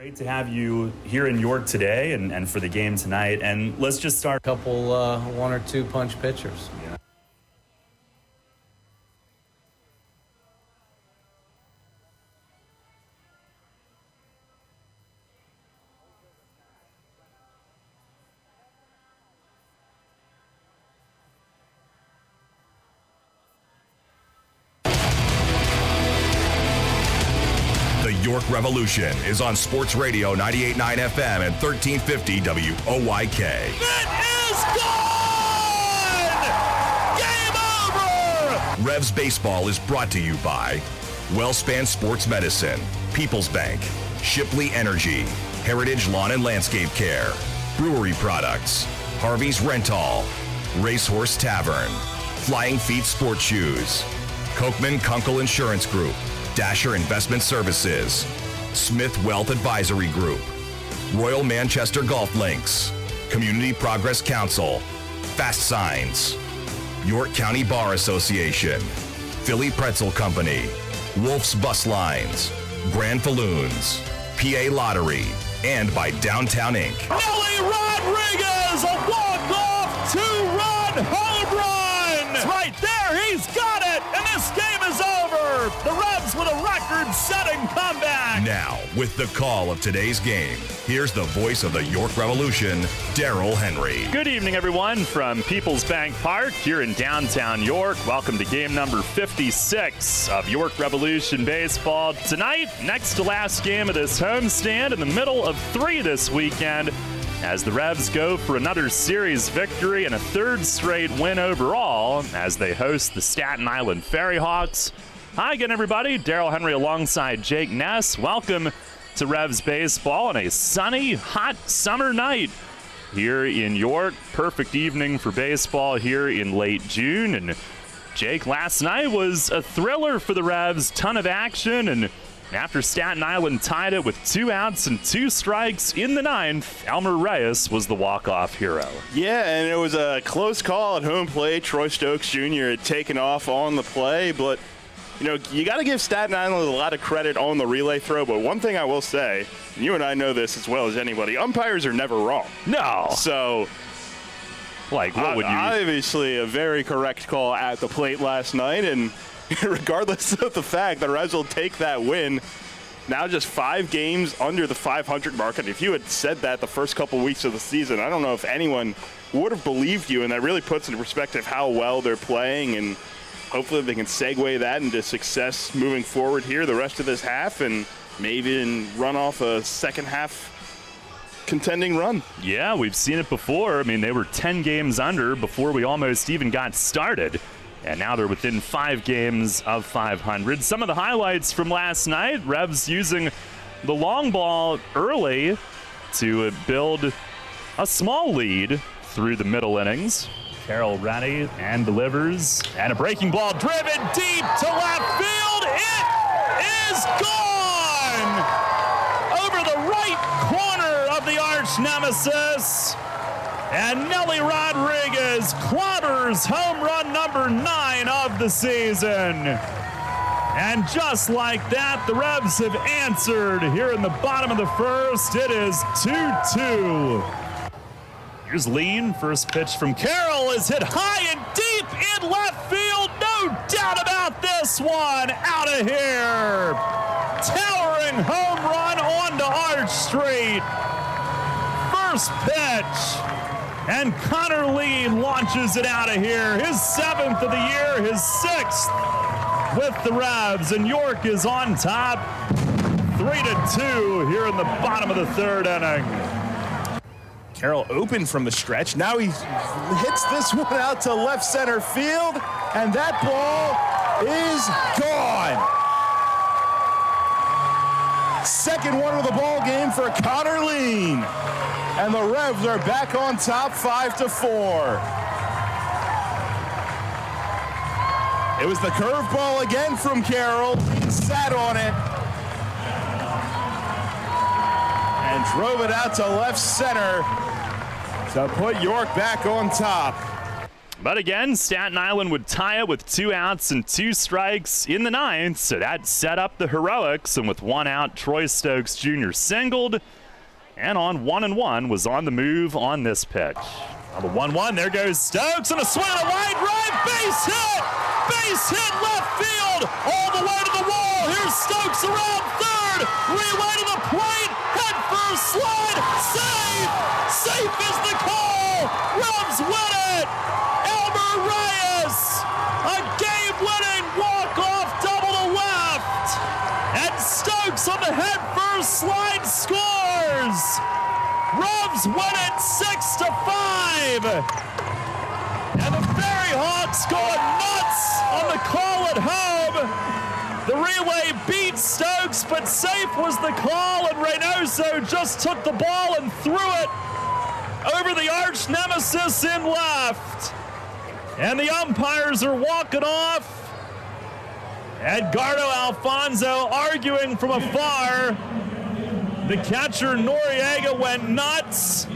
Great to have you here in York today and for the game tonight. And let's just start. A couple, one or two punch pitchers. Yeah. The York Revolution is on Sports Radio 98.9 FM and 1350 WOYK. It is gone! Game over! Revs Baseball is brought to you by Wellspan Sports Medicine, People's Bank, Shipley Energy, Heritage Lawn and Landscape Care, Brewery Products, Harvey's Rental, Racehorse Tavern, Flying Feet Sports Shoes, Kochman Kunkel Insurance Group, Dasher Investment Services, Smith Wealth Advisory Group, Royal Manchester Golf Links, Community Progress Council, Fast Signs, York County Bar Association, Philly Pretzel Company, Wolf's Bus Lines, Grand Falloons, PA Lottery, and by Downtown Inc. Nelly Rodriguez, a walk-off two-run home run! It's right there, he's got it, and this game is over! The Revs with a record-setting comeback! Now, with the call of today's game, here's the voice of the York Revolution, Daryl Henry. Good evening, everyone, from People's Bank Park here in downtown York. Welcome to game number 56 of York Revolution Baseball. Tonight, next to last game of this homestand in the middle of 3 this weekend, as the Revs go for another series victory and a third straight win overall as they host the Staten Island Ferryhawks. Hi again, everybody. Daryl Henry alongside Jake Ness. Welcome to Revs Baseball on a sunny, hot summer night here in York. Perfect evening for baseball here in late June. And Jake, last night was a thriller for the Revs. Ton of action, and after Staten Island tied it with 2 outs and 2 strikes in the 9th, Elmer Reyes was the walk-off hero. Yeah, and it was a close call at home plate. Troy Stokes Jr. had taken off on the play, but you know, you got to give Staten Island a lot of credit on the relay throw, but one thing I will say, and you and I know this as well as anybody, umpires are never wrong. No. So, like, what would you... Obviously, a very correct call at the plate last night, and regardless of the fact, the Revs will take that win. Now just 5 games under the 500 mark, and if you had said that the first couple weeks of the season, I don't know if anyone would have believed you, and that really puts into perspective how well they're playing, and hopefully they can segue that into success moving forward here the rest of this half and maybe even run off a second half contending run. Yeah, we've seen it before. I mean, they were 10 games under before we almost even got started. And now they're within 5 games of 500. Some of the highlights from last night, Revs using the long ball early to build a small lead through the middle innings. Carroll ready and delivers, and a breaking ball driven deep to left field. It is gone over the right corner of the arch nemesis, and Nelly Rodriguez clobbers home run number 9 of the season. And just like that, the Revs have answered here in the bottom of the first. It is 2-2. Here's Lean, first pitch from Carroll is hit high and deep in left field. No doubt about this one. Out of here. Towering home run onto Arch Street. First pitch. And Connor Lean launches it out of here. His 7th of the year, his 6th with the Revs. And York is on top. 3-2 here in the bottom of the 3rd inning. Carroll open from the stretch. Now he hits this one out to left center field, and that ball is gone. Second one of the ball game for Connor Lean. And the Revs are back on top 5-4. It was the curveball again from Carroll. He sat on it and drove it out to left center to put York back on top. But again, Staten Island would tie it with 2 outs and 2 strikes in the 9th, so that set up the Heroics, and with 1 out, Troy Stokes Jr. singled, and on 1-1 was on the move on this pitch. On the 1-1, there goes Stokes, and a swing on a wide right, base hit left field, all the way to the wall. Here's Stokes around third, relay to the plate, head first slide, safe is the call. Rubs win it. Elmer Reyes, a game-winning walk-off double to left, and Stokes on the head first slide scores. Rubs win it 6-5. And the Ferryhawks going nuts on the call at home. The relay beat Stokes, but safe was the call, and Reynoso just took the ball and threw it over the arch nemesis in left. And the umpires are walking off. Edgardo Alfonso arguing from afar. The catcher Noriega went nuts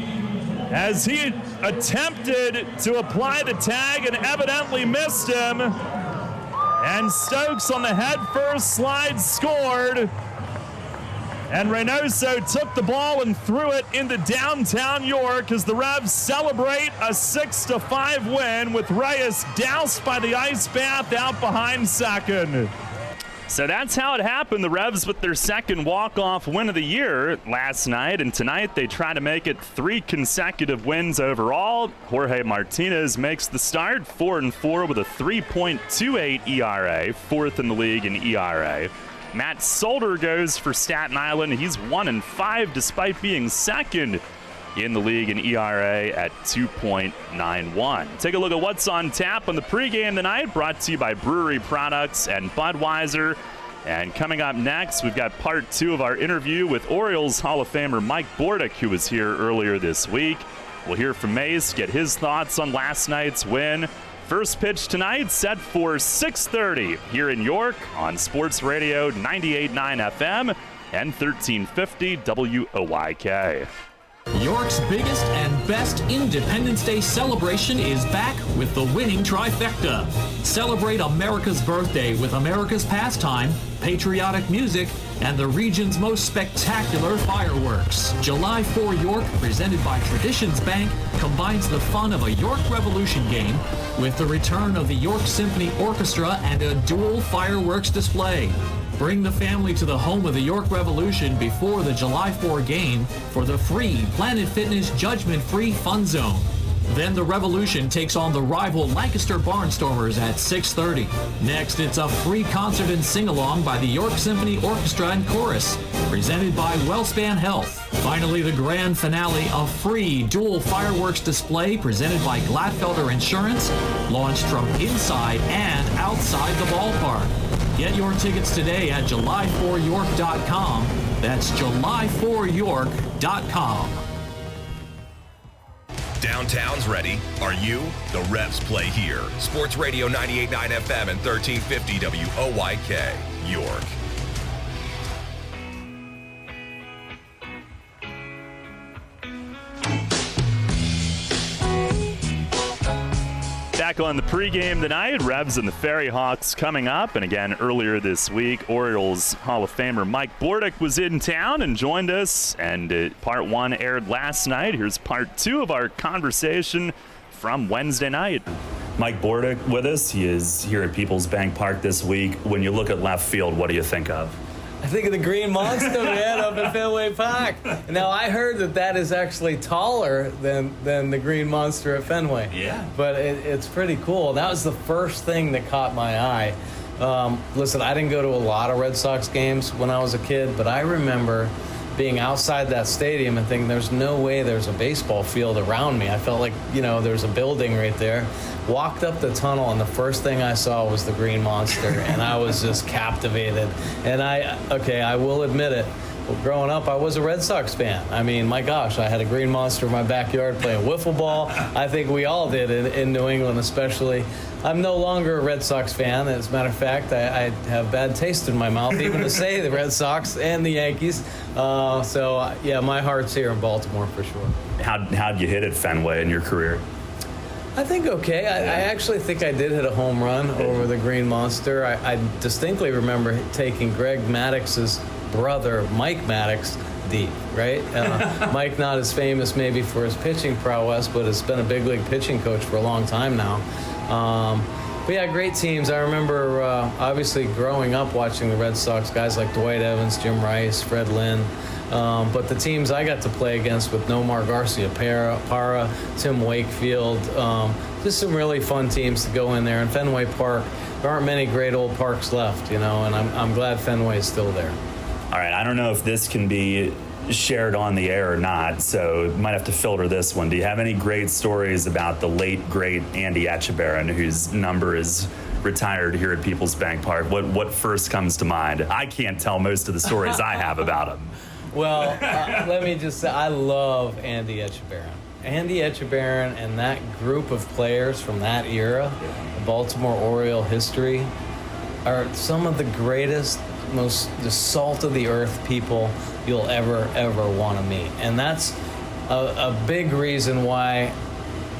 as he attempted to apply the tag and evidently missed him. And Stokes on the head first slide scored. And Reynoso took the ball and threw it into downtown York as the Revs celebrate a 6-5 win with Reyes doused by the ice bath out behind second. So that's how it happened. The Revs with their second walk-off win of the year last night, and tonight they try to make it 3 consecutive wins overall. Jorge Martinez makes the start, 4-4 with a 3.28 ERA, 4th in the league in ERA. Matt Solder goes for Staten Island. He's 1-5 despite being second in the league in ERA at 2.91. Take a look at what's on tap on the pregame tonight, brought to you by Brewery Products and Budweiser. And coming up next, we've got part 2 of our interview with Orioles Hall of Famer Mike Bordick, who was here earlier this week. We'll hear from Mace, get his thoughts on last night's win. First pitch tonight set for 6:30 here in York on Sports Radio 98.9 FM and 1350 WOYK. York's biggest and best Independence Day celebration is back with the winning trifecta. Celebrate America's birthday with America's pastime, patriotic music, and the region's most spectacular fireworks. July 4 York, presented by Traditions Bank, combines the fun of a York Revolution game with the return of the York Symphony Orchestra and a dual fireworks display. Bring the family to the home of the York Revolution before the July 4 game for the free Planet Fitness judgment-free fun zone. Then the Revolution takes on the rival Lancaster Barnstormers at 6:30. Next, it's a free concert and sing-along by the York Symphony Orchestra and Chorus, presented by WellSpan Health. Finally, the grand finale, a free dual fireworks display presented by Gladfelder Insurance, launched from inside and outside the ballpark. Get your tickets today at July4York.com. That's July4York.com. Downtown's ready. Are you? The Revs play here. Sports Radio 98.9 FM and 1350 WOYK, York. Back on the pregame tonight, Revs and the Ferryhawks coming up. And again, earlier this week, Orioles Hall of Famer Mike Bordick was in town and joined us. And part 1 aired last night. Here's part 2 of our conversation from Wednesday night. Mike Bordick with us. He is here at People's Bank Park this week. When you look at left field, what do you think of? I think of the Green Monster, man, up at Fenway Park. Now, I heard that is actually taller than the Green Monster at Fenway. Yeah. But it's pretty cool. That was the first thing that caught my eye. Listen, I didn't go to a lot of Red Sox games when I was a kid, but I remember being outside that stadium and thinking there's no way there's a baseball field around me. I felt like, there's a building right there. Walked up the tunnel, and the first thing I saw was the Green Monster, and I was just captivated. And I will admit it, growing up, I was a Red Sox fan. I mean, my gosh, I had a Green Monster in my backyard playing wiffle ball. I think we all did in New England especially. I'm no longer a Red Sox fan. As a matter of fact, I have bad taste in my mouth even to say the Red Sox and the Yankees. Yeah, my heart's here in Baltimore for sure. How'd you hit at Fenway in your career? I think okay. I actually think I did hit a home run over the Green Monster. I distinctly remember taking Greg Maddox's brother, Mike Maddox, deep, right? Mike not as famous maybe for his pitching prowess, but has been a big league pitching coach for a long time now. But yeah, great teams. I remember obviously growing up watching the Red Sox, guys like Dwight Evans, Jim Rice, Fred Lynn. But the teams I got to play against with Nomar Garcia-Parra, Tim Wakefield, just some really fun teams to go in there. And Fenway Park, there aren't many great old parks left, and I'm glad Fenway is still there. All right, I don't know if this can be shared on the air or not, so might have to filter this one. Do you have any great stories about the late, great Andy Etchebarren, whose number is retired here at People's Bank Park? What first comes to mind? I can't tell most of the stories I have about him. Well, let me just say, I love Andy Etchebarren. Andy Etchebarren and that group of players from that era, the Baltimore Oriole history, are some of the greatest, most the salt of the earth people you'll ever want to meet. And that's a big reason why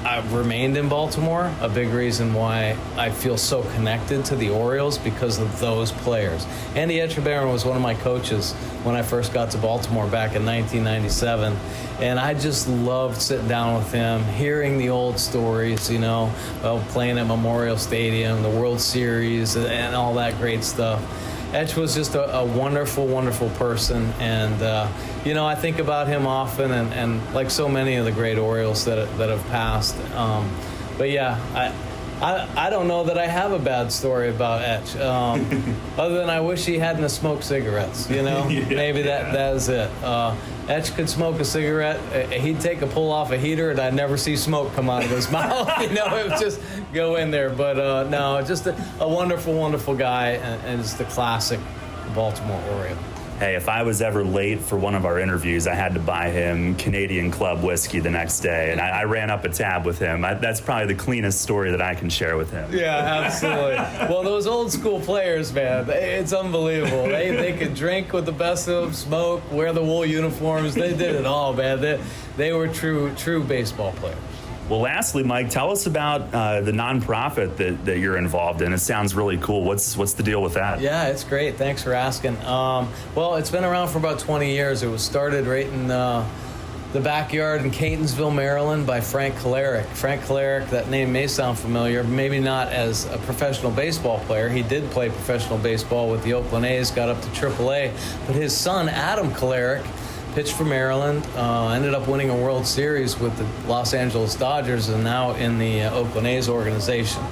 I've remained in Baltimore, a big reason why I feel so connected to the Orioles, because of those players. Andy Etchebarren was one of my coaches when I first got to Baltimore back in 1997, and I just loved sitting down with him, hearing the old stories, playing at Memorial Stadium, the World Series, and all that great stuff. Etch was just a wonderful, wonderful person, and I think about him often, and like so many of the great Orioles that have passed. But yeah, I don't know that I have a bad story about Etch, other than I wish he hadn't smoked cigarettes. Maybe that is it. Etch could smoke a cigarette. He'd take a pull off a heater, and I'd never see smoke come out of his mouth. It would just go in there. But no, just a wonderful, wonderful guy, and just a classic Baltimore Oriole. Hey, if I was ever late for one of our interviews, I had to buy him Canadian Club whiskey the next day, and I ran up a tab with him. That's probably the cleanest story that I can share with him. Yeah, absolutely. Well, those old school players, man, it's unbelievable. They could drink with the best of them, smoke, wear the wool uniforms. They did it all, man. They were true baseball players. Well, lastly, Mike, tell us about the nonprofit that you're involved in. It sounds really cool. What's the deal with that? Yeah, it's great. Thanks for asking. Well, it's been around for about 20 years. It was started right in the backyard in Catonsville, Maryland by Frank Kolaric. Frank Kolaric, that name may sound familiar, maybe not as a professional baseball player. He did play professional baseball with the Oakland A's, got up to AAA. But his son, Adam Kolaric, pitched for Maryland, ended up winning a World Series with the Los Angeles Dodgers, and now in the Oakland A's organization.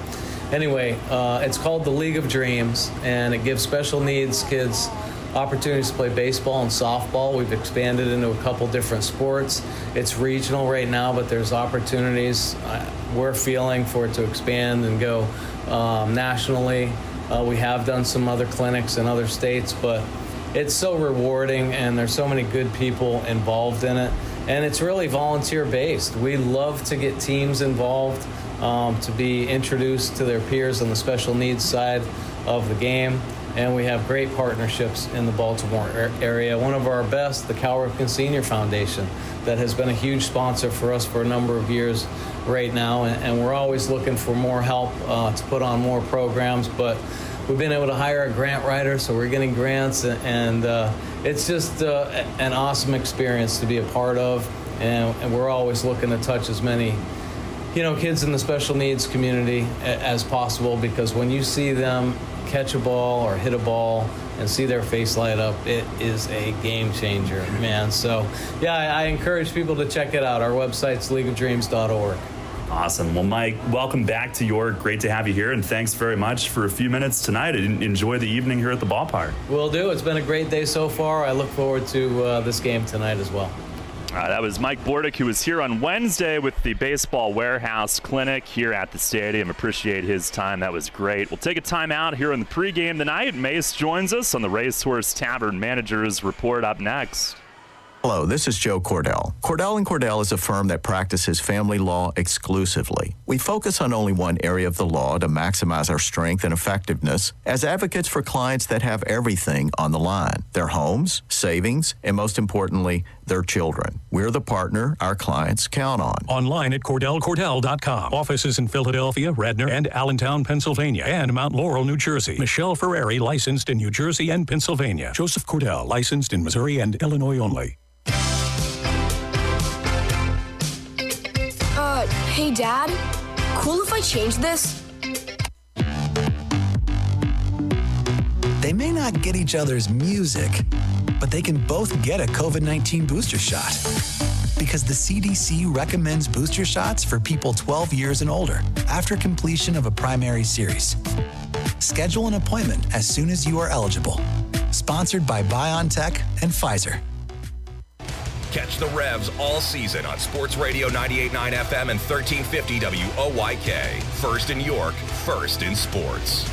Anyway, it's called the League of Dreams, and it gives special needs kids opportunities to play baseball and softball. We've expanded into a couple different sports. It's regional right now, but there's opportunities. We're feeling for it to expand and go nationally. We have done some other clinics in other states, but it's so rewarding, and there's so many good people involved in it, and it's really volunteer-based. We love to get teams involved, to be introduced to their peers on the special needs side of the game, and we have great partnerships in the Baltimore area. One of our best, the Cal Ripken Senior Foundation, that has been a huge sponsor for us for a number of years right now, and we're always looking for more help to put on more programs, but we've been able to hire a grant writer, so we're getting grants, and it's just an awesome experience to be a part of, and we're always looking to touch as many kids in the special needs community as possible, because when you see them catch a ball or hit a ball and see their face light up, it is a game changer, man. So yeah, I encourage people to check it out. Our website's leagueofdreams.org. Awesome. Well, Mike, welcome back to York. Great to have you here, and thanks very much for a few minutes tonight. Enjoy the evening here at the ballpark. Will do. It's been a great day so far. I look forward to this game tonight as well. That was Mike Bordick, who was here on Wednesday with the Baseball Warehouse Clinic here at the stadium. Appreciate his time. That was great. We'll take a time out here in the pregame tonight. Mace joins us on the Racehorse Tavern Managers Report up next. Hello, this is Joe Cordell. Cordell & Cordell is a firm that practices family law exclusively. We focus on only one area of the law to maximize our strength and effectiveness as advocates for clients that have everything on the line: their homes, savings, and most importantly, their children. We're the partner our clients count on. Online at CordellCordell.com. Offices in Philadelphia, Radnor, and Allentown, Pennsylvania, and Mount Laurel, New Jersey. Michelle Ferrari, licensed in New Jersey and Pennsylvania. Joseph Cordell, licensed in Missouri and Illinois only. Hey, Dad, cool if I change this? They may not get each other's music, but they can both get a COVID-19 booster shot. Because the CDC recommends booster shots for people 12 years and older after completion of a primary series. Schedule an appointment as soon as you are eligible. Sponsored by BioNTech and Pfizer. Catch the Revs all season on Sports Radio 98.9 FM and 1350 WOYK. First in York, first in sports.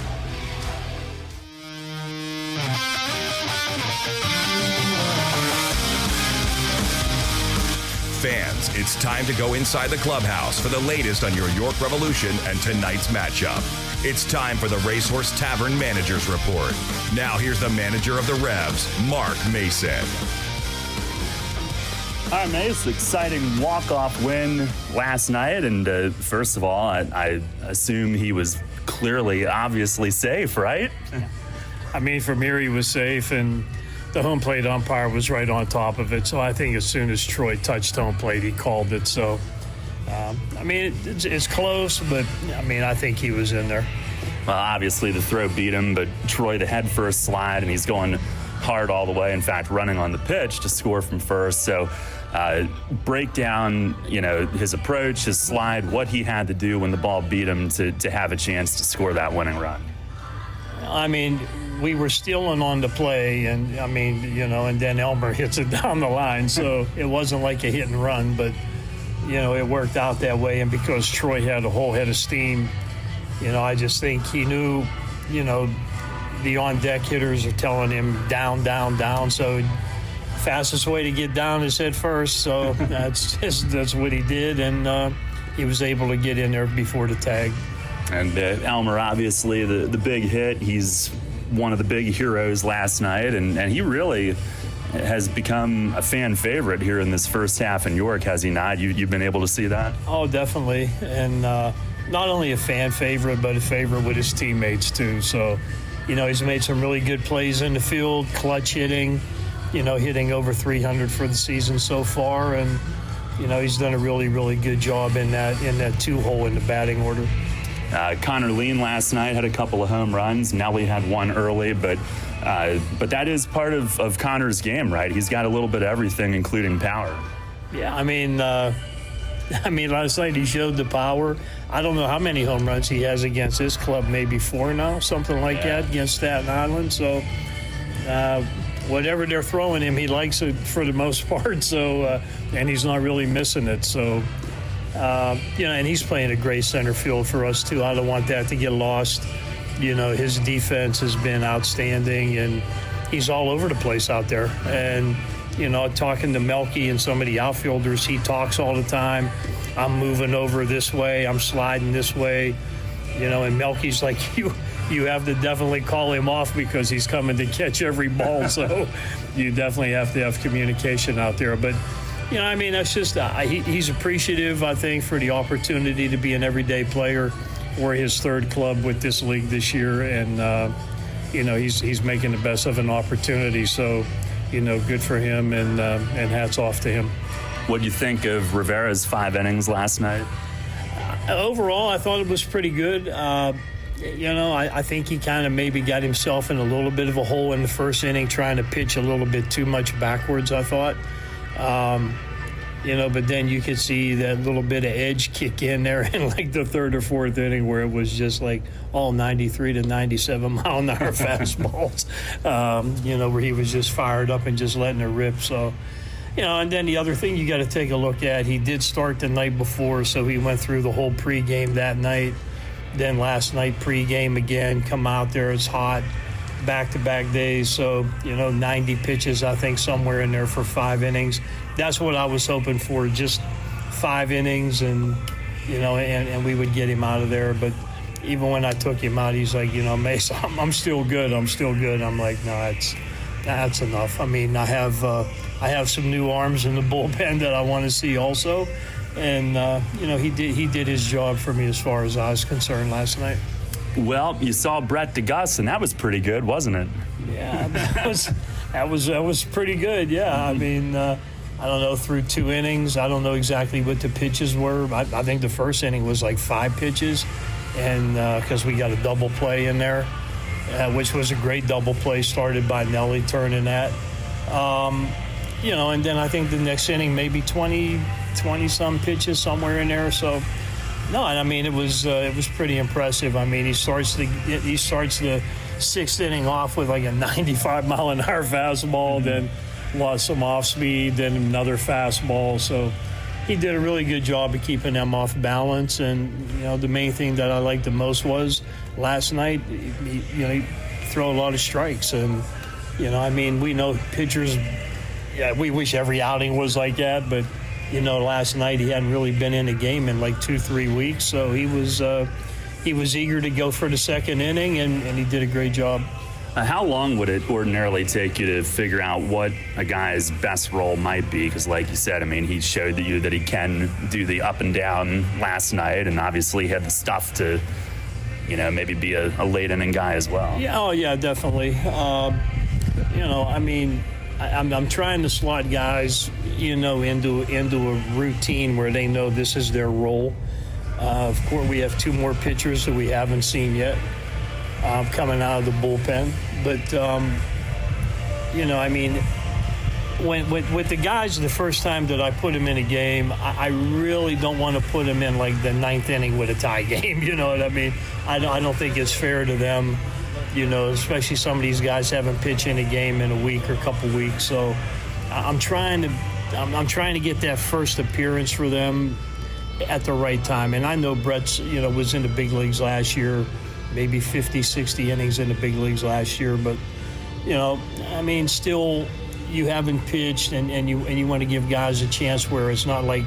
Fans, it's time to go inside the clubhouse for the latest on your York Revolution and tonight's matchup. It's time for the Racehorse Tavern Managers Report. Now here's the manager of the Revs, Mark Mason. All right, Mace, exciting walk-off win last night. And first of all, I assume he was clearly, obviously safe, right? I mean, from here he was safe, and the home plate umpire was right on top of it. So I think as soon as Troy touched home plate, he called it. So, I mean, it's close, but, I mean, I think he was in there. Well, obviously the throw beat him, but Troy, the head first slide, and he's going hard all the way. In fact, running on the pitch to score from first. So break down, his approach, his slide, what he had to do when the ball beat him to have a chance to score that winning run. I mean, we were stealing on the play, and I mean, and then Elmer hits it down the line. So it wasn't like a hit and run, but, it worked out that way. And because Troy had a whole head of steam, I just think he knew, the on-deck hitters are telling him down, down, down. So fastest way to get down is head first. So that's what he did, and he was able to get in there before the tag. And Elmer, obviously, the big hit. He's one of the big heroes last night, and he really has become a fan favorite here in this first half in York, has he not? You've been able to see that? Oh, definitely. And not only a fan favorite, but a favorite with his teammates, too. So, he's made some really good plays in the field, clutch hitting, hitting over 300 for the season so far. And, he's done a really, really good job in that two-hole in the batting order. Connor Lean last night had a couple of home runs. Nelly had one early, but that is part of Connor's game, right? He's got a little bit of everything, including power. Yeah, I mean, last night he showed the power. I don't know how many home runs he has against this club, maybe 4 now, something like that, against Staten Island. So whatever they're throwing him, he likes it for the most part. So, and he's not really missing it. So, and he's playing a great center field for us, too. I don't want that to get lost. His defense has been outstanding, and he's all over the place out there. And, talking to Melky and some of the outfielders, he talks all the time. I'm moving over this way. I'm sliding this way. And Melky's like, you have to definitely call him off because he's coming to catch every ball. So you definitely have to have communication out there. But, that's just he's appreciative, I think, for the opportunity to be an everyday player. We're his third club with this league this year, and, he's making the best of an opportunity. So, good for him, and hats off to him. What do you think of Rivera's 5 innings last night? Overall, I thought it was pretty good. I think he kind of maybe got himself in a little bit of a hole in the first inning, trying to pitch a little bit too much backwards, I thought. But then you could see that little bit of edge kick in there in like the 3rd or 4th inning, where it was just like all 93 to 97 mile an hour fastballs, where he was just fired up and just letting it rip. So, and then the other thing you got to take a look at, he did start the night before, so he went through the whole pregame that night. Then last night, pregame again, come out there, it's hot, back-to-back days. So, 90 pitches, I think, somewhere in there for 5 innings. That's what I was hoping for, just 5 innings, and and we would get him out of there. But even when I took him out, he's like, Mace, I'm still good. I'm like, no, that's enough. I mean, I I have some new arms in the bullpen that I want to see also. And, he did his job for me as far as I was concerned last night. Well, you saw Brett DeGus, and that was pretty good, wasn't it? Yeah, that was pretty good. Yeah, I mean, I don't know, through 2 innings. I don't know exactly what the pitches were. I think the first inning was like 5 pitches, and because we got a double play in there, which was a great double play started by Nelly turning that. And then I think the next inning maybe 20 some pitches somewhere in there. So no, I mean it was pretty impressive. I mean he starts the 6th inning off with like a 95 mile an hour fastball, then lost some off speed, then another fastball. So he did a really good job of keeping them off balance. And the main thing that I liked the most was last night he throw a lot of strikes. And I mean we know pitchers. Yeah, we wish every outing was like that, but last night he hadn't really been in a game in like 2-3 weeks, so he was eager to go for the 2nd inning, and he did a great job. How long would it ordinarily take you to figure out what a guy's best role might be? Because like you said, I mean, he showed you that he can do the up and down last night, and obviously had the stuff to, maybe be a late inning guy as well. Yeah, oh yeah, definitely. I mean, I'm trying to slot guys, into a routine where they know this is their role. Of course, we have 2 more pitchers that we haven't seen yet coming out of the bullpen. But, I mean, with the guys the first time that I put them in a game, I really don't want to put them in like the 9th inning with a tie game. You know what I mean? I don't think it's fair to them. Especially some of these guys haven't pitched in a game in a week or a couple weeks. So I'm trying to get that first appearance for them at the right time. And I know Brett, was in the big leagues last year, maybe 50, 60 innings in the big leagues last year. But, I mean, still you haven't pitched and you want to give guys a chance where it's not like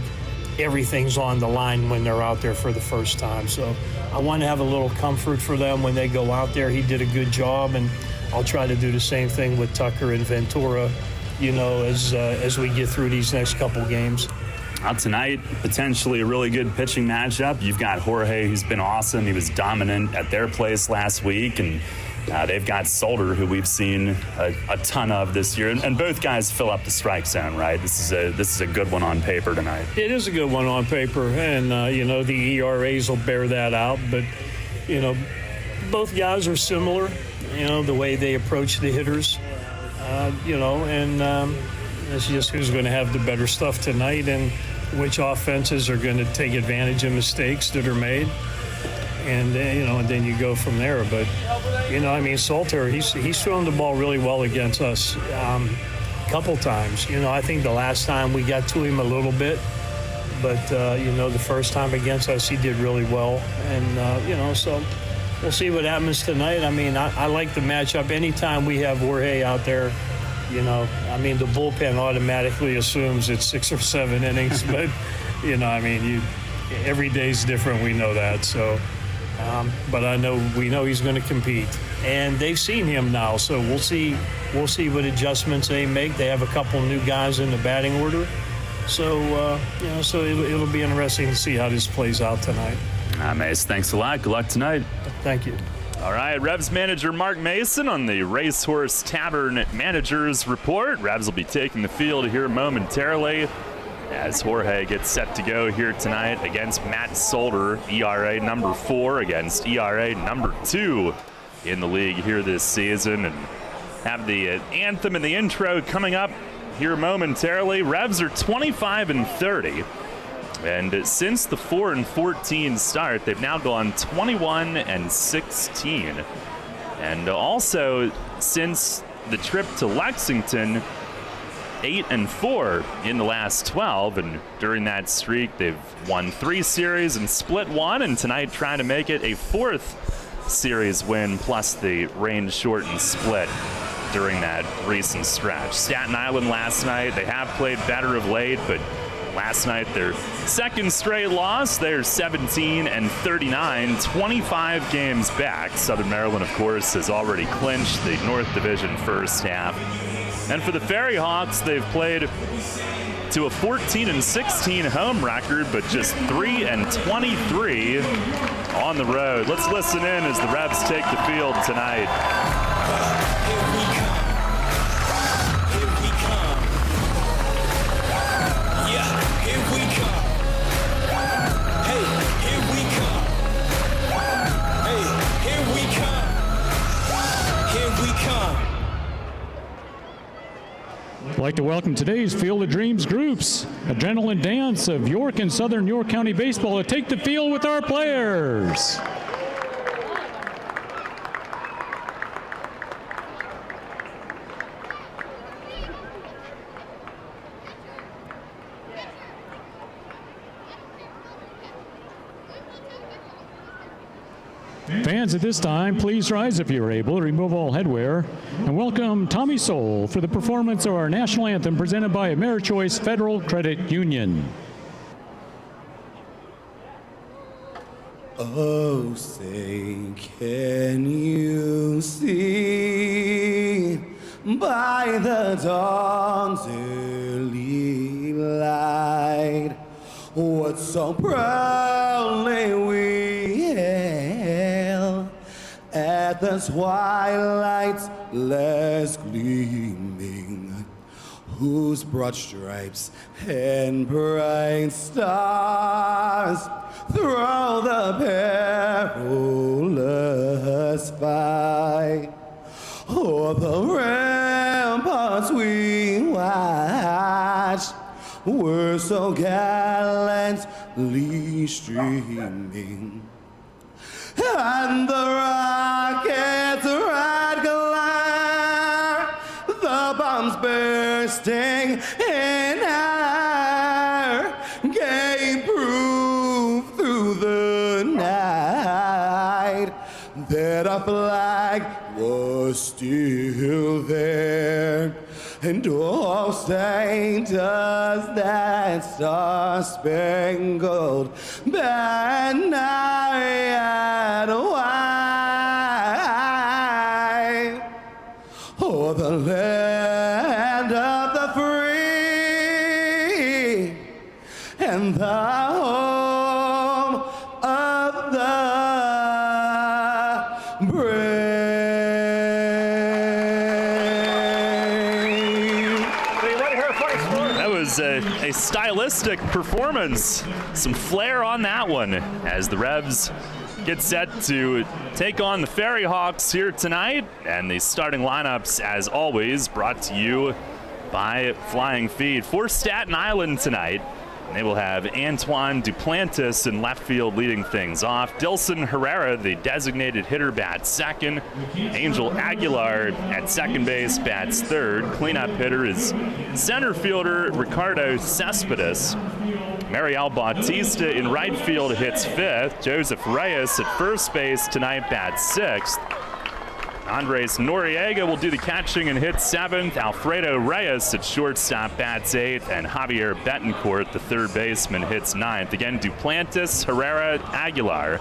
everything's on the line when they're out there for the first time. So I want to have a little comfort for them when they go out there. He did a good job, and I'll try to do the same thing with Tucker and Ventura, as we get through these next couple games. Tonight, potentially a really good pitching matchup. You've got Jorge, who's been awesome. He was dominant at their place last week, and they've got Solder, who we've seen a ton of this year, and both guys fill up the strike zone, right? This is a good one on paper tonight. It is a good one on paper, and the ERAs will bear that out. But both guys are similar, the way they approach the hitters, and it's just who's going to have the better stuff tonight, and which offenses are going to take advantage of mistakes that are made. And and then you go from there. But Salter, he's thrown the ball really well against us a couple times. I think the last time we got to him a little bit, but the first time against us he did really well. And so we'll see what happens tonight. I mean, I like the matchup. Anytime we have Jorge out there, the bullpen automatically assumes it's 6 or 7 innings. But every day's different. We know that. So. But we know he's going to compete, and they've seen him now. So we'll see what adjustments they make. They have a couple new guys in the batting order, so it'll be interesting to see how this plays out tonight. Mace, thanks a lot. Good luck tonight. Thank you. All right, Revs manager Mark Mason on the Racehorse Tavern Managers Report. Revs will be taking the field here momentarily as Jorge gets set to go here tonight against Matt Solder, ERA number 4 against ERA number 2 in the league here this season. And have the anthem and the intro coming up here momentarily. Revs are 25-30. And since the 4-14 start, they've now gone 21-16. And also, since the trip to Lexington, 8-4 in the last 12, and during that streak they've won 3 series and split 1, and tonight trying to make it a 4th series win plus the rain shortened split during that recent stretch. Staten Island last night, they have played better of late, but last night their 2nd straight loss. They're 17-39, 25 games back. Southern Maryland, of course, has already clinched the North Division first half. And for the Ferryhawks, they've played to a 14-16 home record, but just 3-23 on the road. Let's listen in as the Revs take the field tonight. I'd like to welcome today's Field of Dreams groups, Adrenaline Dance of York and Southern York County Baseball, to take the field with our players. Fans, at this time, please rise if you're able, remove all headwear, and welcome Tommy Soul for the performance of our national anthem presented by AmeriChoice Federal Credit Union. Oh, say, can you see by the dawn's early light what so proudly we hailed at the twilight's last gleaming, whose broad stripes and bright stars through the perilous fight. O'er the ramparts we watched were so gallantly streaming, and the rocket's red glare, the bombs bursting in air, gave proof through the night that our flag was still there. And oh, say, does that star-spangled banner yet wave o'er the land of the free and the home of the brave? A stylistic performance, some flair on that one as the Revs get set to take on the Ferryhawks here tonight. And the starting lineups, as always, brought to you by Flying Feed. For Staten Island tonight, they will have Antoine Duplantis in left field leading things off. Dilson Herrera, the designated hitter, bats second. Angel Aguilar at second base bats third. Cleanup hitter is center fielder Ricardo Cespedes. Mariel Bautista in right field hits fifth. Joseph Reyes at first base tonight bats sixth. Andres Noriega will do the catching and hit seventh. Alfredo Reyes at shortstop bats eighth. And Javier Betancourt, the third baseman, hits ninth. Again, Duplantis, Herrera, Aguilar,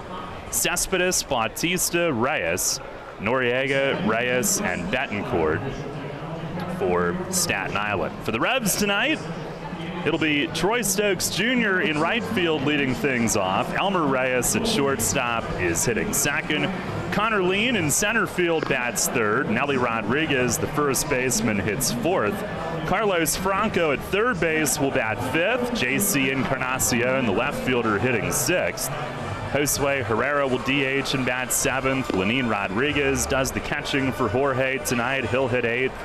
Cespedes, Bautista, Reyes, Noriega, Reyes, and Betancourt for Staten Island. For the Revs tonight, it'll be Troy Stokes Jr. in right field leading things off. Elmer Reyes at shortstop is hitting second. Connor Lean in center field bats third. Nelly Rodriguez, the first baseman, hits fourth. Carlos Franco at third base will bat fifth. JC Encarnacion, the left fielder, hitting sixth. Josue Herrera will DH and bat seventh. Lenin Rodriguez does the catching for Jorge tonight. He'll hit eighth.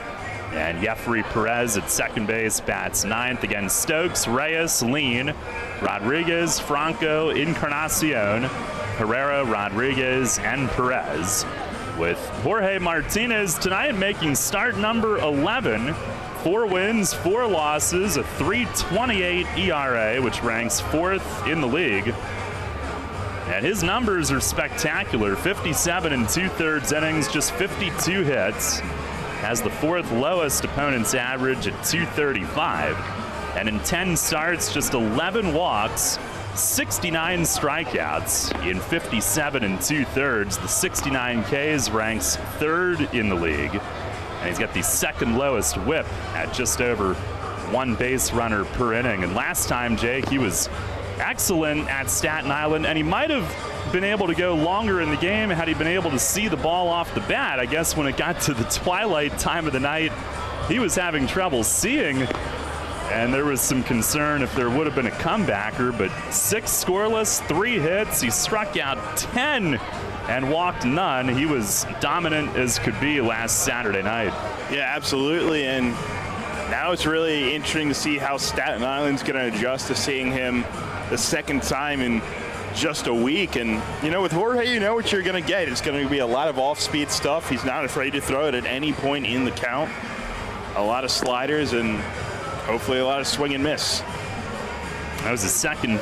And Jeffrey Perez at second base bats ninth. Again, Stokes, Reyes, Lean, Rodriguez, Franco, Encarnacion, Herrera, Rodriguez, and Perez. With Jorge Martinez tonight making start number 11. 4 wins, 4 losses, a 3.28 ERA, which ranks 4th in the league. And his numbers are spectacular. 57 2/3 innings, just 52 hits. Has the 4th lowest opponent's average at 235. And in 10 starts, just 11 walks, 69 strikeouts in 57 2/3. The 69 Ks ranks 3rd in the league. And he's got the second lowest whip at just over 1 base runner per inning. And last time, Jake, he was excellent at Staten Island, and he might have been able to go longer in the game had he been able to see the ball off the bat. I guess when it got to the twilight time of the night, he was having trouble seeing, and there was some concern if there would have been a comebacker, but 6 scoreless, 3 hits. He struck out 10 and walked none. He was dominant as could be last Saturday night. Yeah, absolutely, and now it's really interesting to see how Staten Island's going to adjust to seeing him the second time in just a week. And, you know, with Jorge, you know what you're going to get. It's going to be a lot of off-speed stuff. He's not afraid to throw it at any point in the count. A lot of sliders and hopefully a lot of swing and miss. That was his second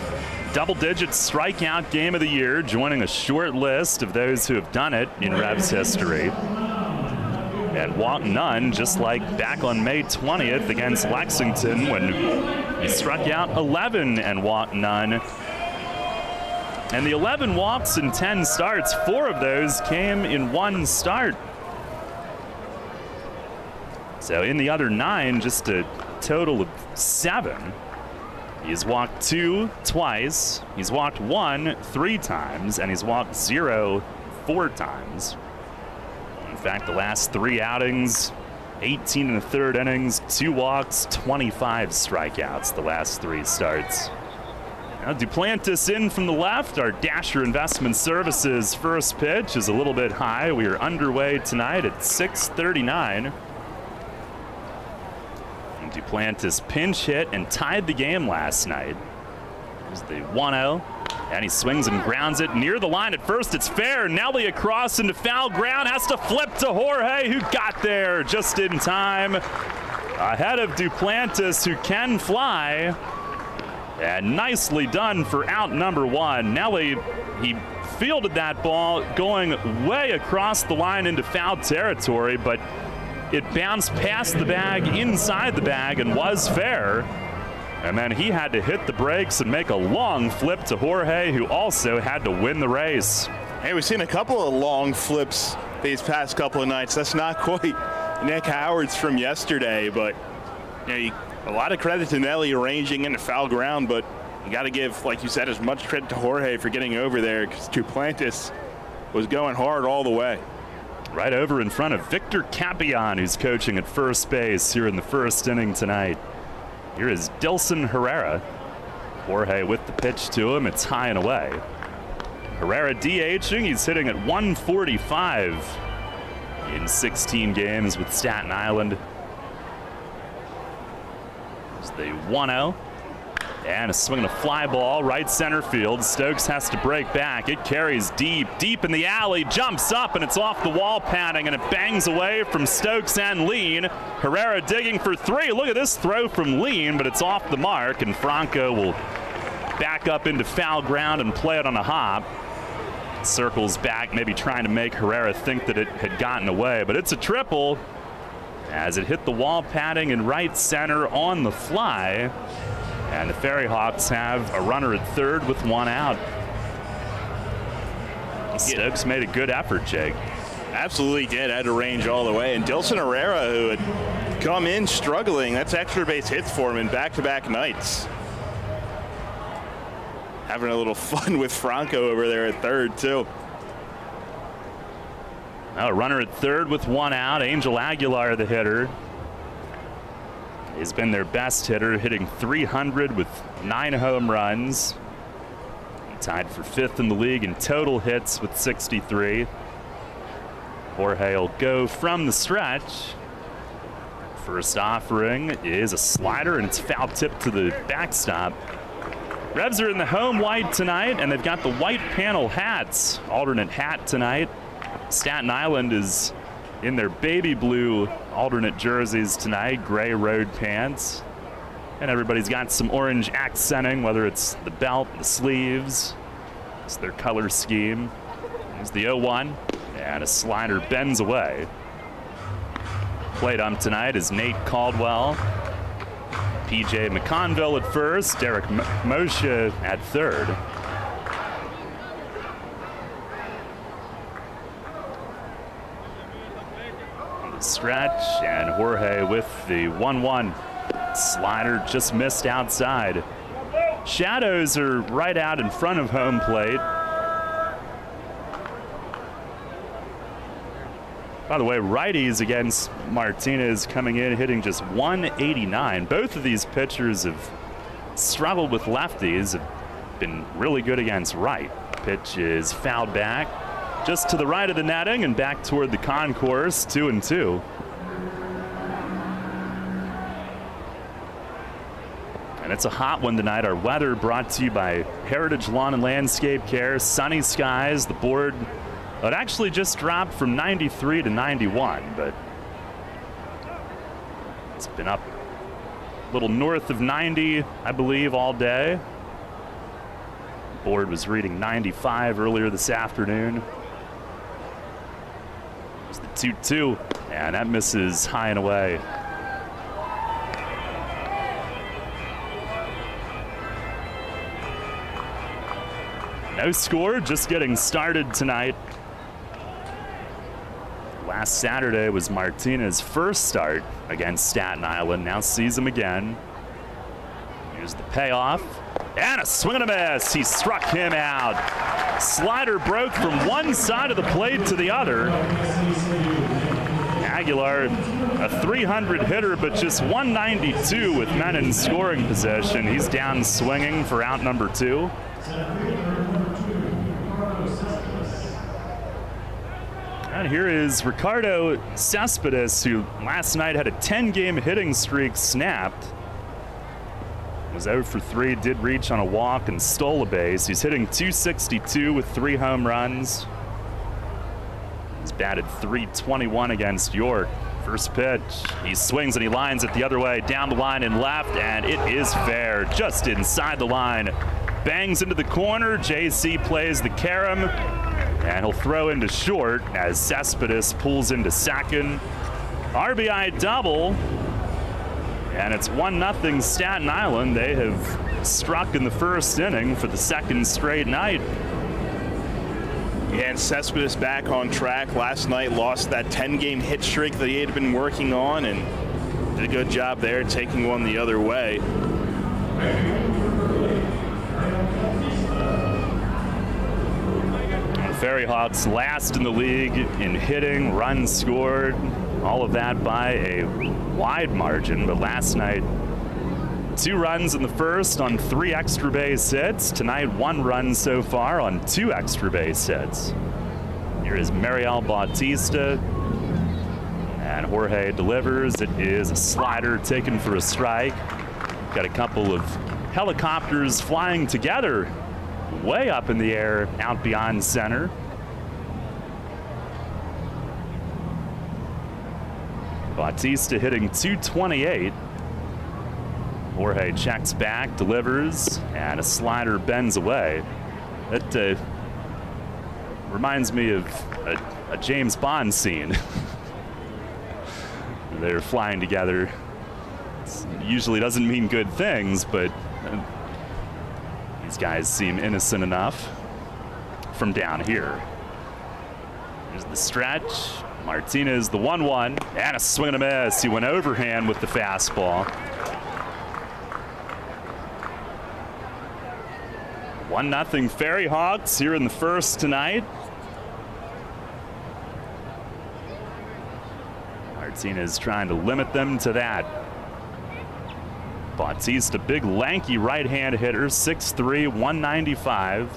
double-digit strikeout game of the year, joining a short list of those who have done it in Revs history. And walked none, just like back on May 20th against Lexington when he struck out 11 and walked none. And the 11 walks in 10 starts, 4 of those came in 1 start. So in the other 9, just a total of 7. He's walked 2 twice, he's walked 1 3 times, and he's walked 0 4 times. In fact, the last 3 outings, 18 1/3 innings, 2 walks, 25 strikeouts the last 3 starts. Now Duplantis in from the left. Our Dasher Investment Services first pitch is a little bit high. We are underway tonight at 6:39. And Duplantis pinch hit and tied the game last night. Here's the 1-0. And he swings and grounds it near the line at first. It's fair. Nelly across into foul ground. Has to flip to Jorge, who got there just in time. Ahead of Duplantis, who can fly. And nicely done for out number 1. Nelly, he fielded that ball going way across the line into foul territory, but it bounced past the bag, inside the bag, and was fair. And then he had to hit the brakes and make a long flip to Jorge, who also had to win the race. Hey, we've seen a couple of long flips these past couple of nights. That's not quite Nick Howard's from yesterday, but you know, a lot of credit to Nelly arranging into foul ground, but you got to give, like you said, as much credit to Jorge for getting over there, because Duplantis was going hard all the way. Right over in front of Victor Capion, who's coaching at first base here in the first inning tonight. Here is Dilson Herrera. Jorge with the pitch to him. It's high and away. Herrera DHing. He's hitting at 145 in 16 games with Staten Island. There's the 1-0. And a swing and a fly ball, right center field. Stokes has to break back. It carries deep in the alley, jumps up, and it's off the wall padding, and it bangs away from Stokes and Lean. Herrera digging for 3. Look at this throw from Lean, but it's off the mark, and Franco will back up into foul ground and play it on a hop. Circles back, maybe trying to make Herrera think that it had gotten away, but it's a triple as it hit the wall padding in right center on the fly. And the Ferryhawks have a runner at third with 1 out. Stokes made a good effort, Jake. Absolutely did. Had to range all the way. And Dilson Herrera, who had come in struggling, that's extra base hits for him in back-to-back nights. Having a little fun with Franco over there at third, too. A runner at third with 1 out. Angel Aguilar, the hitter. He's been their best hitter, hitting .300 with 9 home runs. Tied for 5th in the league in total hits with 63. Jorge will go from the stretch. First offering is a slider, and it's foul tip to the backstop. Revs are in the home white tonight, and they've got the white panel hats. Alternate hat tonight. Staten Island is in their baby blue alternate jerseys tonight, gray road pants. And everybody's got some orange accenting, whether it's the belt, the sleeves. It's their color scheme. There's the 0-1, and a slider bends away. Plate ump tonight is Nate Caldwell. PJ McConville at first, Derek Moshe at third. Stretch, and Jorge with the 1-1. Slider just missed outside. Shadows are right out in front of home plate. By the way, righties against Martinez coming in, hitting just 189. Both of these pitchers have struggled with lefties, have been really good against right. Pitch is fouled back just to the right of the netting and back toward the concourse, 2-2. And it's a hot one tonight. Our weather brought to you by Heritage Lawn and Landscape Care. Sunny skies. The board, it actually just dropped from 93 to 91, but it's been up a little north of 90, I believe, all day. The board was reading 95 earlier this afternoon. It's the 2-2, and that misses high and away. No score, just getting started tonight. Last Saturday was Martinez's first start against Staten Island. Now sees him again. Here's the payoff. And a swing and a miss. He struck him out. Slider broke from one side of the plate to the other. Aguilar, a 300 hitter, but just 192 with men in scoring position. He's down swinging for out number 2. And here is Ricardo Cespedes, who last night had a 10-game hitting streak snapped. Was 0 for 3, did reach on a walk and stole a base. He's hitting .262 with 3 home runs. He's batted .321 against York. First pitch, he swings and he lines it the other way, down the line and left, and it is fair, just inside the line. Bangs into the corner, JC plays the carom, and he'll throw into short as Cespedes pulls into second. RBI double, and it's 1-0 Staten Island. They have struck in the first inning for the second straight night. Yeah, and Cespedes back on track. Last night lost that 10-game hit streak that he had been working on, and did a good job there taking one the other way. Ferryhawks last in the league in hitting, runs scored, all of that by a wide margin. But last night, 2 runs in the first on 3 extra base hits. Tonight, 1 run so far on 2 extra base hits. Here is Mariel Bautista, and Jorge delivers. It is a slider taken for a strike. Got a couple of helicopters flying together way up in the air out beyond center. Bautista hitting .228. Jorge checks back, delivers, and a slider bends away. That reminds me of a James Bond scene. They're flying together. It usually doesn't mean good things, but these guys seem innocent enough from down here. Here's the stretch. Martinez, the 1-1, and a swing and a miss. He went overhand with the fastball. 1-0 Ferryhawks here in the first tonight. Martinez trying to limit them to that. Bautista, big lanky right-hand hitter, 6'3", 195.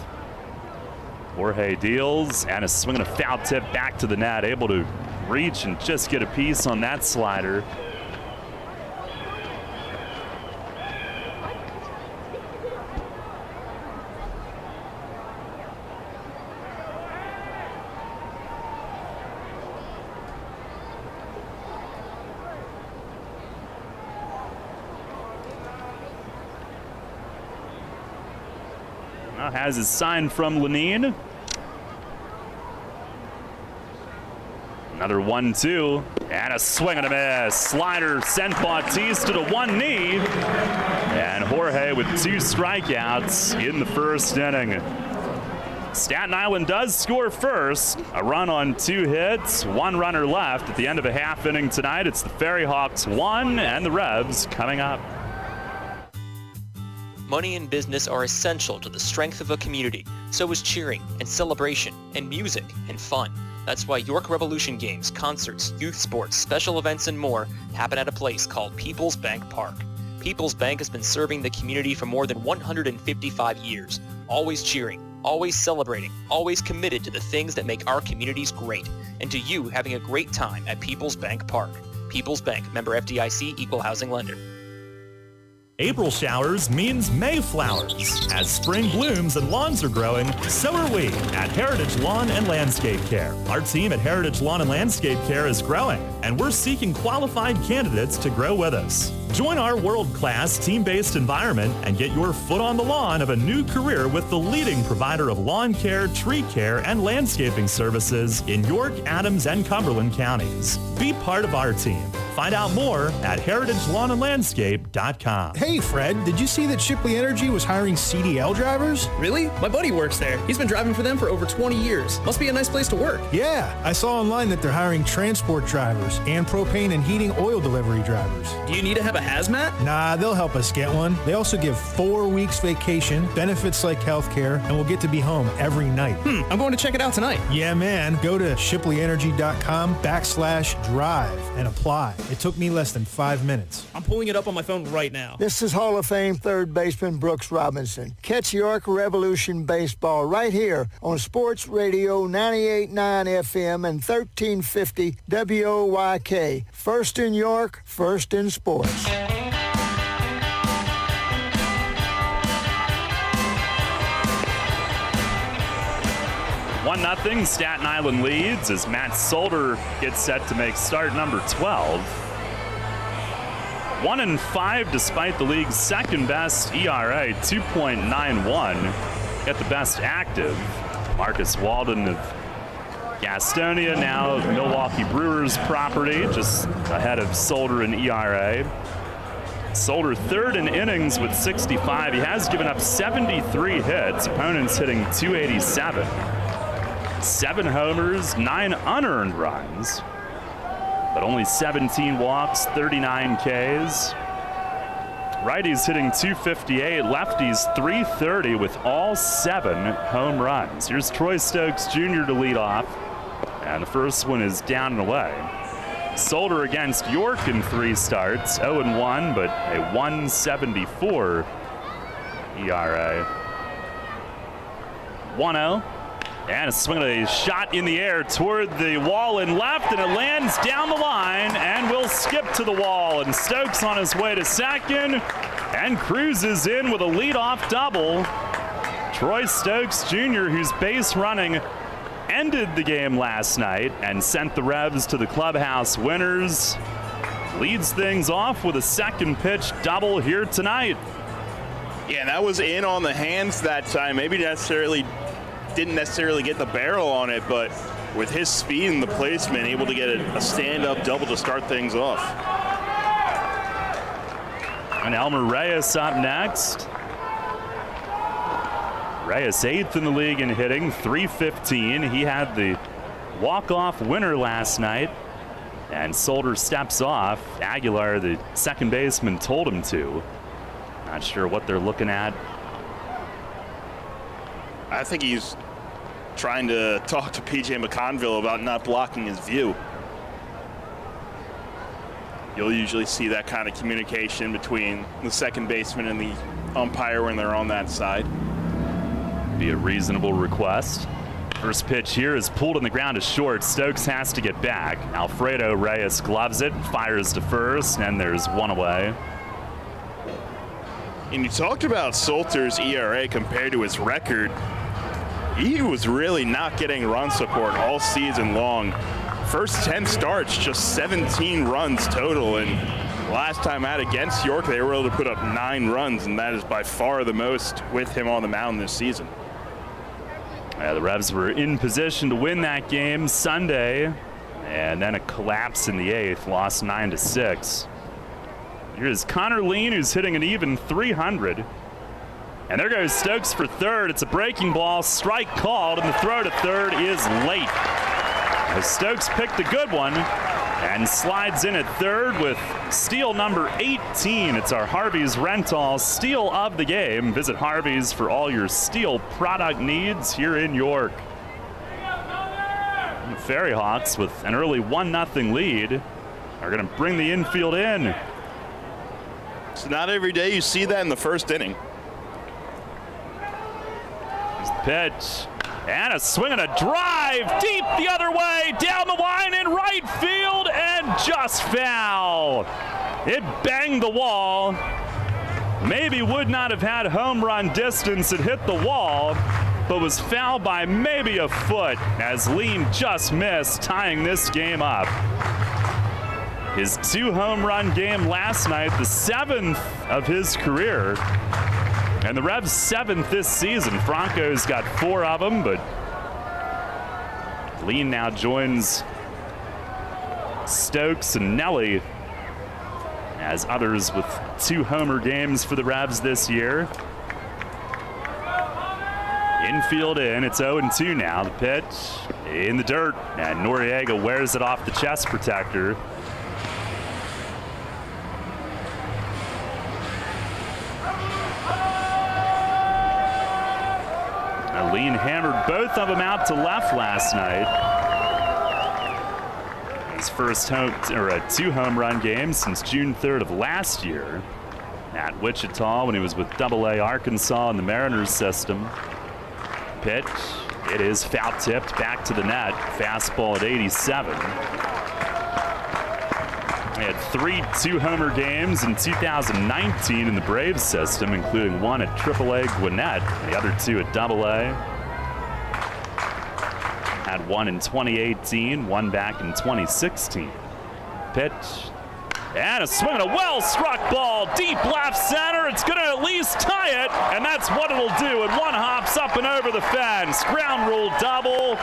Jorge deals, and a swing and a foul tip back to the net, able to reach and just get a piece on that slider. Has his sign from Lenine. Another 1-2, and a swing and a miss. Slider sent Bautista to one knee, and Jorge with 2 strikeouts in the first inning. Staten Island does score first. A run on 2 hits, 1 runner left at the end of a half inning tonight. It's the Ferryhawks 1 and the Revs coming up. Money and business are essential to the strength of a community. So is cheering and celebration and music and fun. That's why York Revolution games, concerts, youth sports, special events, and more happen at a place called People's Bank Park. People's Bank has been serving the community for more than 155 years, always cheering, always celebrating, always committed to the things that make our communities great, and to you having a great time at People's Bank Park. People's Bank, member FDIC, equal housing lender. April showers means May flowers. As spring blooms and lawns are growing, so are we at Heritage Lawn and Landscape Care. Our team at Heritage Lawn and Landscape Care is growing, and we're seeking qualified candidates to grow with us. Join our world-class team-based environment and get your foot on the lawn of a new career with the leading provider of lawn care, tree care, and landscaping services in York, Adams, and Cumberland counties. Be part of our team. Find out more at heritagelawnandlandscape.com. Hey, Fred, did you see that Shipley Energy was hiring CDL drivers? Really? My buddy works there. He's been driving for them for over 20 years. Must be a nice place to work. Yeah, I saw online that they're hiring transport drivers and propane and heating oil delivery drivers. Do you need to have a hazmat? Nah, they'll help us get one. They also give 4 weeks vacation, benefits like healthcare, and we'll get to be home every night. I'm going to check it out tonight. Yeah, man. Go to shipleyenergy.com/drive and apply. It took me less than 5 minutes. I'm pulling it up on my phone right now. This is Hall of Fame third baseman Brooks Robinson. Catch York Revolution baseball right here on Sports Radio 98.9 FM and 1350 WOYK. First in York, first in sports. 1-0, Staten Island leads as Matt Solder gets set to make start number 12. 1-5 despite the league's second best ERA, 2.91. Got the best active. Marcus Walden of Gastonia, now Milwaukee Brewers property, just ahead of Solder in ERA. Solder third in innings with 65. He has given up 73 hits, opponents hitting 287. 7 homers, 9 unearned runs, but only 17 walks, 39 Ks. Righties hitting 258, lefties 330 with all 7 home runs. Here's Troy Stokes Jr. to lead off, and the first one is down and away. Solder against York in 3 starts, 0-1, but a 1.74 ERA. 1-0. And a swing of a shot in the air toward the wall and left, and it lands down the line and will skip to the wall. And Stokes on his way to second and cruises in with a leadoff double. Troy Stokes Jr., whose base running ended the game last night and sent the Revs to the clubhouse winners, leads things off with a second pitch double here tonight. Yeah, that was in on the hands that time. Maybe didn't necessarily get the barrel on it, but with his speed and the placement, able to get a stand-up double to start things off. And Elmer Reyes up next. Reyes 8th in the league in hitting, 315. He had the walk-off winner last night, and Solder steps off. Aguilar, the second baseman, told him to. Not sure what they're looking at. I think he's trying to talk to P.J. McConville about not blocking his view. You'll usually see that kind of communication between the second baseman and the umpire when they're on that side. Be a reasonable request. First pitch here is pulled on the ground to short. Stokes has to get back. Alfredo Reyes gloves it, fires to first, and there's one away. And you talked about Solter's ERA compared to his record. He was really not getting run support all season long. First 10 starts, just 17 runs total, and last time out against York, they were able to put up 9 runs, and that is by far the most with him on the mound this season. The Revs were in position to win that game Sunday, and then a collapse in the 8th, lost 9-6. Here's Connor Lean, who's hitting an even 300. And there goes Stokes for third. It's a breaking ball, strike called, and the throw to third is late. As Stokes picked a good one and slides in at third with steal number 18. It's our Harvey's Rental steal of the game. Visit Harvey's for all your steel product needs here in York. And the Ferryhawks, with an early 1-0 lead, are going to bring the infield in. So not every day you see that in the first inning. Here's the pitch. And a swing and a drive deep the other way, down the line in right field, and just foul. It banged the wall. Maybe would not have had home run distance. It hit the wall, but was fouled by maybe a foot as Lean just missed, tying this game up. His 2 home run game last night, the 7th of his career. And the Revs 7th this season. Franco's got 4 of them, but Lean now joins Stokes and Nelly as others with 2 homer games for the Revs this year. Infield in, it's 0-2 now. The pitch in the dirt, and Noriega wears it off the chest protector. Lean hammered both of them out to left last night. His first 2 home run game since June 3rd of last year at Wichita when he was with AA Arkansas in the Mariners system. Pitch, it is foul tipped back to the net. Fastball at 87. He had 3 2-homer games in 2019 in the Braves system, including 1 at AAA Gwinnett, the other 2 at AA. Had 1 in 2018, 1 back in 2016. Pitch, and a swing and a well-struck ball, deep left center. It's going to at least tie it, and that's what it'll do. And one hops up and over the fence. Ground rule double,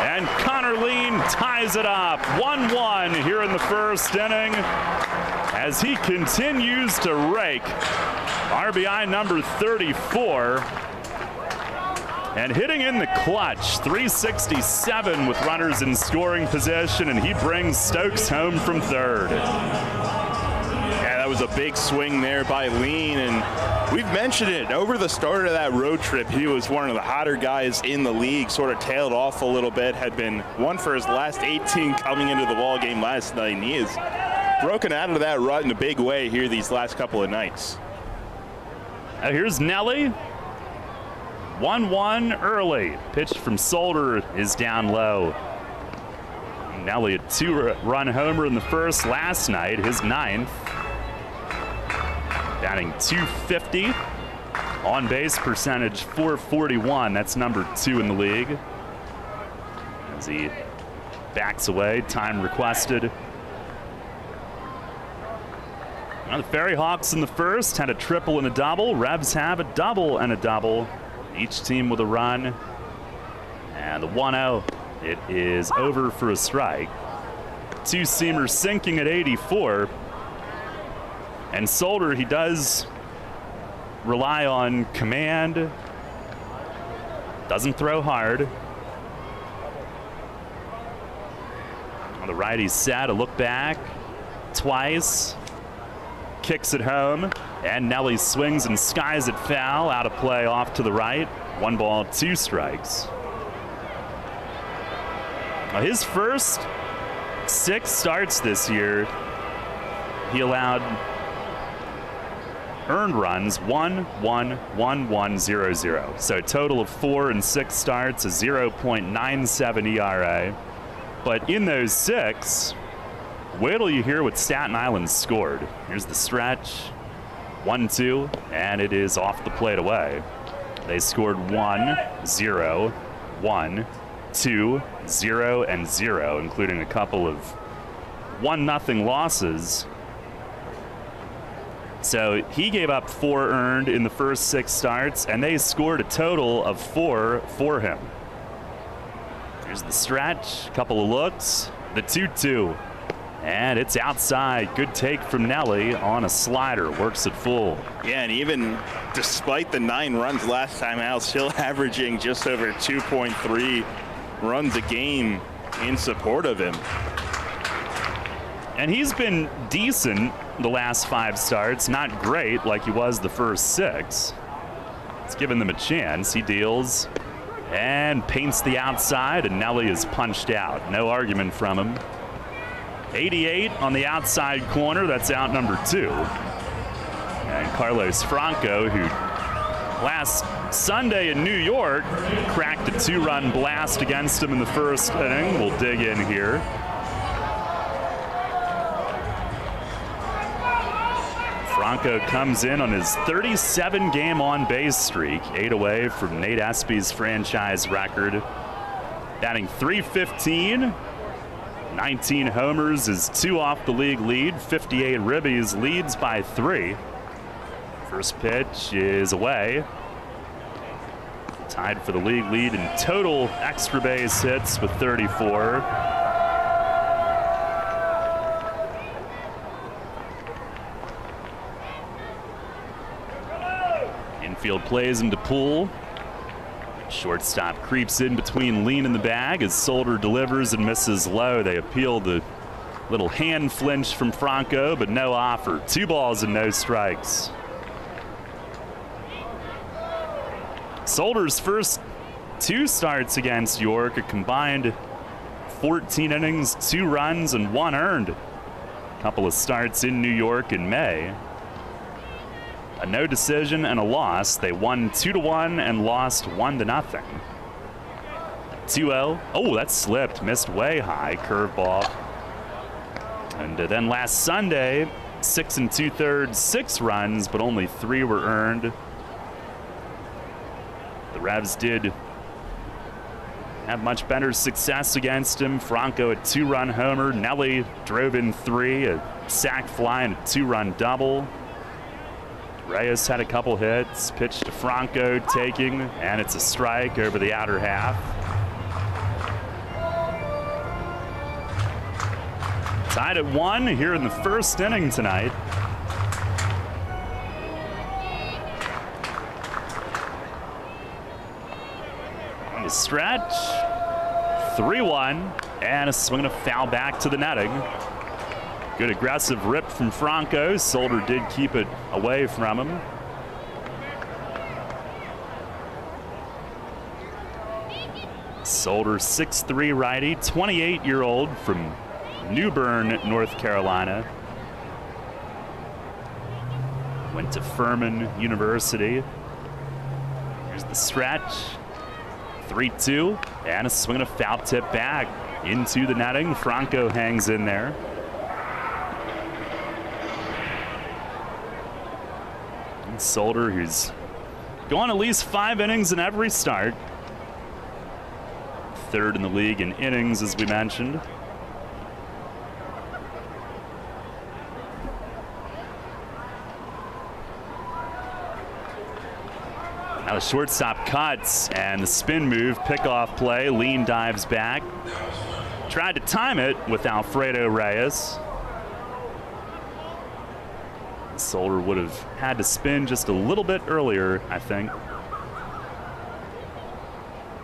and Connor Lean ties it up. 1-1 here in the first inning as he continues to rake. RBI number 34. And hitting in the clutch, 367 with runners in scoring position, and he brings Stokes home from third. Yeah, that was a big swing there by Lean, and we've mentioned it. Over the start of that road trip, he was one of the hotter guys in the league, sort of tailed off a little bit, had been 1 for his last 18 coming into the ball game last night, and he has broken out of that rut in a big way here these last couple of nights. Here's Nelly. 1-1 early. Pitched from Solder is down low. Nelly, a 2-run homer in the first last night, his 9th. Batting .250. On base percentage .441. That's number 2 in the league. As he backs away, time requested. Now the Ferryhawks in the first had a triple and a double. Revs have a double and a double. Each team with a run. And the 1-0, it is over for a strike. 2-seamer sinking at 84. And Solder, he does rely on command. Doesn't throw hard. On the righty set, a look back. Twice. Kicks it home. And Nelly swings and skies it foul. Out of play off to the right. 1 ball, 2 strikes. Now his first 6 starts this year, he allowed earned runs 1, 1, 1, 1, 0, 0. So a total of 4 in 6 starts, a 0.97 ERA. But in those 6, wait till you hear what Staten Island scored. Here's the stretch. 1-2, and it is off the plate away. They scored 1, 0, 1, 2, 0, and 0, including a couple of 1-0 losses. So he gave up 4 earned in the first 6 starts, and they scored a total of 4 for him. Here's the stretch, a couple of looks, the 2-2. And it's outside. Good take from Nelly on a slider. Works it full. Yeah, and even despite the 9 runs last time out, still averaging just over 2.3 runs a game in support of him. And he's been decent the last 5 starts. Not great like he was the first 6. It's given them a chance. He deals and paints the outside, and Nelly is punched out. No argument from him. 88 on the outside corner. That's out number 2. And Carlos Franco, who last Sunday in New York cracked a 2-run blast against him in the first inning. We'll dig in here. Franco comes in on his 37-game on-base streak, 8 away from Nate Espy's franchise record. Batting .315, 19 homers is 2 off the league lead. 58 ribbies, leads by 3. First pitch is away. Tied for the league lead in total extra base hits with 34. Infield plays into Poole. Shortstop creeps in between Lean and the bag as Solder delivers and misses low. They appeal the little hand flinch from Franco, but no offer. 2 balls and no strikes. Solder's first 2 starts against York, a combined 14 innings, 2 runs, and 1 earned. A couple of starts in New York in May. A no decision and a loss. They won 2-1 and lost 1-0. 2-0. Oh, that slipped. Missed way high. Curveball. And then last Sunday, 6 2/3, 6 runs, but only 3 were earned. The Revs did have much better success against him. Franco, a 2-run homer. Nelly drove in 3, a sac fly and a 2-run double. Reyes had a couple hits. Pitch to Franco, taking, and it's a strike over the outer half. Tied at 1 here in the first inning tonight. On the stretch, 3-1, and a swing and a foul back to the netting. Good aggressive rip from Franco. Solder did keep it away from him. Solder, 6'3" righty, 28-year-old from New Bern, North Carolina. Went to Furman University. Here's the stretch. 3-2, and a swing and a foul tip back into the netting. Franco hangs in there. Solder, who's gone at least 5 innings in every start. 3rd in the league in innings, as we mentioned. Now the shortstop cuts, and the spin move, pickoff play. Lean dives back. Tried to time it with Alfredo Reyes. Solder would have had to spin just a little bit earlier, I think.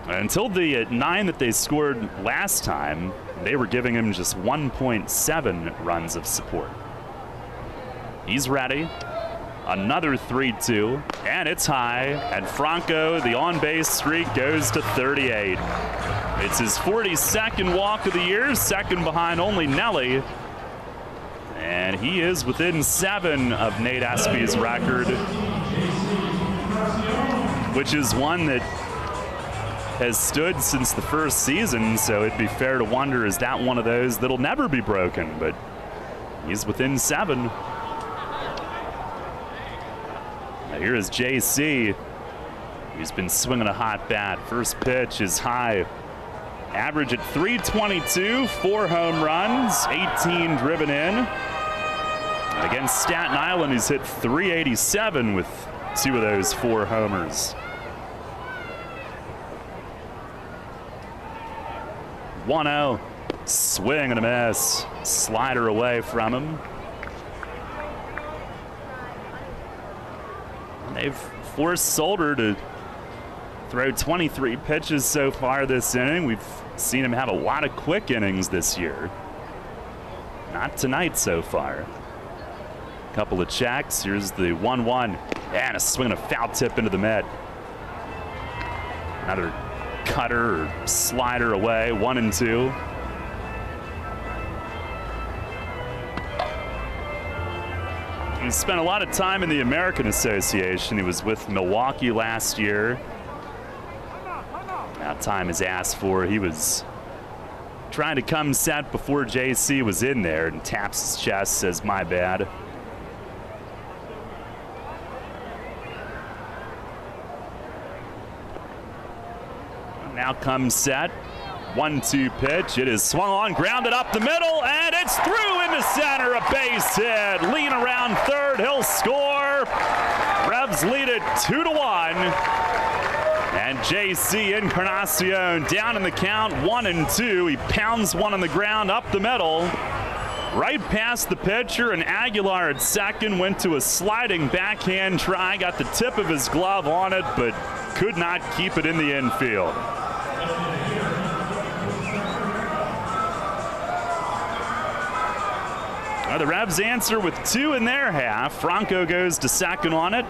Until the 9 that they scored last time, they were giving him just 1.7 runs of support. He's ready. Another 3-2, and it's high. And Franco, the on-base streak goes to 38. It's his 42nd walk of the year, second behind only Nelly. And he is within 7 of Nate Espy's record, which is one that has stood since the first season. So it'd be fair to wonder, is that one of those that'll never be broken? But he's within 7. Now here is JC. He's been swinging a hot bat. First pitch is high. Average at 322, 4 home runs, 18 driven in. Against Staten Island, he's hit .387 with 2 of those 4 homers. 1-0. Swing and a miss. Slider away from him. They've forced Solder to throw 23 pitches so far this inning. We've seen him have a lot of quick innings this year. Not tonight so far. Couple of checks. Here's the 1-1. And a swing and a foul tip into the mid. Another cutter or slider away. 1-2. He spent a lot of time in the American Association. He was with Milwaukee last year. Now time is asked for. He was trying to come set before JC was in there and taps his chest, says, "My bad." Now comes set. 1-2 pitch. It is swung on, grounded up the middle, and it's through into center. A base hit. Lean around third. He'll score. Revs lead it 2-1. And JC Encarnacion down in the count, 1-2. He pounds one on the ground up the middle. Right past the pitcher, and Aguilar at second went to a sliding backhand try. Got the tip of his glove on it, but could not keep it in the infield. The Revs answer with 2 in their half. Franco goes to second on it.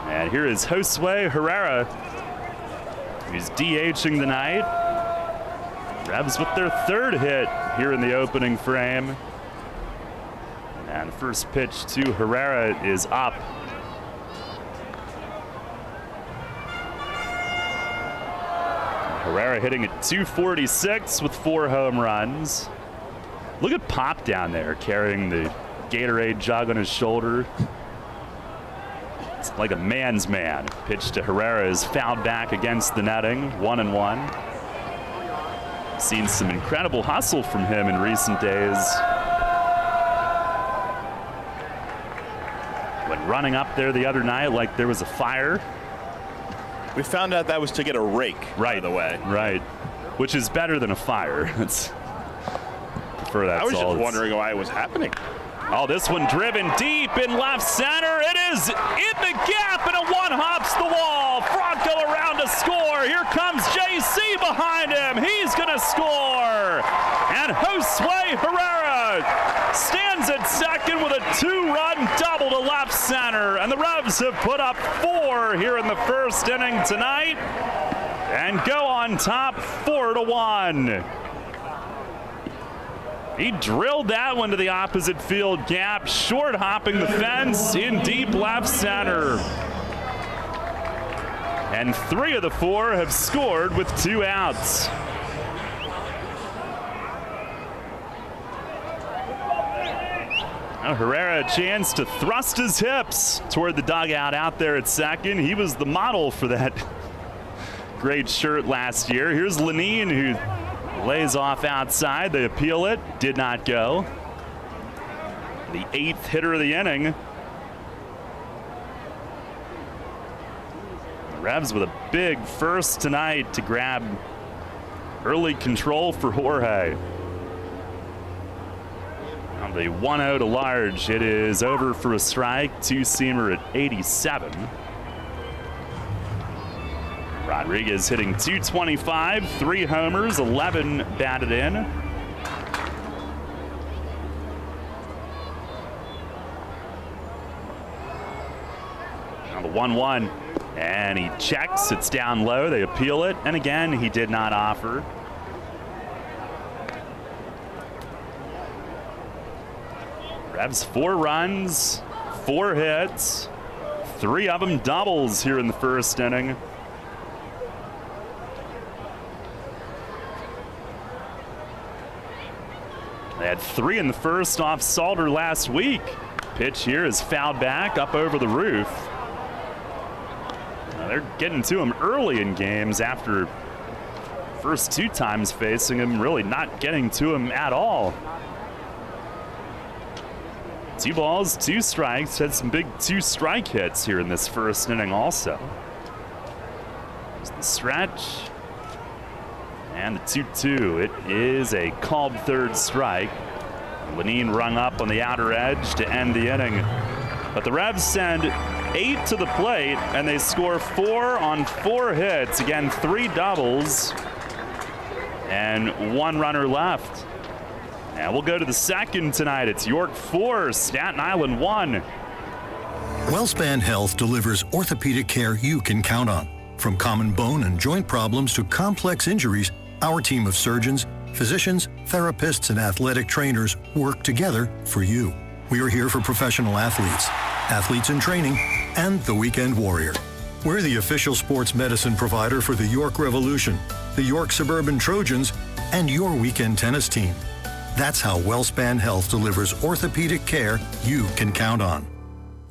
And here is Josue Herrera, who's DHing tonight. Revs with their 3rd hit here in the opening frame. And the first pitch to Herrera is up. Herrera hitting at 246 with 4 home runs. Look at Pop down there carrying the Gatorade jug on his shoulder. It's like a man's man. Pitch to Herrera is fouled back against the netting. 1-1. Seen some incredible hustle from him in recent days. When running up there the other night like there was a fire. We found out that was to get a rake, right, by the way. Right, which is better than a fire. Prefer that. I was just wondering why it was happening. Oh, this one driven deep in left center. It is in the gap, and it one-hops the wall. Franco around to score. Here comes JC behind him. He's going to score. And Josue Herrera stands at second with a 2-run double to left center. And the Revs have put up 4 here in the first inning tonight and go on top 4-1. He drilled that one to the opposite field gap, short hopping the fence in deep left center. And 3 of the 4 have scored with 2 outs. Now Herrera a chance to thrust his hips toward the dugout out there at second. He was the model for that great shirt last year. Here's Lenine, who lays off outside. They appeal it. Did not go. The 8th hitter of the inning. The Revs with a big first tonight to grab early control for Jorge. On the 1-0 to large, it is over for a strike. 2-seamer at 87. Rodriguez hitting 225, 3 homers, 11 batted in. Now the 1-1, and he checks. It's down low. They appeal it, and again, he did not offer. Revs 4 runs, 4 hits, 3 of them doubles here in the first inning. They had 3 in the first off Salter last week. Pitch here is fouled back up over the roof. Now they're getting to him early in games after first 2 times facing him, really not getting to him at all. 2 balls, 2 strikes. Had some big 2-strike hits here in this first inning also. There's the stretch. And the 2-2. It is a called third strike. Lenine rung up on the outer edge to end the inning. But the Revs send 8 to the plate, and they score 4 on 4 hits. Again, 3 doubles and 1 runner left. And we'll go to the second tonight. It's York 4, Staten Island 1. WellSpan Health delivers orthopedic care you can count on. From common bone and joint problems to complex injuries, our team of surgeons, physicians, therapists, and athletic trainers work together for you. We are here for professional athletes, athletes in training, and the weekend warrior. We're the official sports medicine provider for the York Revolution, the York Suburban Trojans, and your weekend tennis team. That's how WellSpan Health delivers orthopedic care you can count on.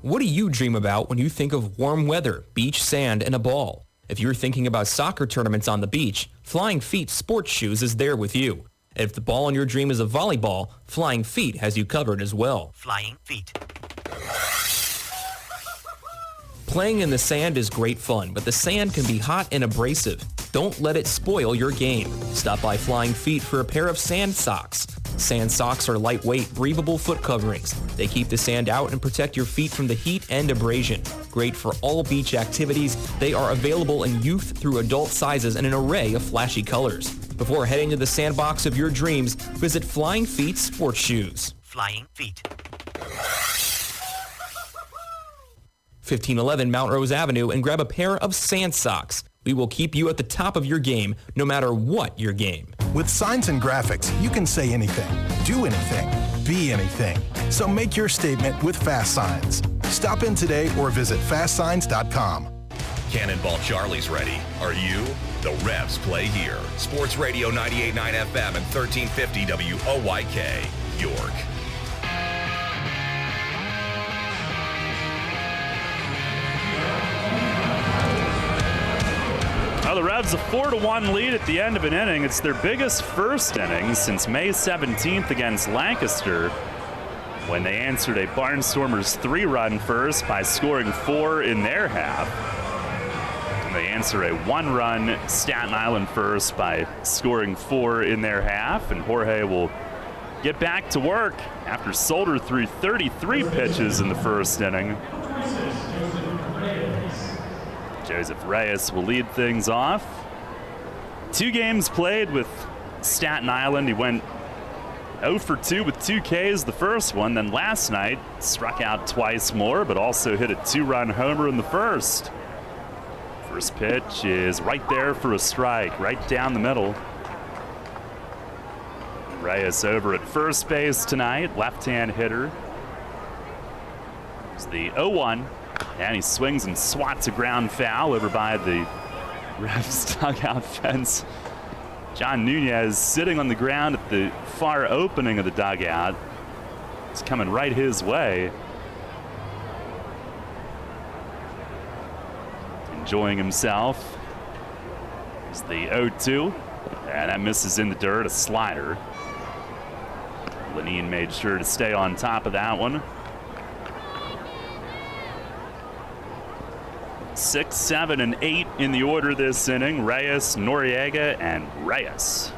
What do you dream about when you think of warm weather, beach sand, and a ball? If you're thinking about soccer tournaments on the beach, Flying Feet Sports Shoes is there with you. If the ball in your dream is a volleyball, Flying Feet has you covered as well. Flying Feet. Playing in the sand is great fun, but the sand can be hot and abrasive. Don't let it spoil your game. Stop by Flying Feet for a pair of sand socks. Sand socks are lightweight, breathable foot coverings. They keep the sand out and protect your feet from the heat and abrasion. Great for all beach activities, they are available in youth through adult sizes in an array of flashy colors. Before heading to the sandbox of your dreams, visit Flying Feet Sports Shoes. Flying Feet. 1511 Mount Rose Avenue and grab a pair of sand socks. We will keep you at the top of your game, no matter what your game. With signs and graphics, you can say anything, do anything, be anything. So make your statement with Fast Signs. Stop in today or visit fastsigns.com. Cannonball Charlie's ready. Are you? The Revs play here. Sports Radio 98.9 FM and 1350 WOYK, York. Well, the Revs a 4-1 lead at the end of an inning. It's their biggest first inning since May 17th against Lancaster, when they answered a Barnstormers 3-run first by scoring 4 in their half. And they answer a 1-run Staten Island first by scoring 4 in their half. And Jorge will get back to work after Solder threw 33 pitches in the first inning. Joseph Reyes will lead things off. 2 games played with Staten Island. He went 0 for 2 with 2 Ks the first one. Then last night struck out twice more, but also hit a 2-run homer in the first. First pitch is right there for a strike, right down the middle. Reyes over at first base tonight, left-hand hitter. It's the 0-1. And he swings and swats a ground foul over by the Revs dugout fence. John Nunez sitting on the ground at the far opening of the dugout. It's coming right his way. Enjoying himself. It's the 0-2. And that misses in the dirt, a slider. Lenine made sure to stay on top of that one. 6, 7, and 8 in the order this inning. Reyes, Noriega, and Reyes.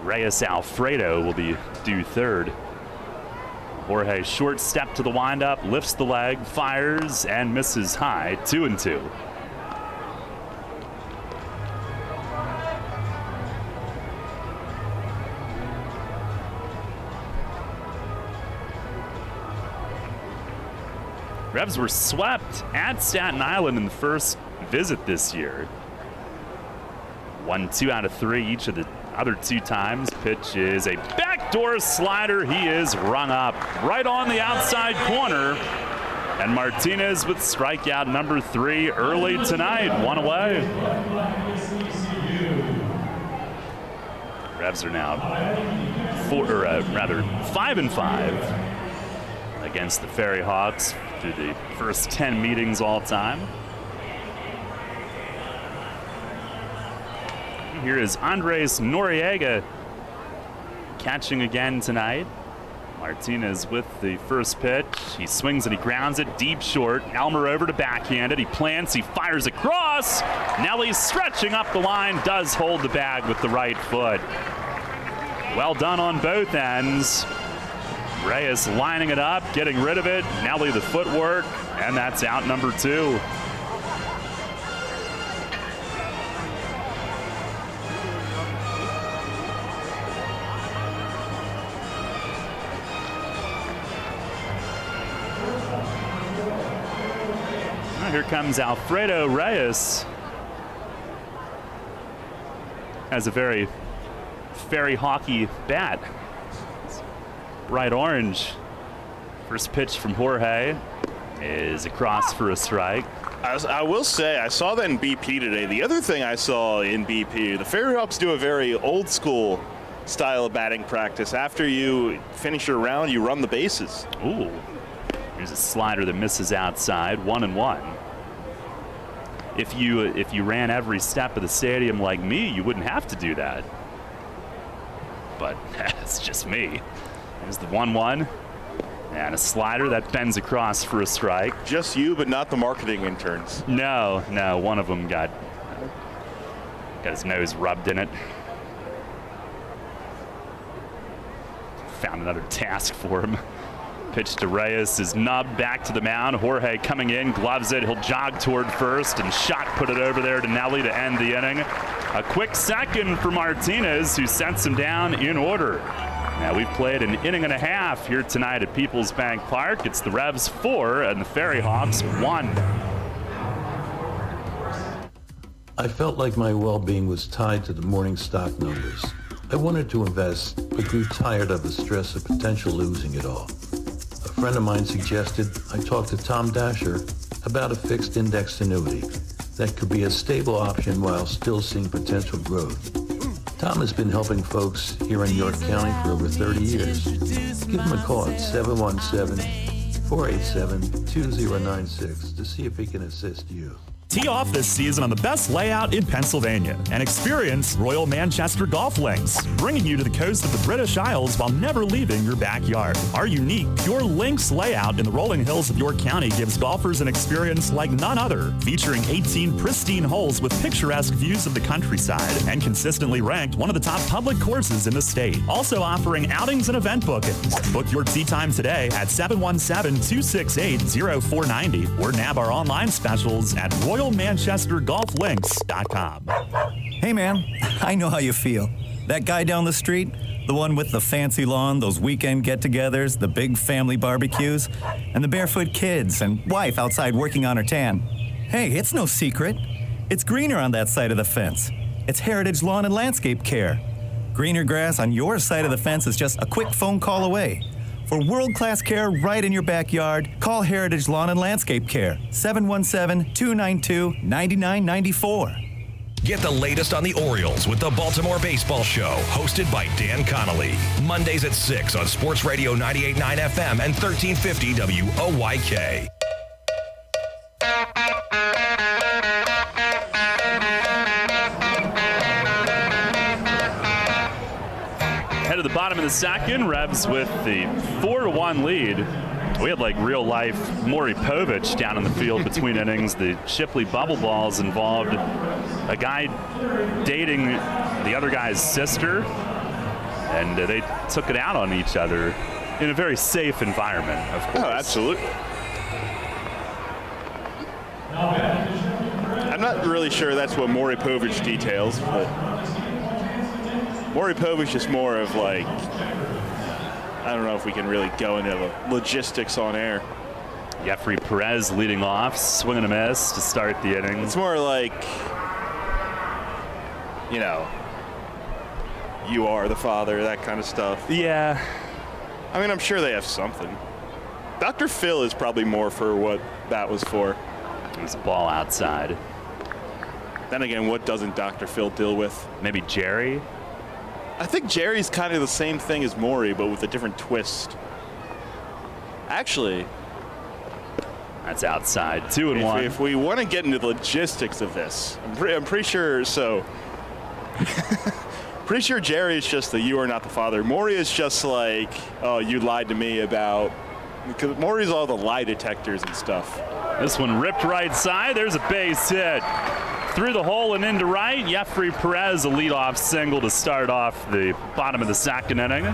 Reyes Alfredo will be due third. Jorge short step to the windup, lifts the leg, fires, and misses high. 2-2. Revs were swept at Staten Island in the first visit this year. Won 2 out of 3 each of the other 2 times. Pitch is a backdoor slider. He is rung up right on the outside corner. And Martinez with strikeout number 3 early tonight. 1 away. Revs are now 5-5 against the Ferryhawks through the first 10 meetings all time. Here is Andres Noriega catching again tonight. Martinez with the first pitch. He swings and he grounds it deep short. Elmer over to backhand it. He plants, he fires across. Nelly's stretching up the line, does hold the bag with the right foot. Well done on both ends. Reyes lining it up, getting rid of it. Nelly the footwork, and that's out number 2. Here comes Alfredo Reyes. Has a very Ferryhawks bat. Bright orange. First pitch from Jorge is across for a strike. I will say, I saw that in BP today. The other thing I saw in BP, the Ferryhawks do a very old school style of batting practice. After you finish your round, you run the bases. Ooh. Here's a slider that misses outside, 1-1. If you ran every step of the stadium like me, you wouldn't have to do that. But that's just me. There's the 1-1. And a slider that bends across for a strike. Just you, but not the marketing interns. No, one of them got his nose rubbed in it. Found another task for him. Pitch to Reyes is nubbed back to the mound. Jorge coming in, gloves it. He'll jog toward first and shot put it over there to Nelly to end the inning. A quick second for Martinez, who sets him down in order. Now we've played an inning and a half here tonight at Peoples Bank Park. It's the Revs 4 and the Ferryhawks 1. I felt like my well-being was tied to the morning stock numbers. I wanted to invest, but grew tired of the stress of potential losing it all. A friend of mine suggested I talk to Tom Dasher about a fixed indexed annuity that could be a stable option while still seeing potential growth. Tom has been helping folks here in York County for over 30 years. Give him a call at 717-487-2096 to see if he can assist you. Tee off this season on the best layout in Pennsylvania and experience Royal Manchester Golf Links, bringing you to the coast of the British Isles while never leaving your backyard. Our unique Pure Links layout in the rolling hills of York County gives golfers an experience like none other, featuring 18 pristine holes with picturesque views of the countryside and consistently ranked one of the top public courses in the state. Also offering outings and event bookings. Book your tee time today at 717-268-0490 or nab our online specials at RoyalManchesterGolfLinks.com. Hey man, I know how you feel. That guy down the street, the one with the fancy lawn, those weekend get-togethers, the big family barbecues, and the barefoot kids and wife outside working on her tan. Hey, it's no secret. It's greener on that side of the fence. It's Heritage Lawn and Landscape Care. Greener grass on your side of the fence is just a quick phone call away. For world-class care right in your backyard, call Heritage Lawn and Landscape Care, 717-292-9994. Get the latest on the Orioles with the Baltimore Baseball Show, hosted by Dan Connolly. Mondays at 6 on Sports Radio 98.9 FM and 1350 WOYK. Head to the bottom of the second, Revs with the 4-1 lead. We had like real life Maury Povich down in the field between innings. The Shipley bubble balls involved a guy dating the other guy's sister, and they took it out on each other in a very safe environment, of course. Oh, absolutely. I'm not really sure that's what Maury Povich details, but Maury Povich is more of like, I don't know if we can really go into the logistics on air. Jeffrey Perez leading off, swing and a miss to start the inning. It's more like, you know, you are the father, that kind of stuff. Yeah. I mean, I'm sure they have something. Dr. Phil is probably more for what that was for. There's a ball outside. Then again, what doesn't Dr. Phil deal with? Maybe Jerry? I think Jerry's kind of the same thing as Maury, but with a different twist. Actually, that's outside. 2-1. If we want to get into the logistics of this, I'm pretty sure. So Pretty sure Jerry is just the you are not the father. Maury is just like, oh, you lied to me about, because Maury's all the lie detectors and stuff. This one ripped right side. There's a base hit. Through the hole and into right. Jeffrey Perez, a leadoff single to start off the bottom of the second inning.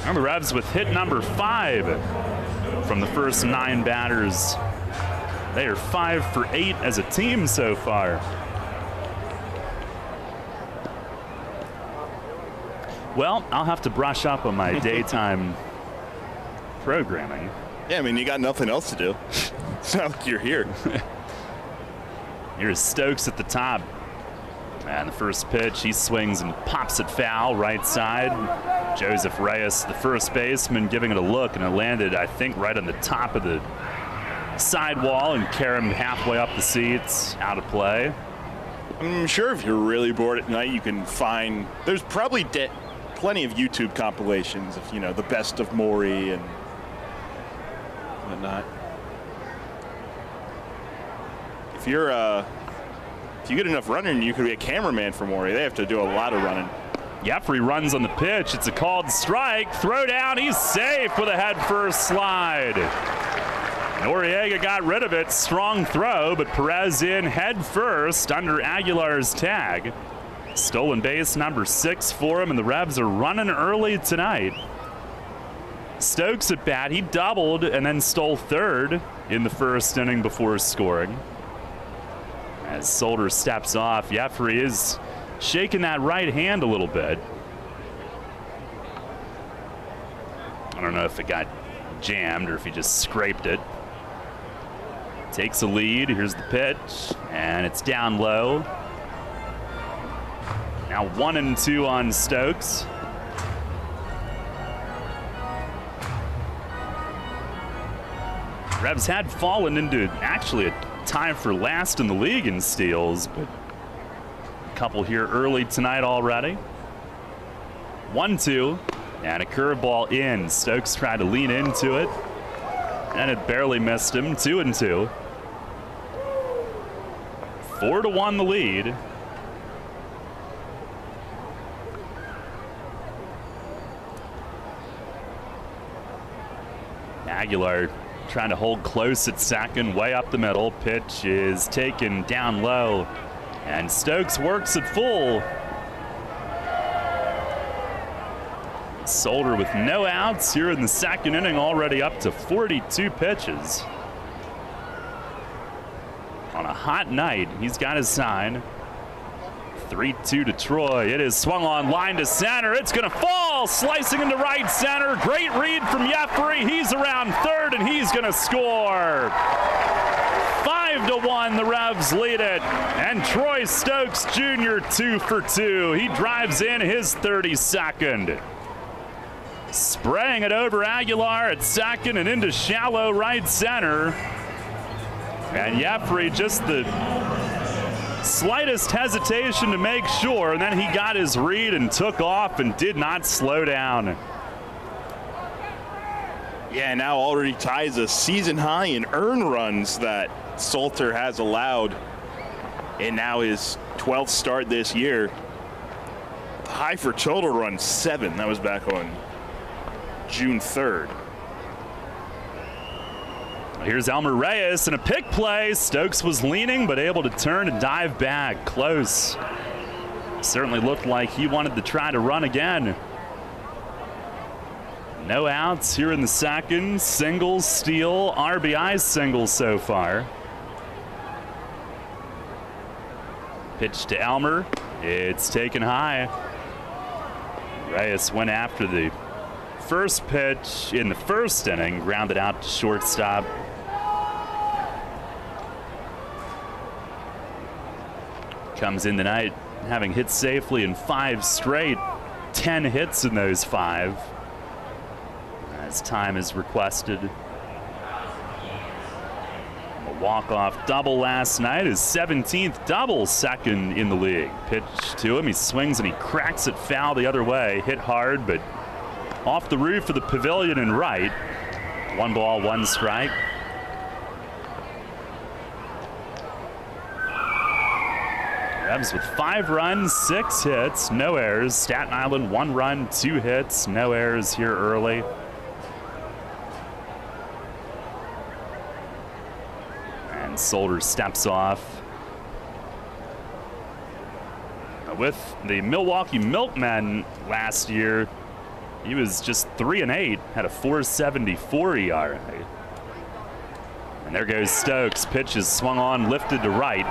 And the Revs with hit number 5 from the first 9 batters. They are 5 for 8 as a team so far. Well, I'll have to brush up on my daytime programming. Yeah, I mean, you got nothing else to do. It's not like you're here. Here's Stokes at the top. And the first pitch, he swings and pops it foul right side. Joseph Reyes, the first baseman, giving it a look, and it landed, I think, right on the top of the sidewall and carried him halfway up the seats, out of play. I'm sure if you're really bored at night, you can find, there's probably plenty of YouTube compilations of, you know, the best of Maury and whatnot. If you get enough running, you could be a cameraman for Maury. They have to do a lot of running. Jeffrey runs on the pitch. It's a called strike. Throw down. He's safe with a head first slide. Noriega got rid of it. Strong throw, but Perez in head first under Aguilar's tag. Stolen base number 6 for him, and the Revs are running early tonight. Stokes at bat. He doubled and then stole third in the first inning before scoring. As Solder steps off, Jeffrey is shaking that right hand a little bit. I don't know if it got jammed or if he just scraped it. Takes a lead. Here's the pitch, and it's down low. Now 1-2 on Stokes. Revs had fallen into actually a tie for last in the league in steals, but a couple here early tonight already. 1-2, and a curveball in. Stokes tried to lean into it, and it barely missed him. 2-2. 4-1 the lead. Aguilar trying to hold close at second, way up the middle. Pitch is taken down low, and Stokes works it full. Solder with no outs here in the second inning, already up to 42 pitches. On a hot night, he's got his sign. 3-2 to Troy. It is swung on line to center. It's going to fall, slicing into right center. Great read from Jeffrey. He's around third, and he's going to score. 5-1, the Revs lead it. And Troy Stokes Jr. 2 for 2. He drives in his 32nd. Spraying it over Aguilar at second and into shallow right center. And Jeffrey just the slightest hesitation to make sure, and then he got his read and took off and did not slow down. Yeah, now already ties a season high in earned runs that Salter has allowed, and now his 12th start this year. The high for total runs 7. That was back on June 3rd. Here's Elmer Reyes and a pick play. Stokes was leaning, but able to turn and dive back. Close. Certainly looked like he wanted to try to run again. No outs here in the second. Single, steal, RBI single so far. Pitch to Elmer. It's taken high. Reyes went after the first pitch in the first inning, grounded out to shortstop. Comes in tonight having hit safely in 5 straight, 10 hits in those 5. As time is requested. A walk-off double last night, his 17th double, second in the league. Pitch to him, he swings and he cracks it foul the other way. Hit hard, but off the roof of the pavilion and right. 1 ball, 1 strike. Revs with 5 runs, 6 hits, no errors. Staten Island 1 run, 2 hits, no errors here early. And Solder steps off. With the Milwaukee Milkmen last year, he was just 3-8, had a 4.74 ERA. And there goes Stokes. Pitch is swung on, lifted to right.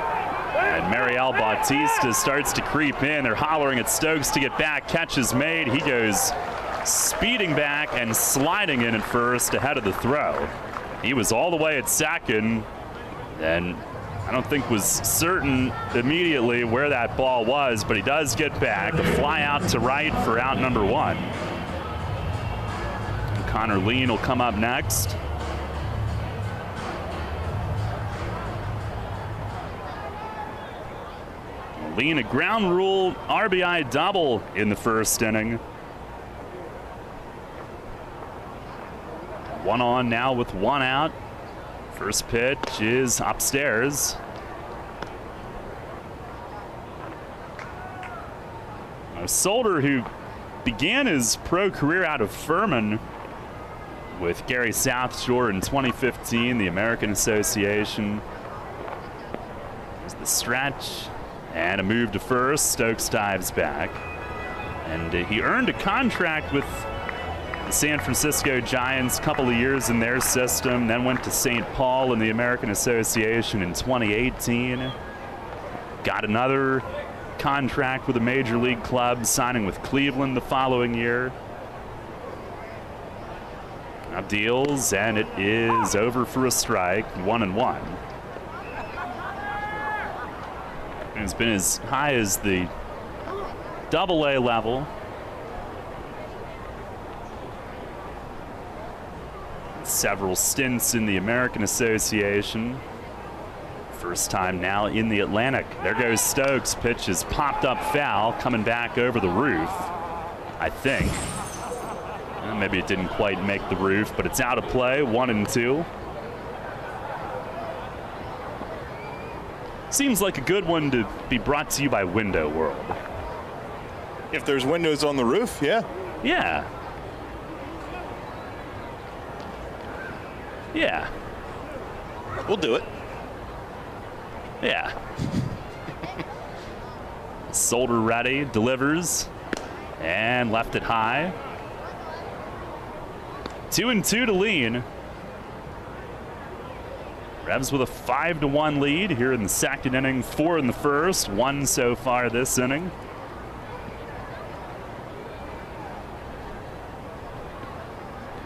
And Mariel Bautista starts to creep in. They're hollering at Stokes to get back. Catch is made. He goes speeding back and sliding in at first ahead of the throw. He was all the way at second, and I don't think was certain immediately where that ball was, but he does get back. A fly out to right for out number 1. And Connor Lean will come up next. Lean, a ground rule RBI double in the first inning. 1 on now with 1 out. First pitch is upstairs. Now, Solder, who began his pro career out of Furman with Gary South Shore in 2015, the American Association. There's the stretch. And a move to first. Stokes dives back. And he earned a contract with the San Francisco Giants, a couple of years in their system, then went to St. Paul in the American Association in 2018. Got another contract with a major league club, signing with Cleveland the following year. Now deals, and it is over for a strike, 1-1. It's been as high as the Double-A level. Several stints in the American Association. First time now in the Atlantic. There goes Stokes. Pitch is popped up foul, coming back over the roof, I think. Well, maybe it didn't quite make the roof, but it's out of play, 1-2. Seems like a good one to be brought to you by Window World. If there's windows on the roof, yeah. Yeah. Yeah. We'll do it. Yeah. Solder ready, delivers, and left it high. 2-2 to Lean. Revs with a 5-1 lead here in the second inning, 4 in the first, 1 so far this inning.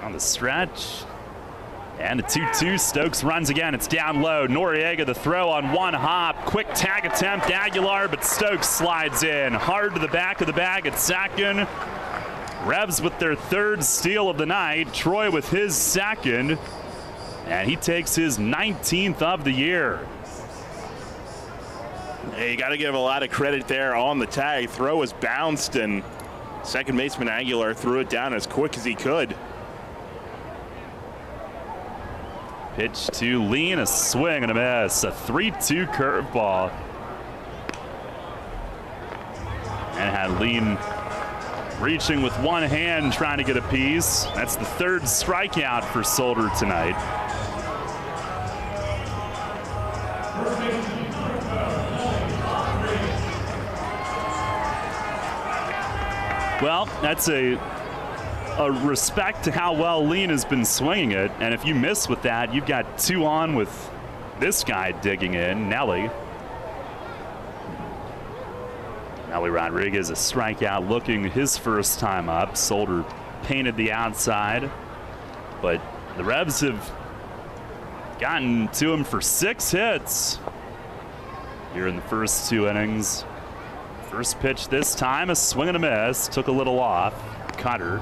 On the stretch. And the 2-2, Stokes runs again, it's down low. Noriega the throw on 1 hop, quick tag attempt, Aguilar, but Stokes slides in. Hard to the back of the bag at second. Revs with their 3rd steal of the night, Troy with his 2nd. And he takes his 19th of the year. Hey, you got to give a lot of credit there on the tag. Throw was bounced, and second baseman Aguilar threw it down as quick as he could. Pitch to Lean, a swing and a miss. A 3-2 curveball. And had Lean reaching with one hand trying to get a piece. That's the 3rd strikeout for Solder tonight. Well, that's a respect to how well Lean has been swinging it. And if you miss with that, you've got 2 on with this guy digging in, Nelly. Nelly Rodriguez, a strikeout looking his first time up. Solder painted the outside. But the Revs have gotten to him for 6 hits here in the first 2 innings. First pitch this time, a swing and a miss. Took a little off. Cutter.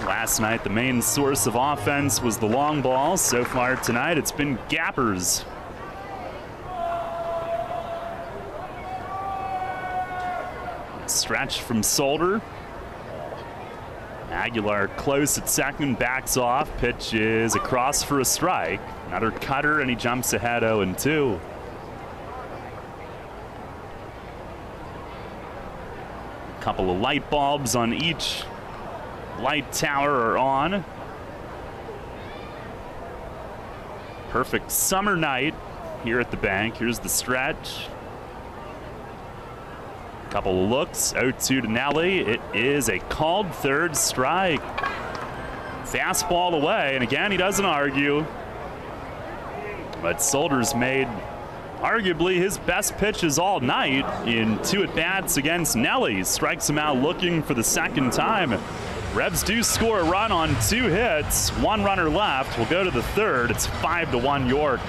Last night, the main source of offense was the long ball. So far tonight, it's been gappers. Stretch from Solder. Aguilar close at second, backs off. Pitch is across for a strike. Another cutter, and he jumps ahead 0-2. A couple of light bulbs on each light tower are on. Perfect summer night here at the bank. Here's the stretch. Couple of looks, 0-2 to Nelly. It is a called third strike. Fastball away, and again, he doesn't argue. But Solder's made arguably his best pitches all night in 2 at-bats against Nelly. Strikes him out looking for the second time. Revs do score a run on 2 hits. 1 runner left. We'll go to the third. It's 5-1 York.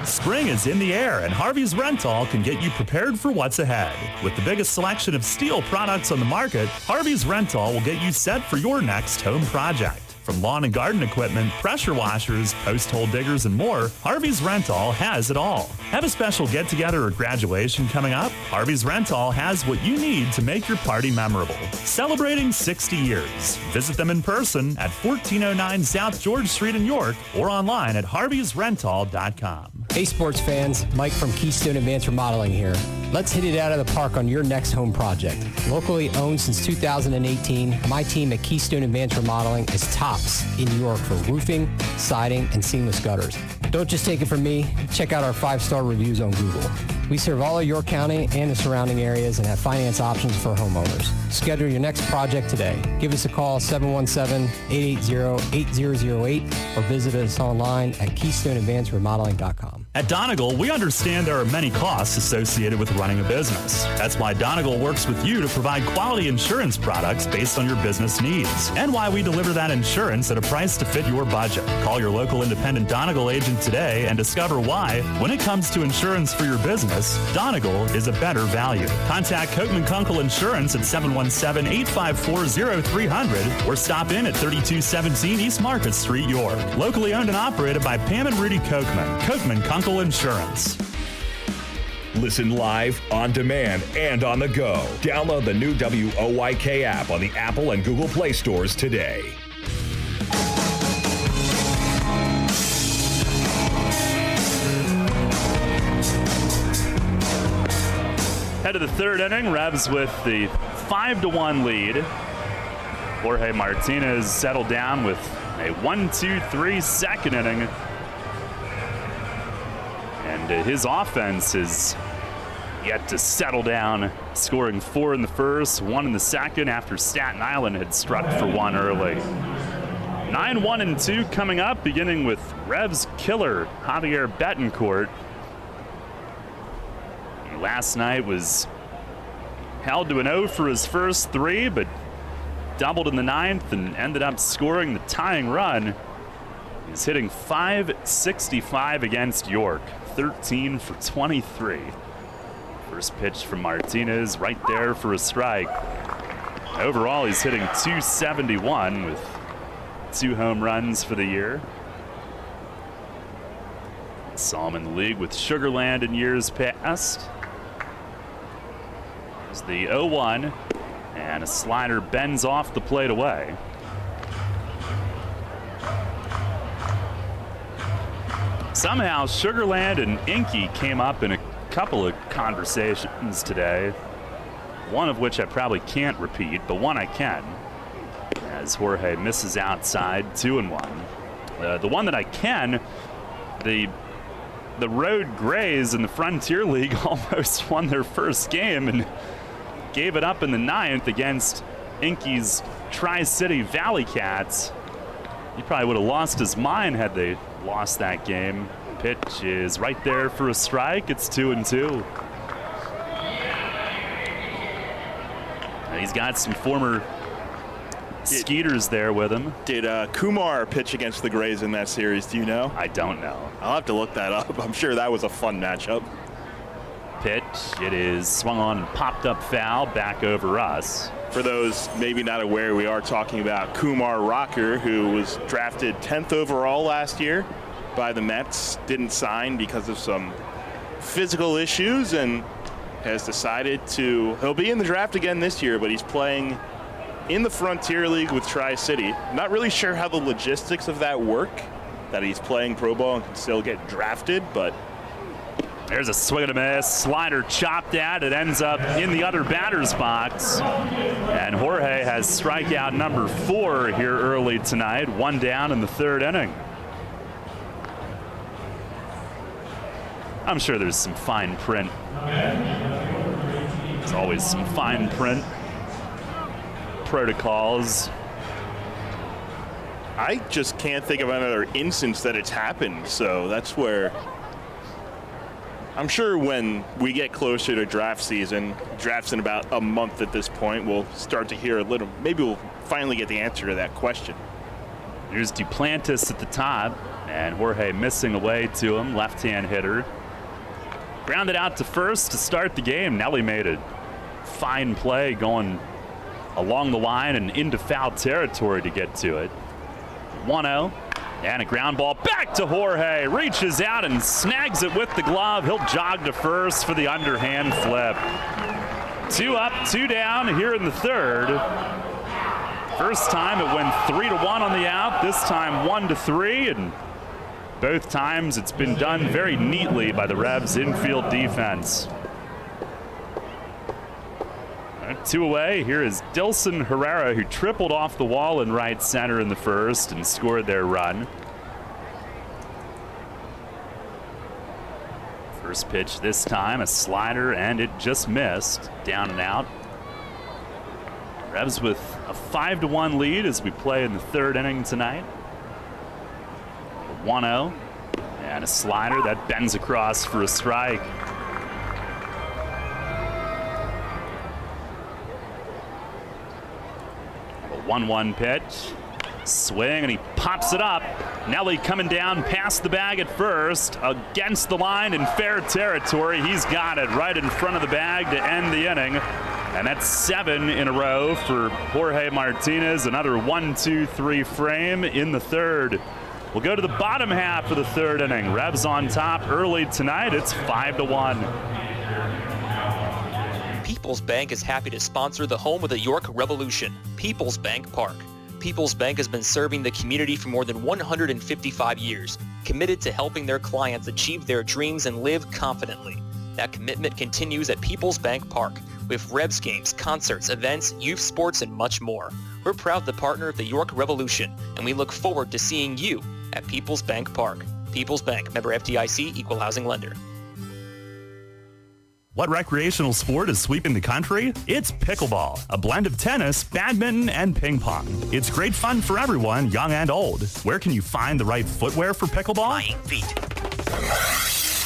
Spring is in the air, and Harvey's Rental can get you prepared for what's ahead. With the biggest selection of steel products on the market, Harvey's Rental will get you set for your next home project. From lawn and garden equipment, pressure washers, post hole diggers, and more, Harvey's Rental has it all. Have a special get-together or graduation coming up? Harvey's Rental has what you need to make your party memorable. Celebrating 60 years. Visit them in person at 1409 South George Street in York or online at harveysrental.com. Hey sports fans, Mike from Keystone Advanced Remodeling here. Let's hit it out of the park on your next home project. Locally owned since 2018, my team at Keystone Advanced Remodeling is tops in New York for roofing, siding, and seamless gutters. Don't just take it from me, check out our 5-star reviews on Google. We serve all of York County and the surrounding areas and have finance options for homeowners. Schedule your next project today. Give us a call 717-880-8008 or visit us online at KeystoneAdvancedRemodeling.com. At Donegal, we understand there are many costs associated with running a business. That's why Donegal works with you to provide quality insurance products based on your business needs, and why we deliver that insurance at a price to fit your budget. Call your local independent Donegal agent today and discover why, when it comes to insurance for your business, Donegal is a better value. Contact Kochman Kunkel Insurance at 717-854-0300 or stop in at 3217 East Market Street, York. Locally owned and operated by Pam and Rudy Kochman. Kochman Kunkel Insurance. Listen live, on demand, and on the go. Download the new WOYK app on the Apple and Google Play stores today. Head of the third inning, Revs with the 5-1 lead. Jorge Martinez settled down with a 1-2-3 second inning. And his offense is yet to settle down, scoring 4 in the first, 1 in the second after Staten Island had struck for 1 early. 9-1-2 coming up, beginning with Revs killer Javier Betancourt. Last night was held to an 0 for his first 3, but doubled in the 9th and ended up scoring the tying run. He's hitting .565 against York, 13 for 23. First pitch from Martinez, right there for a strike. Overall, he's hitting .271 with 2 home runs for the year. Saw him in the league with Sugarland in years past. There's the 0-1, and a slider bends off the plate away. Somehow, Sugarland and Inky came up in a couple of conversations today, one of which I probably can't repeat, but one I can, as Jorge misses outside, 2-1. The one that I can, the Road Grays in the Frontier League almost won their first game and gave it up in the 9th against Inky's Tri-City Valley Cats. He probably would have lost his mind had they lost that game. Pitch is right there for a strike. It's 2-2. And he's got some former Skeeters there with him. Did Kumar pitch against the Grays in that series? Do you know? I don't know. I'll have to look that up. I'm sure that was a fun matchup. Pitch, it is swung on and popped up foul back over us. For those maybe not aware, we are talking about Kumar Rocker, who was drafted 10th overall last year by the Mets. Didn't sign because of some physical issues and has decided he'll be in the draft again this year, but he's playing in the Frontier League with Tri-City. Not really sure how the logistics of that work, that he's playing pro ball and can still get drafted, but there's a swing and a miss. Slider chopped at. It ends up in the other batter's box. And Jorge has strikeout number 4 here early tonight. 1 down in the 3rd inning. I'm sure there's some fine print. There's always some fine print protocols. I just can't think of another instance that it's happened. So that's where I'm sure when we get closer to draft season, drafts in about a month at this point, we'll start to hear a little, maybe we'll finally get the answer to that question. Here's Duplantis at the top, and Jorge missing away to him, left-hand hitter. Grounded out to first to start the game. Nelly made a fine play going along the line and into foul territory to get to it. 1-0. And a ground ball back to Jorge. Reaches out and snags it with the glove. He'll jog to first for the underhand flip. 2 up, 2 down here in the 3rd. First time it went 3-1 on the out. This time 1-3. And both times it's been done very neatly by the Revs infield defense. 2 away. Here is Dilson Herrera, who tripled off the wall in right center in the first and scored their run. First pitch this time, a slider, and it just missed. Down and out. Revs with a 5-1 lead as we play in the 3rd inning tonight. 1-0, and a slider that bends across for a strike. A 1-1 pitch, swing, and he pops it up. Nelly coming down past the bag at first, against the line in fair territory. He's got it right in front of the bag to end the inning. And that's 7 in a row for Jorge Martinez. Another 1-2-3 frame in the 3rd. We'll go to the bottom half of the 3rd inning. Revs on top early tonight. It's 5-1. People's Bank is happy to sponsor the home of the York Revolution, People's Bank Park. People's Bank has been serving the community for more than 155 years, committed to helping their clients achieve their dreams and live confidently. That commitment continues at People's Bank Park with Revs games, concerts, events, youth sports, and much more. We're proud to partner of the York Revolution, and we look forward to seeing you at People's Bank Park. People's Bank, member FDIC, equal housing lender. What recreational sport is sweeping the country? It's pickleball, a blend of tennis, badminton, and ping pong. It's great fun for everyone, young and old. Where can you find the right footwear for pickleball? Flying Feet.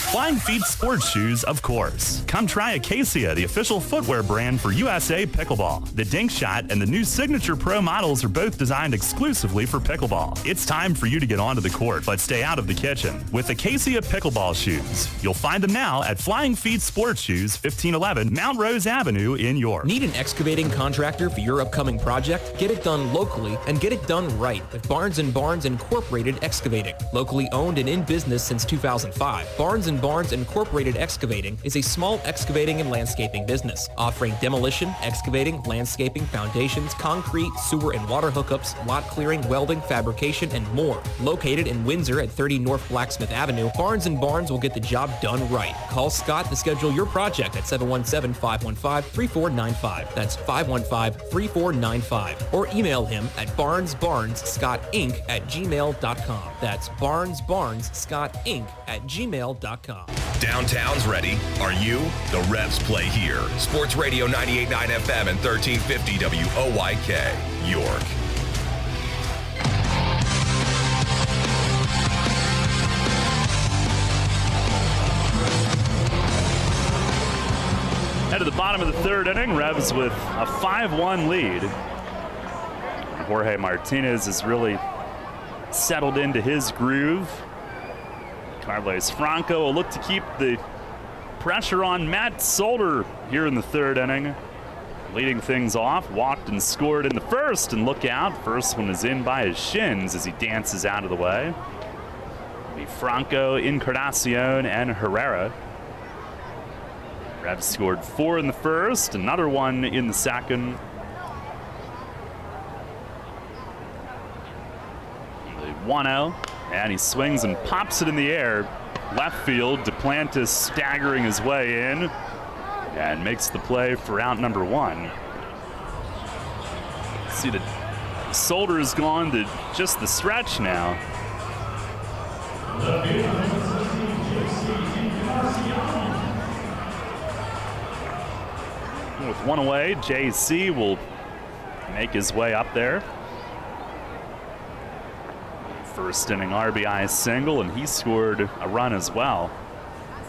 Flying Feet sports shoes, of course. Come try Acacia, the official footwear brand for USA Pickleball. The Dink Shot and the new Signature Pro models are both designed exclusively for pickleball. It's time for you to get onto the court, but stay out of the kitchen with Acacia Pickleball shoes. You'll find them now at Flying Feet Sports Shoes, 1511 Mount Rose Avenue in York. Need an excavating contractor for your upcoming project? Get it done locally and get it done right with Barnes & Barnes Incorporated Excavating. Locally owned and in business since 2005, Barnes & Barnes Incorporated Excavating is a small excavating and landscaping business, offering demolition, excavating, landscaping, foundations, concrete, sewer and water hookups, lot clearing, welding, fabrication, and more. Located in Windsor at 30 North Blacksmith Avenue, Barnes & Barnes will get the job done right. Call Scott to schedule your project at 717-515-3495. That's 515-3495. Or email him at barnesbarnesscottinc@gmail.com. That's barnesbarnesscottinc@gmail.com. Downtown's ready. Are you? The Revs play here. Sports Radio 98.9 FM and 1350 WOYK, York. Head to the bottom of the 3rd inning. Revs with a 5-1 lead. Jorge Martinez has really settled into his groove. Carlos Franco will look to keep the pressure on Matt Solder here in the 3rd inning. Leading things off, walked and scored in the first, and look out, first one is in by his shins as he dances out of the way. It'll be Franco, Encarnacion, and Herrera. Revs scored 4 in the first, another one in the second. 1-0, and he swings and pops it in the air. Left field, Duplantis staggering his way in and makes the play for out number 1. See, the Solder's gone to just the stretch now. With 1 away, JC will make his way up there. First inning RBI single, and he scored a run as well.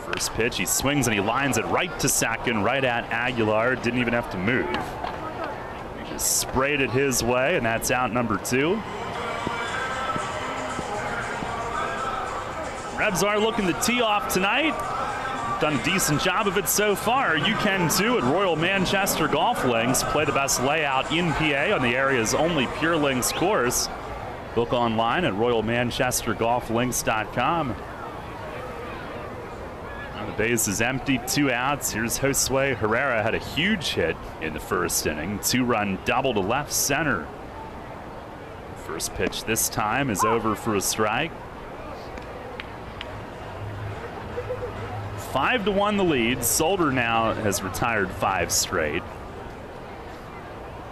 First pitch, he swings and he lines it right to second, right at Aguilar. Didn't even have to move. He just sprayed it his way, and that's out number 2. Rebs are looking to tee off tonight. Done a decent job of it so far. You can too at Royal Manchester Golf Links. Play the best layout in PA on the area's only Pure Links course. Book online at royalmanchestergolflinks.com. The base is empty, 2 outs. Here's Josue Herrera, had a huge hit in the first inning. 2-run double to left center. First pitch this time is over for a strike. 5-1 the lead. Solder now has retired 5 straight.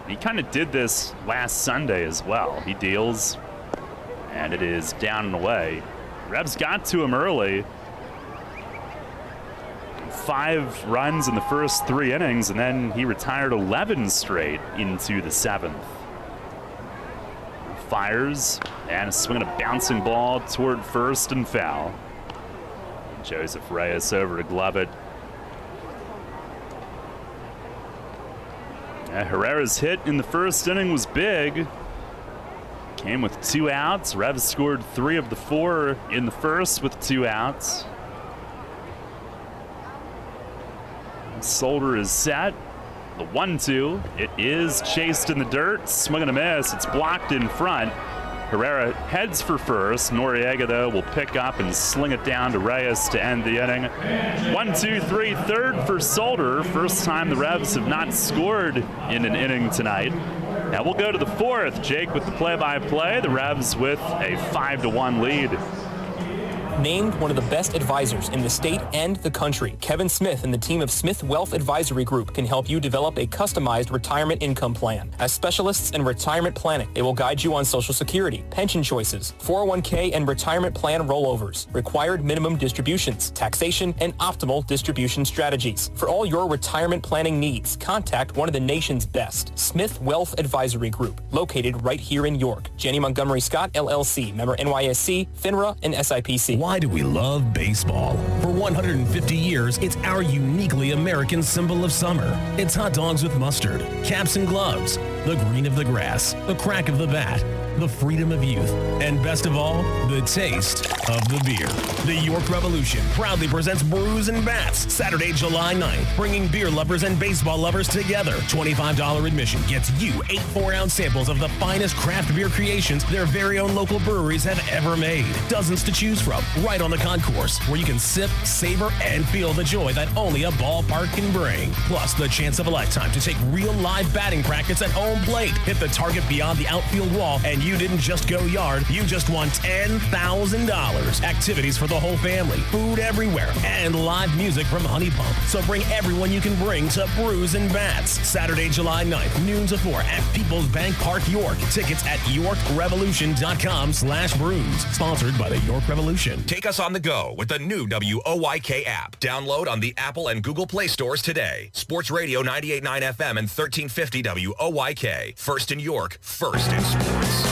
He kind of did this last Sunday as well. He deals, and it is down and away. Rebs got to him early. 5 runs in the first 3 innings, and then he retired 11 straight into the 7th. Fires, and a swing and a bouncing ball toward first and foul. Joseph Reyes over to glove it. Herrera's hit in the first inning was big. Came with 2 outs. Revs scored 3 of the 4 in the first with 2 outs. Solder is set. The 1-2. It is chased in the dirt. Swing and a miss. It's blocked in front. Herrera heads for first. Noriega, though, will pick up and sling it down to Reyes to end the inning. 1-2-3, third for Solder. First time the Revs have not scored in an inning tonight. Now we'll go to the 4th. Jake with the play-by-play. The Revs with a 5-1 lead. Named one of the best advisors in the state and the country, Kevin Smith and the team of Smith Wealth Advisory Group can help you develop a customized retirement income plan. As specialists in retirement planning, they will guide you on Social Security, pension choices, 401k and retirement plan rollovers, required minimum distributions, taxation, and optimal distribution strategies. For all your retirement planning needs, contact one of the nation's best, Smith Wealth Advisory Group, located right here in York. Janney Montgomery Scott, LLC, member NYSE, FINRA, and SIPC. Why do we love baseball? For 150 years, it's our uniquely American symbol of summer. It's hot dogs with mustard, caps and gloves, the green of the grass, the crack of the bat, the freedom of youth, and best of all, the taste of the beer. The York Revolution proudly presents Brews and Bats, Saturday, July 9th, bringing beer lovers and baseball lovers together. $25 admission gets you 8 4-ounce samples of the finest craft beer creations their very own local breweries have ever made. Dozens to choose from, right on the concourse, where you can sip, savor, and feel the joy that only a ballpark can bring. Plus, the chance of a lifetime to take real live batting practice at home plate. Hit the target beyond the outfield wall, and you didn't just go yard, you just won $10,000. Activities for the whole family, food everywhere, and live music from Honey Pump. So bring everyone you can bring to Brews and Bats. Saturday, July 9th, noon to 4 at People's Bank Park, York. Tickets at yorkrevolution.com/brews. Sponsored by the York Revolution. Take us on the go with the new WOYK app. Download on the Apple and Google Play stores today. Sports Radio 98.9 FM and 1350 WOYK. First in York, first in sports.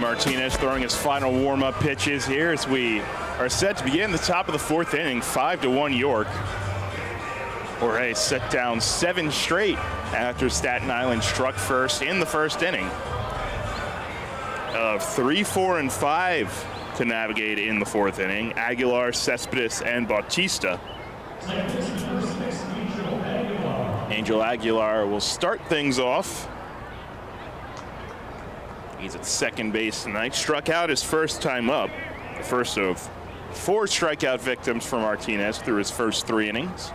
Martinez throwing his final warm-up pitches here as we are set to begin the top of the 4th inning. 5-1 York. Jorge set down 7 straight after Staten Island struck first in the first inning. 3, 4, and 5 to navigate in the 4th inning. Aguilar, Cespedes, and Bautista. Angel Aguilar will start things off. He's at second base tonight. Struck out his first time up. The first of 4 strikeout victims for Martinez through his first 3 innings.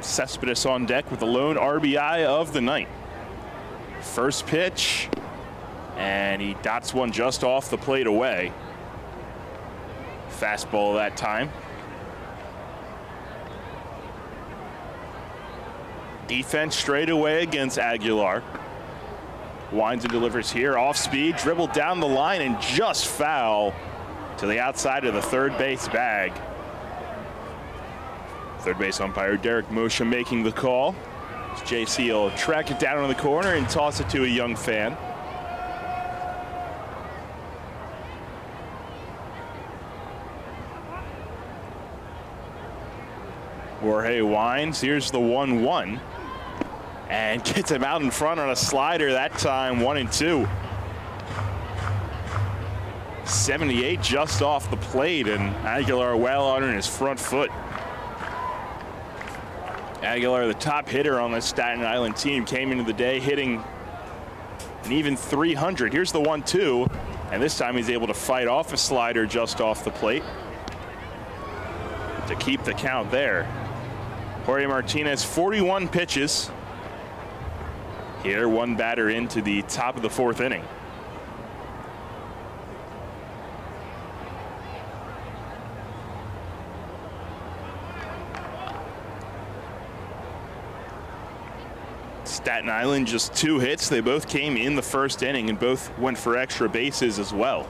Cespedes on deck with the lone RBI of the night. First pitch, and he dots one just off the plate away. Fastball that time. Defense straight away against Aguilar. Winds and delivers here, off speed, dribbled down the line and just foul to the outside of the third base bag. Third base umpire Derek Moshe making the call. JC will track it down in the corner and toss it to a young fan. Jorge winds, here's the 1-1. And gets him out in front on a slider that time, 1-2. 78 just off the plate, and Aguilar well under his front foot. Aguilar, the top hitter on this Staten Island team, came into the day hitting an even 300. Here's the 1-2, and this time he's able to fight off a slider just off the plate to keep the count there. Jorge Martinez, 41 pitches. Here, one batter into the top of the fourth inning. Staten Island just 2 hits. They both came in the first inning and both went for extra bases as well.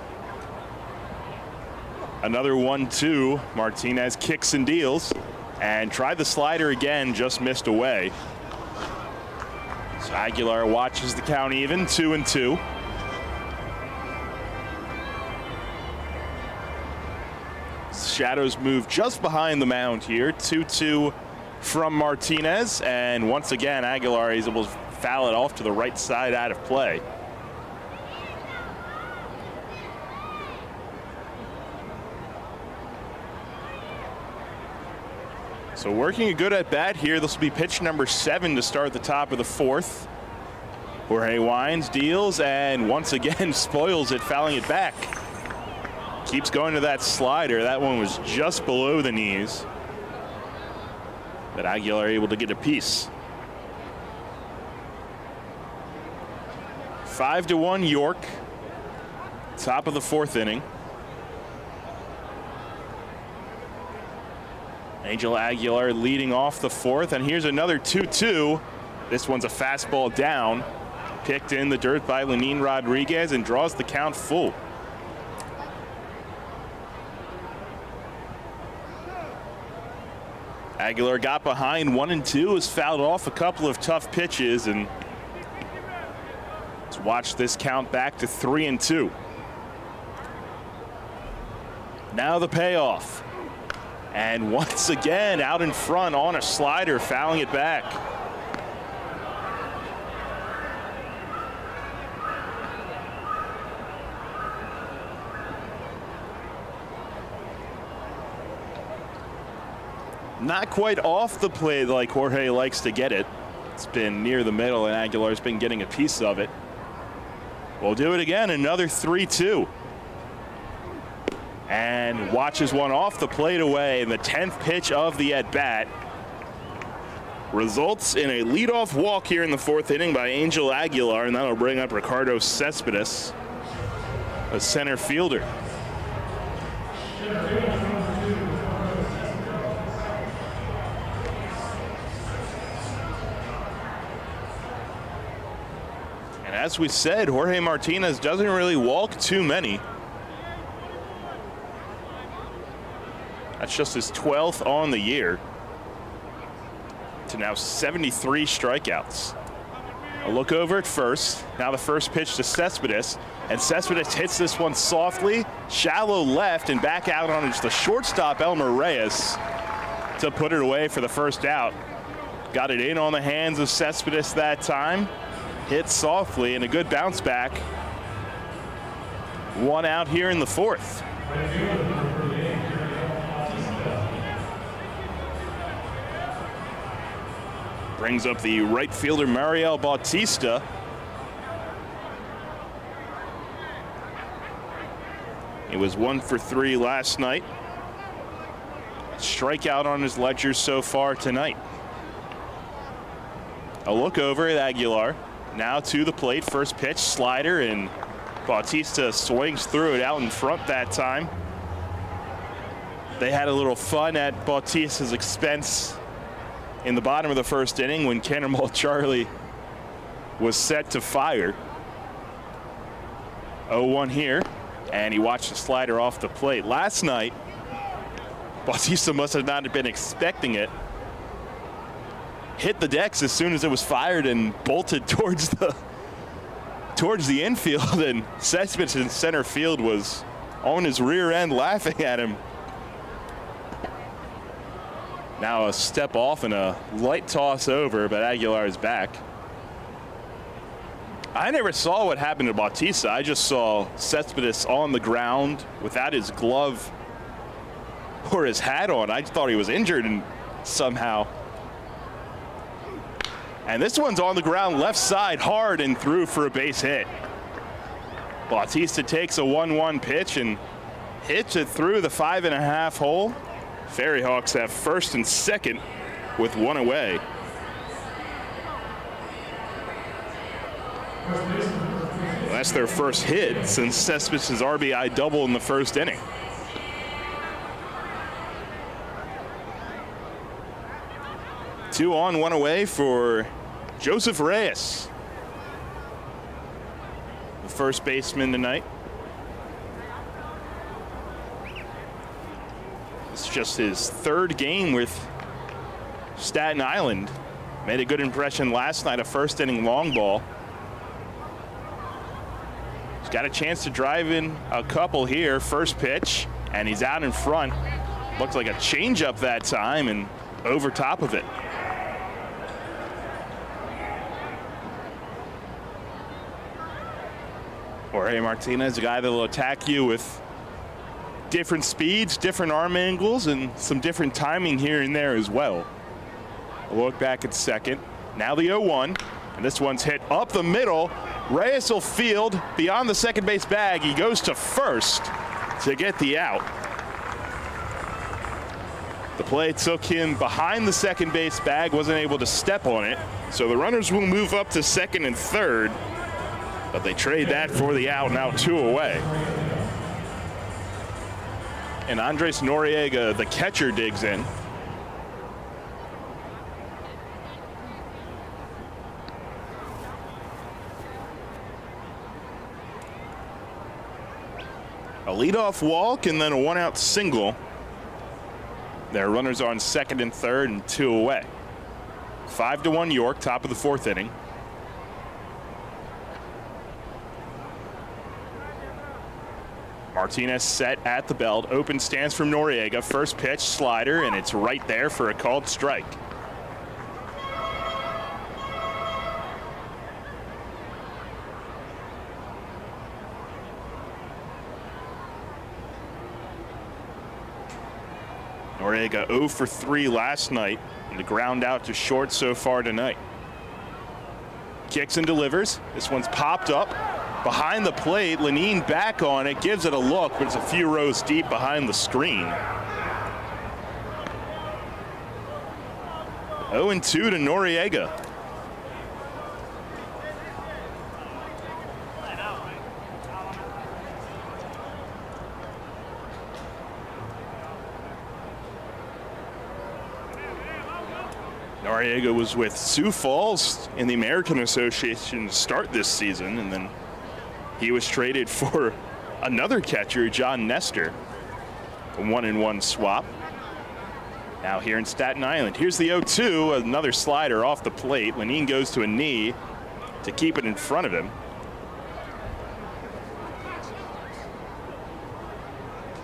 Another 1-2. Martinez kicks and deals and tried the slider again, just missed away. So Aguilar watches the count even, 2-2. Shadows move just behind the mound here, 2-2 from Martinez, and once again Aguilar is able to foul it off to the right side out of play. So working a good at bat here. This will be pitch number 7 to start the top of the fourth. Jorge winds, deals, and once again spoils it, fouling it back. Keeps going to that slider. That one was just below the knees. But Aguilar able to get a piece. 5-1 York. Top of the fourth inning. Angel Aguilar leading off the fourth, and here's another 2-2. This one's a fastball down. Picked in the dirt by Lenin Rodriguez and draws the count full. Aguilar got behind 1-2, has fouled off a couple of tough pitches, and let's watch this count back to 3-2. Now the payoff. And once again, out in front on a slider, fouling it back. Not quite off the plate like Jorge likes to get it. It's been near the middle, and Aguilar's been getting a piece of it. We'll do it again, another 3-2. And watches one off the plate away in the 10th pitch of the at-bat. Results in a leadoff walk here in the fourth inning by Angel Aguilar, and that'll bring up Ricardo Cespedes, a center fielder. And as we said, Jorge Martinez doesn't really walk too many. That's just his 12th on the year, to now 73 strikeouts. A look over at first. Now the first pitch to Cespedes, and Cespedes hits this one softly, shallow left, and back out on the shortstop Elmer Reyes to put it away for the first out. Got it in on the hands of Cespedes that time. Hit softly and a good bounce back. One out here in the fourth. Brings up the right fielder Mariel Bautista. He was 1 for 3 last night. Strikeout on his ledger so far tonight. A look over at Aguilar. Now to the plate. First pitch, slider, and Bautista swings through it out in front that time. They had a little fun at Bautista's expense in the bottom of the first inning when Cannonball Charlie was set to fire. 0-1 here, and he watched the slider off the plate. Last night, Bautista must have not been expecting it. Hit the decks as soon as it was fired and bolted towards the infield, and Cespedes in center field was on his rear end laughing at him. Now a step off and a light toss over, but Aguilar is back. I never saw what happened to Bautista. I just saw Cespedes on the ground without his glove or his hat on. I thought he was injured and somehow. And this one's on the ground left side hard and through for a base hit. Bautista takes a 1-1 pitch and hits it through the 5.5 hole. Ferryhawks have first and second with one away. Well, that's their first hit since Cespedes' RBI double in the first inning. Two on, one away for Joseph Reyes, the first baseman tonight. It's just his third game with Staten Island. Made a good impression last night, a first inning long ball. He's got a chance to drive in a couple here. First pitch, and he's out in front. Looked like a changeup that time and over top of it. Jorge Martinez, a guy that will attack you with different speeds, different arm angles, and some different timing here and there as well. A look back at second. Now the 0-1, and this one's hit up the middle. Reyes will field beyond the second base bag. He goes to first to get the out. The play took him behind the second base bag, wasn't able to step on it. So the runners will move up to second and third, but they trade that for the out, now 2 away. And Andres Noriega, the catcher, digs in. A leadoff walk and then a 1-out single. Their runners on second and third and 2 away. 5-1 York, top of the fourth inning. Martinez set at the belt. Open stance from Noriega. First pitch, slider, and it's right there for a called strike. Noriega 0 for 3 last night, and the ground out to short so far tonight. Kicks and delivers. This one's popped up behind the plate. Lenine back on it, gives it a look, but it's a few rows deep behind the screen. 0-2 to Noriega. Noriega was with Sioux Falls in the American Association to start this season, and then he was traded for another catcher, John Nestor. A 1-1 swap. Now here in Staten Island. Here's the 0-2, another slider off the plate. Lenine goes to a knee to keep it in front of him.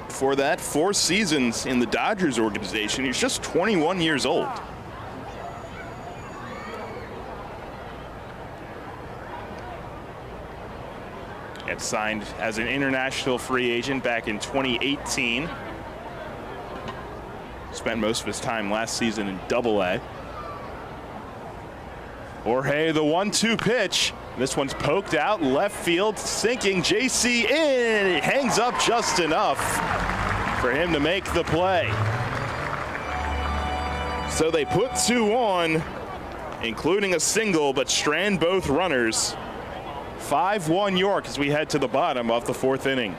Before that, 4 seasons in the Dodgers organization. He's just 21 years old. Gets signed as an international free agent back in 2018. Spent most of his time last season in Double-A. Jorge, the 1-2 pitch. This one's poked out, left field, sinking. JC in, and it hangs up just enough for him to make the play. So they put 2 on, including a single, but strand both runners. 5-1 York as we head to the bottom of the 4th inning.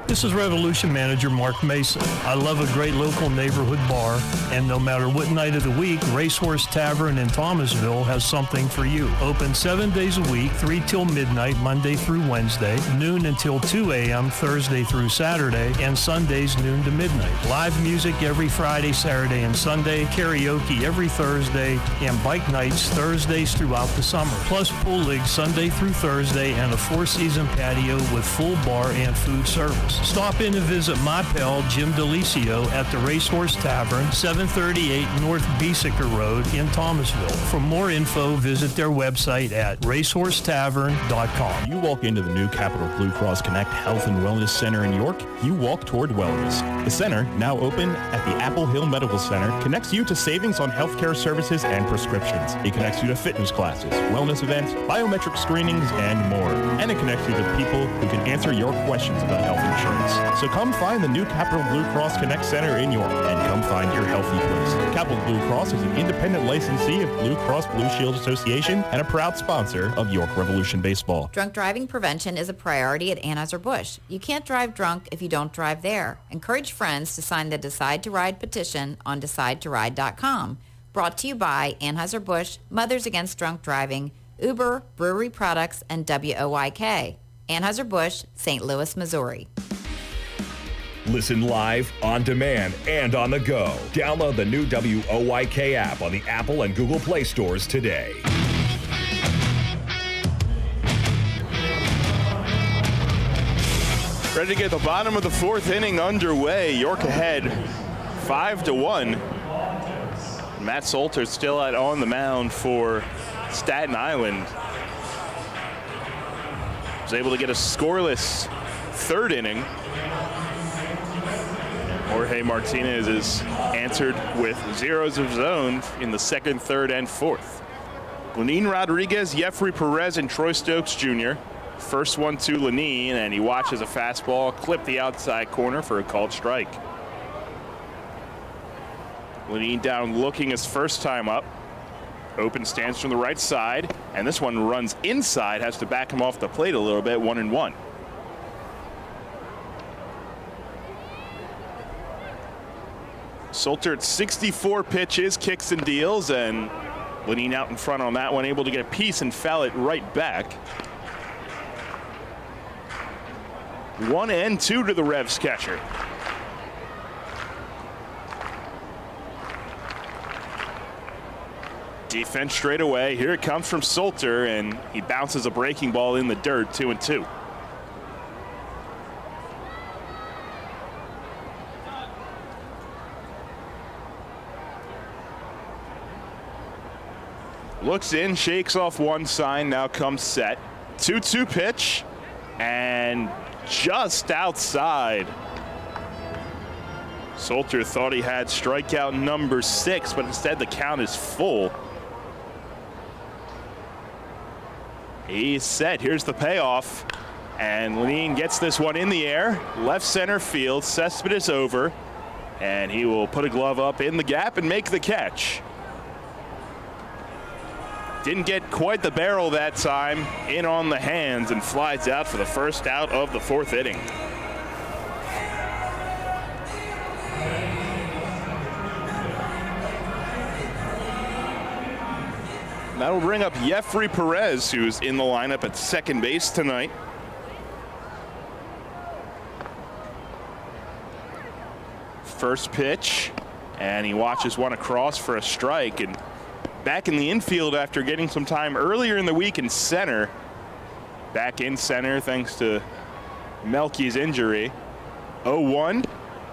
This is Revolution Manager Mark Mason. I love a great local neighborhood bar, and no matter what night of the week, Racehorse Tavern in Thomasville has something for you. Open 7 days a week, 3 till midnight, Monday through Wednesday, noon until 2 a.m. Thursday through Saturday, and Sundays noon to midnight. Live music every Friday, Saturday, and Sunday, karaoke every Thursday, and bike nights Thursdays throughout the summer. Plus pool league Sunday through Thursday, and a 4-season patio with full bar and food service. Stop in and visit my pal Jim DeLisio at the Racehorse Tavern, 738 North Beesicker Road in Thomasville. For more info, visit their website at racehorsetavern.com. You walk into the new Capital Blue Cross Connect Health and Wellness Center in York, you walk toward wellness. The center, now open at the Apple Hill Medical Center, connects you to savings on healthcare services and prescriptions. It connects you to fitness classes, wellness events, biometric screenings, and more. And it connects you to people who can answer your questions about health insurance. So come find the new Capital Blue Cross Connect Center in York and come find your healthy place. Capital Blue Cross is an independent licensee of Blue Cross Blue Shield Association and a proud sponsor of York Revolution Baseball. Drunk driving prevention is a priority at Anheuser-Busch. You can't drive drunk if you don't drive there. Encourage friends to sign the Decide to Ride petition on DecideToRide.com. Brought to you by Anheuser-Busch, Mothers Against Drunk Driving, Uber, Brewery Products, and WOYK. Anheuser-Busch, St. Louis, Missouri. Listen live, on demand, and on the go. Download the new WOYK app on the Apple and Google Play stores today. Ready to get the bottom of the 4th inning underway. York ahead 5-1. Matt Salter still out on the mound for Staten Island. Was able to get a scoreless 3rd inning. Jorge Martinez is answered with zeros of his own in the 2nd, 3rd, and 4th. Lenin Rodriguez, Jeffrey Perez, and Troy Stokes Jr. First one to Lenin, and he watches a fastball clip the outside corner for a called strike. Lenin down looking his first time up. Open stance from the right side, and this one runs inside, has to back him off the plate a little bit, 1-1. Salter at 64 pitches, kicks and deals, and Lenin out in front on that one, able to get a piece and foul it right back. 1-2 to the Revs catcher. Defense straight away. Here it comes from Salter, and he bounces a breaking ball in the dirt, 2-2. Looks in, shakes off one sign, now comes set. 2-2 pitch, and just outside. Salter thought he had strikeout number 6, but instead the count is full. He's set, here's the payoff. And Lenin gets this one in the air, left center field, Cespedes over, and he will put a glove up in the gap and make the catch. Didn't get quite the barrel that time, in on the hands, and flies out for the first out of the 4th inning. That'll bring up Jeffrey Perez, who's in the lineup at second base tonight. First pitch, and he watches one across for a strike, and back in the infield after getting some time earlier in the week in center. Back in center thanks to Melky's injury. 0-1,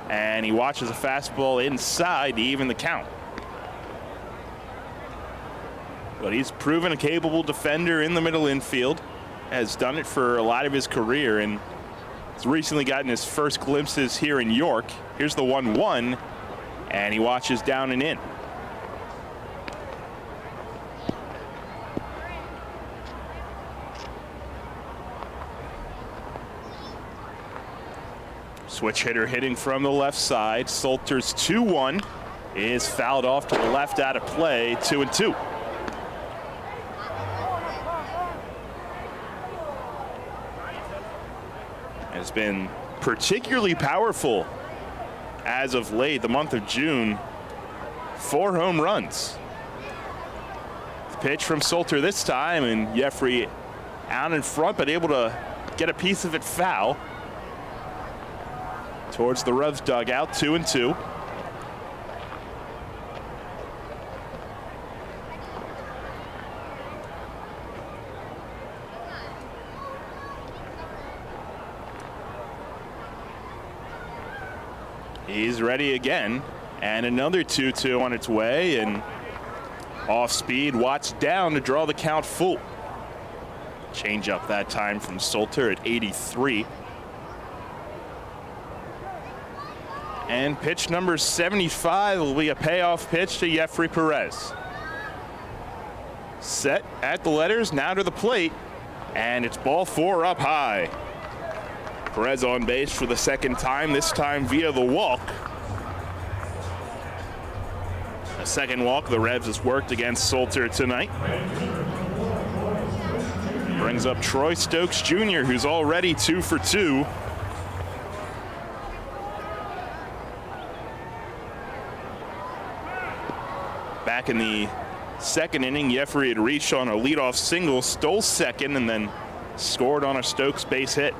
and he watches a fastball inside to even the count. But he's proven a capable defender in the middle infield, has done it for a lot of his career, and has recently gotten his first glimpses here in York. Here's the 1-1, and he watches down and in. Switch hitter hitting from the left side. Salter's 2-1 is fouled off to the left out of play, 2-2. has been particularly powerful as of late, the month of June. 4 home runs. The pitch from Solter this time, and Jeffrey out in front, but able to get a piece of it foul. Towards the Revs dugout, 2-2. He's ready again, and another 2-2 on its way, and off speed, Watts down to draw the count full. Change up that time from Solter at 83. And pitch number 75 will be a payoff pitch to Jeffrey Perez. Set at the letters, now to the plate, and it's ball 4 up high. Perez on base for the second time, this time via the walk. A second walk the Revs has worked against Solter tonight. Brings up Troy Stokes Jr., who's already 2 for 2. Back in the second inning, Jeffrey had reached on a leadoff single, stole second, and then scored on a Stokes base hit.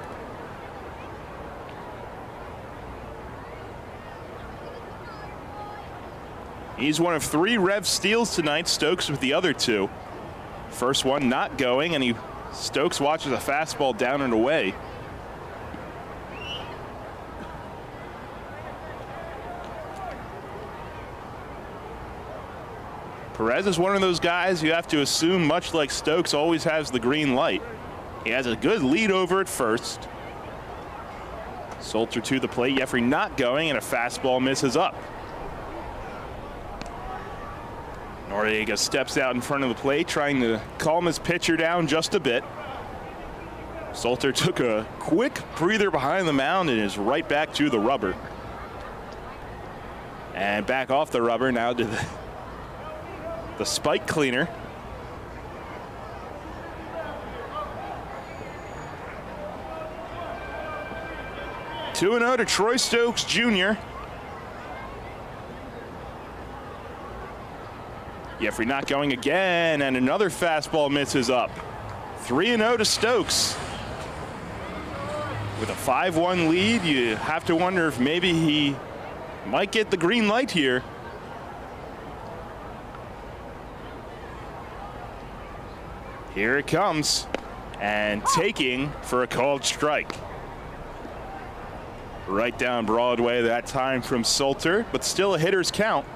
He's one of 3 Rev steals tonight, Stokes with the other 2. First one not going, and Stokes watches a fastball down and away. Perez is one of those guys you have to assume, much like Stokes, always has the green light. He has a good lead over at first. Solter to the plate, Jeffrey not going, and a fastball misses up. Noriega steps out in front of the plate, trying to calm his pitcher down just a bit. Solter took a quick breather behind the mound and is right back to the rubber. And back off the rubber now to the spike cleaner. Two 2-0 to Troy Stokes Jr. Jeffrey not going again, and another fastball misses up. 3-0 to Stokes. With a 5-1 lead, you have to wonder if maybe he might get the green light here. Here it comes, and taking for a called strike. Right down Broadway that time from Solter, but still a hitter's count.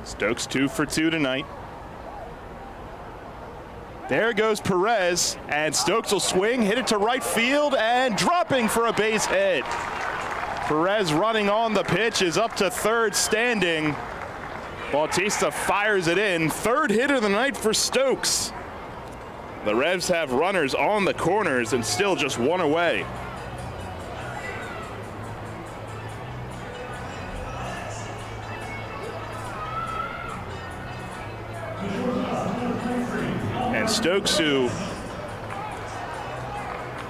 Stokes 2 for 2 tonight. There goes Perez, and Stokes will swing, hit it to right field, and dropping for a base hit. Perez running on the pitch is up to third standing. Bautista fires it in. Third hit of the night for Stokes. The Revs have runners on the corners and still just one away. And Stokes, who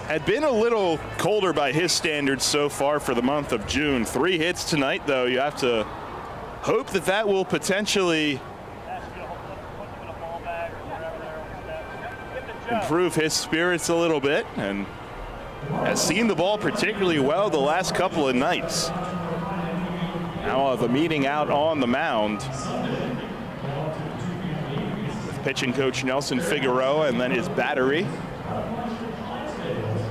had been a little colder by his standards so far for the month of June. 3 hits tonight, though. You have to hope that that will potentially improve his spirits a little bit, and has seen the ball particularly well the last couple of nights. Now the meeting out on the mound with pitching coach Nelson Figueroa and then his battery.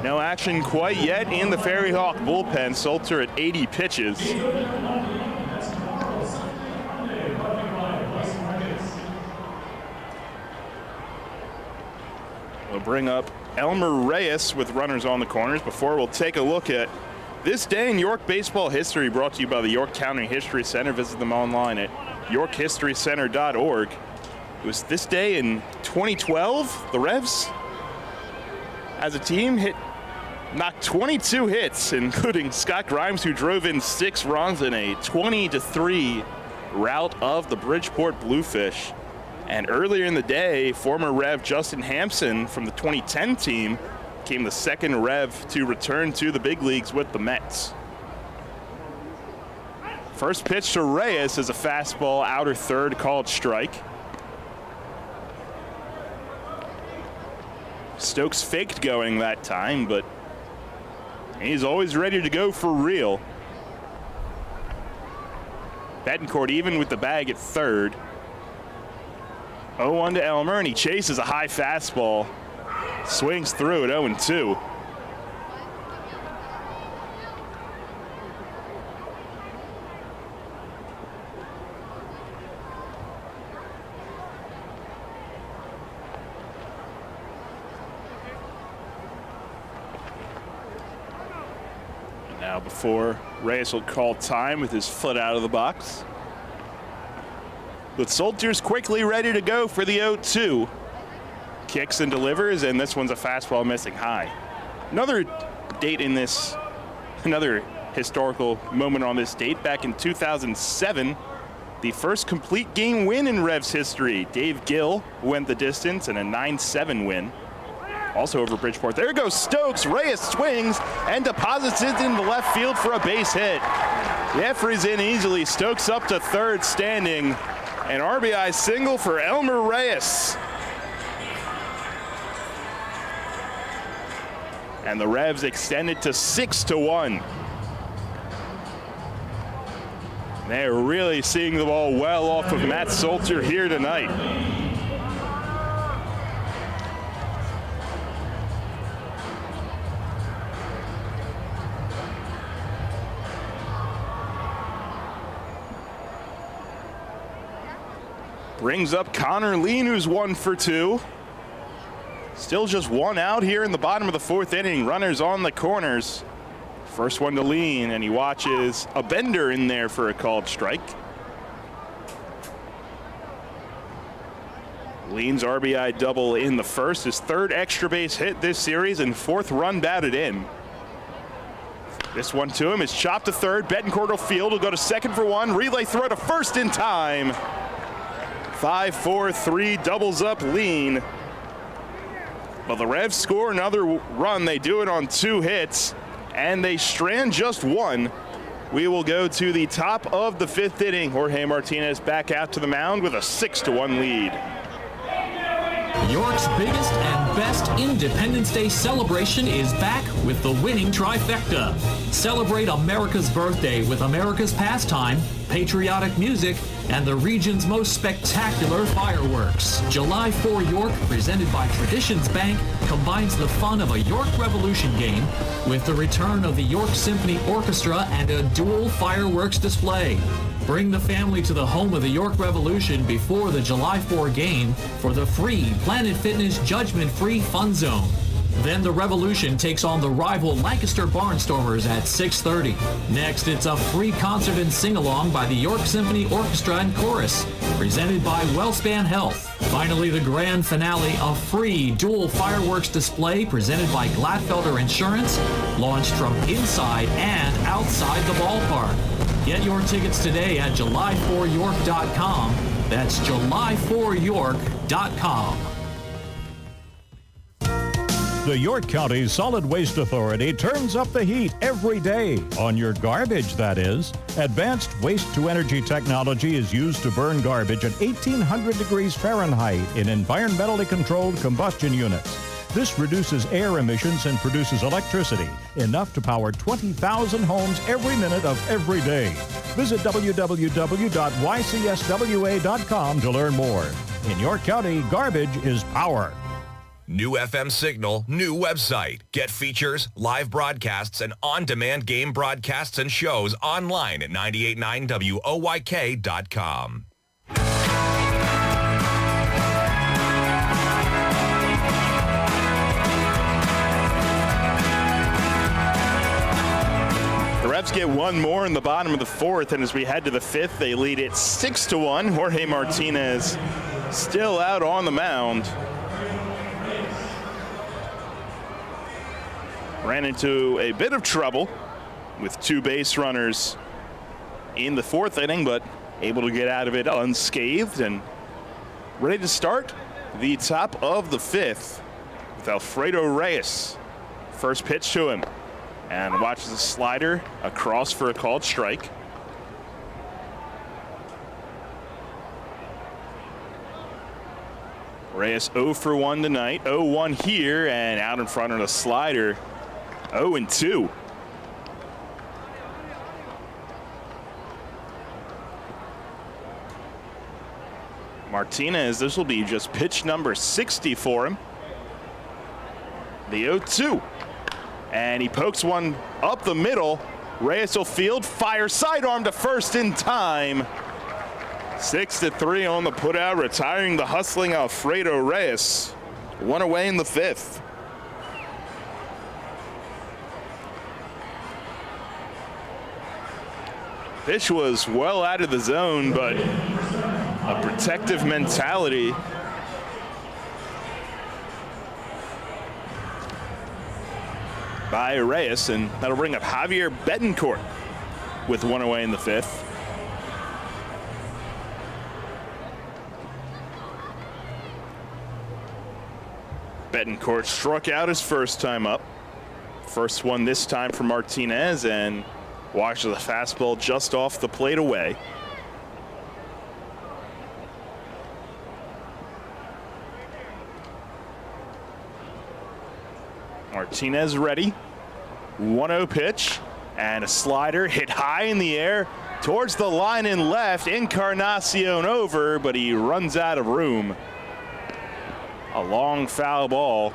No action quite yet in the Ferryhawk bullpen. Solter at 80 pitches. We'll bring up Elmer Reyes with runners on the corners. Before we'll take a look at this day in York baseball history, brought to you by the York County History Center. Visit them online at yorkhistorycenter.org. It was this day in 2012. The Revs, as a team, knocked 22 hits, including Scott Grimes, who drove in 6 runs in a 20-3 rout of the Bridgeport Bluefish. And earlier in the day, former Rev Justin Hampson from the 2010 team became the second Rev to return to the big leagues with the Mets. First pitch to Reyes is a fastball, outer third, called strike. Stokes faked going that time, but he's always ready to go for real. Betancourt even with the bag at third. 0-1 to Elmer, and he chases a high fastball. Swings through at 0-2. Now before Reyes will call time with his foot out of the box. But Soltier's quickly ready to go for the 0-2. Kicks and delivers, and this one's a fastball missing high. Another date in this, another historical moment on this date. Back in 2007, the first complete game win in Revs history. Dave Gill went the distance in a 9-7 win. Also over Bridgeport. There goes Stokes. Reyes swings and deposits it in the left field for a base hit. Jeffrey's in easily. Stokes up to third standing. An RBI single for Elmer Reyes. And the Revs extended to 6-1. They're really seeing the ball well off of Matt Soltier here tonight. Brings up Connor Lean, who's 1 for 2. Still just one out here in the bottom of the fourth inning. Runners on the corners. First one to Lean, and he watches a bender in there for a called strike. Lean's RBI double in the first, his third extra base hit this series, and fourth run batted in. This one to him is chopped to third. Betancourt will field. Will go to second for one. Relay throw to first in time. 5-4-3 doubles up Lean. But the Revs score another run. They do it on 2 hits, and they strand just one. We will go to the top of the 5th inning. Jorge Martinez back out to the mound with a 6-1 lead. York's biggest and best Independence Day celebration is back with the winning trifecta. Celebrate America's birthday with America's pastime, patriotic music, and the region's most spectacular fireworks. July 4 York, presented by Traditions Bank, combines the fun of a York Revolution game with the return of the York Symphony Orchestra and a dual fireworks display. Bring the family to the home of the York Revolution before the July 4 game for the free Planet Fitness judgment-free fun zone. Then the Revolution takes on the rival Lancaster Barnstormers at 6:30. Next, it's a free concert and sing-along by the York Symphony Orchestra and Chorus, presented by WellSpan Health. Finally, the grand finale, a free dual fireworks display presented by Gladfelder Insurance, launched from inside and outside the ballpark. Get your tickets today at July4York.com. That's July4York.com. The York County Solid Waste Authority turns up the heat every day, on your garbage, that is. Advanced waste-to-energy technology is used to burn garbage at 1,800 degrees Fahrenheit in environmentally controlled combustion units. This reduces air emissions and produces electricity, enough to power 20,000 homes every minute of every day. Visit www.ycswa.com to learn more. In York County, garbage is power. New FM signal, new website. Get features, live broadcasts, and on-demand game broadcasts and shows online at 989WOYK.com. The Revs get one more in the bottom of the fourth, and as we head to the 5th, they lead it 6-1. Jorge Martinez still out on the mound. Ran into a bit of trouble with 2 base runners in the 4th inning, but able to get out of it unscathed and ready to start the top of the 5th with Alfredo Reyes First pitch to him. And watches the slider across for a called strike. Reyes 0 for 1 tonight. 0-1 here and out in front of the slider. 0-2. Martinez, this will be just pitch number 60 for him. The 0-2. And he pokes one up the middle. Reyes will field, fire sidearm to first in time. 6-3 on the putout, retiring the hustling Alfredo Reyes. One away in the 5th. Pitch was well out of the zone, but a protective mentality. By Reyes, and that'll bring up Javier Betancourt with one away in the 5th. Betancourt struck out his first time up. First one this time for Martinez, and watches the fastball just off the plate away. Martinez ready. 1-0 pitch, and a slider hit high in the air towards the line and left. Encarnacion over, but he runs out of room. A long foul ball.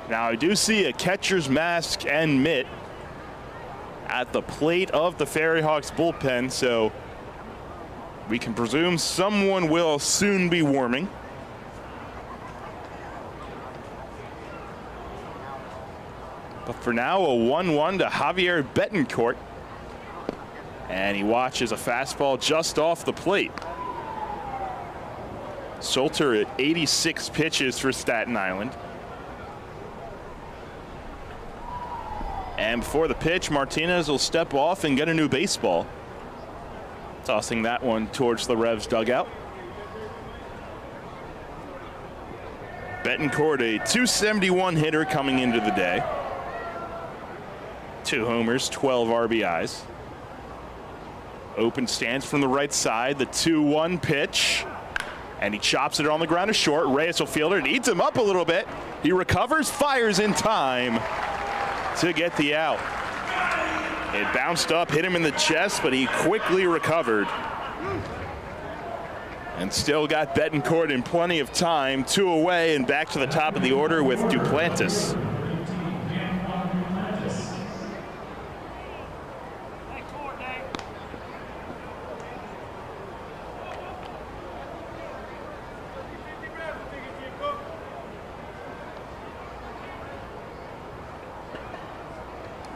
Now I do see a catcher's mask and mitt at the plate of the Ferryhawks bullpen, so we can presume someone will soon be warming. But for now, a 1-1 to Javier Betancourt. And he watches a fastball just off the plate. Salter at 86 pitches for Staten Island. And before the pitch, Martinez will step off and get a new baseball. Tossing that one towards the Revs dugout. Betancourt, a .271 hitter coming into the day. 2 homers, 12 RBIs. Open stance from the right side, the 2-1 pitch. And he chops it on the ground to short. Reyes will field it, eats him up a little bit. He recovers, fires in time to get the out. It bounced up, hit him in the chest, but he quickly recovered. And still got Betancourt in plenty of time. 2 away and back to the top of the order with Duplantis.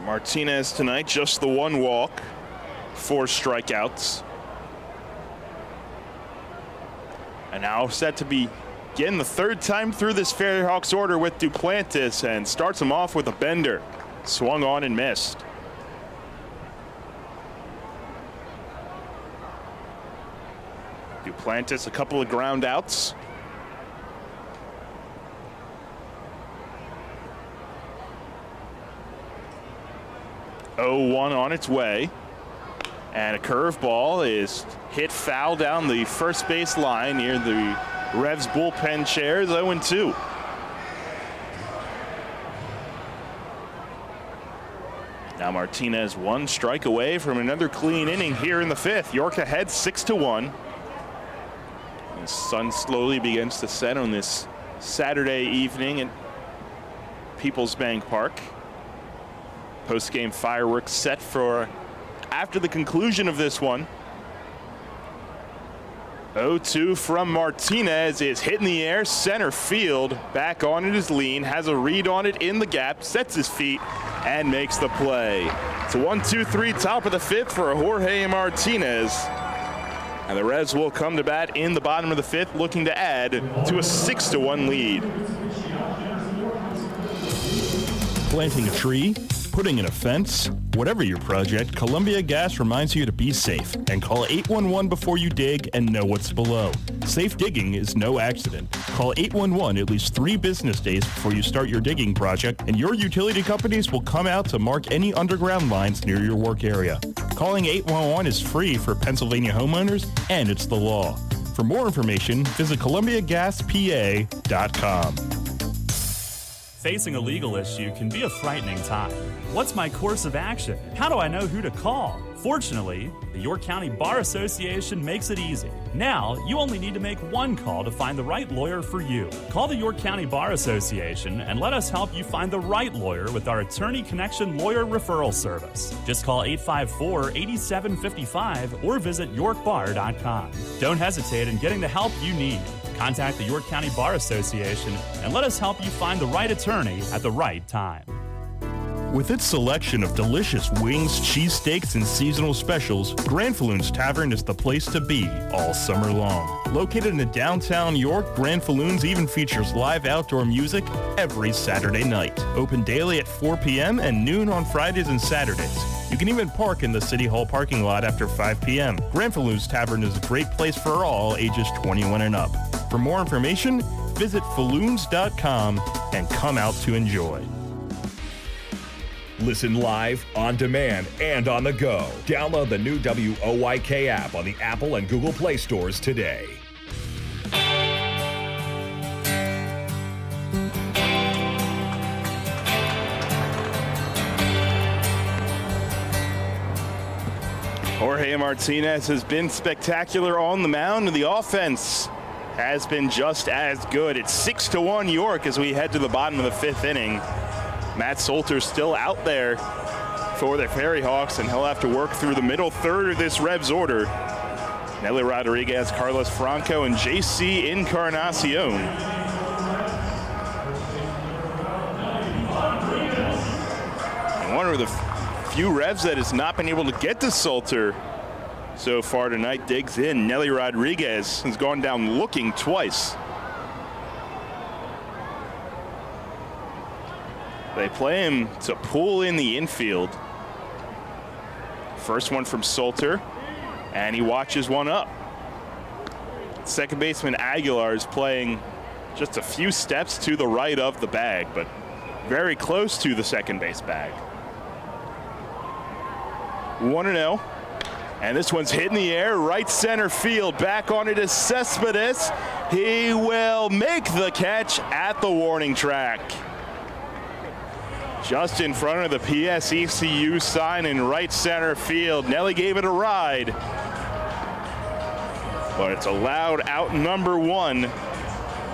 Martinez tonight, just the 1 walk, 4 strikeouts. And now set to begin the 3rd time through this Ferryhawks order with Duplantis, and starts him off with a bender. Swung on and missed. Duplantis, a couple of ground outs. .01 on its way, and a curveball is hit foul down the first base line near the Revs bullpen chairs. 0-2. Now Martinez 1 strike away from another clean inning here in the 5th. York ahead 6-1. The sun slowly begins to set on this Saturday evening at Peoples Bank Park. Post-game fireworks set for after the conclusion of this one. 0-2 from Martinez is hit in the air, center field. Back on it is Lean, has a read on it in the gap, sets his feet, and makes the play. It's a 1-2-3 top of the 5th for Jorge Martinez. And the Revs will come to bat in the bottom of the 5th, looking to add to a 6-1 lead. Planting a tree, Putting in a fence? Whatever your project, Columbia Gas reminds you to be safe and call 811 before you dig and know what's below. Safe digging is no accident. Call 811 at least 3 business days before you start your digging project, and your utility companies will come out to mark any underground lines near your work area. Calling 811 is free for Pennsylvania homeowners, and it's the law. For more information, visit ColumbiaGasPA.com. Facing a legal issue can be a frightening time. What's my course of action? How do I know who to call? Fortunately, the York County Bar Association makes it easy. Now, you only need to make one call to find the right lawyer for you. Call the York County Bar Association and let us help you find the right lawyer with our Attorney Connection Lawyer Referral Service. Just call 854-8755 or visit yorkbar.com. Don't hesitate in getting the help you need. Contact the York County Bar Association and let us help you find the right attorney at the right time. With its selection of delicious wings, cheesesteaks, and seasonal specials, Granfalloon's Tavern is the place to be all summer long. Located in downtown York, Granfalloon's even features live outdoor music every Saturday night. Open daily at 4 p.m. and noon on Fridays and Saturdays. You can even park in the City Hall parking lot after 5 p.m. Granfalloon's Tavern is a great place for all ages 21 and up. For more information, visit falloons.com and come out to enjoy. Listen live, on demand, and on the go. Download the new WOYK app on the Apple and Google Play stores today. Jorge Martinez has been spectacular on the mound, and the offense has been just as good. It's 6-1 York as we head to the bottom of the 5th inning. Matt Salter's still out there for the Ferryhawks, and he'll have to work through the middle third of this Revs order. Nelly Rodriguez, Carlos Franco, and JC Encarnacion. And one of the few Revs that has not been able to get to Salter so far tonight digs in. Nelly Rodriguez has gone down looking twice. They play him to pull in the infield. First one from Salter, and he watches one up. Second baseman Aguilar is playing just a few steps to the right of the bag, but very close to the second base bag. 1-0, and this one's hit in the air, right center field. Back on it is Cespedes. He will make the catch at the warning track. Just in front of the PSECU sign in right center field. Nelly gave it a ride, but it's allowed out number 1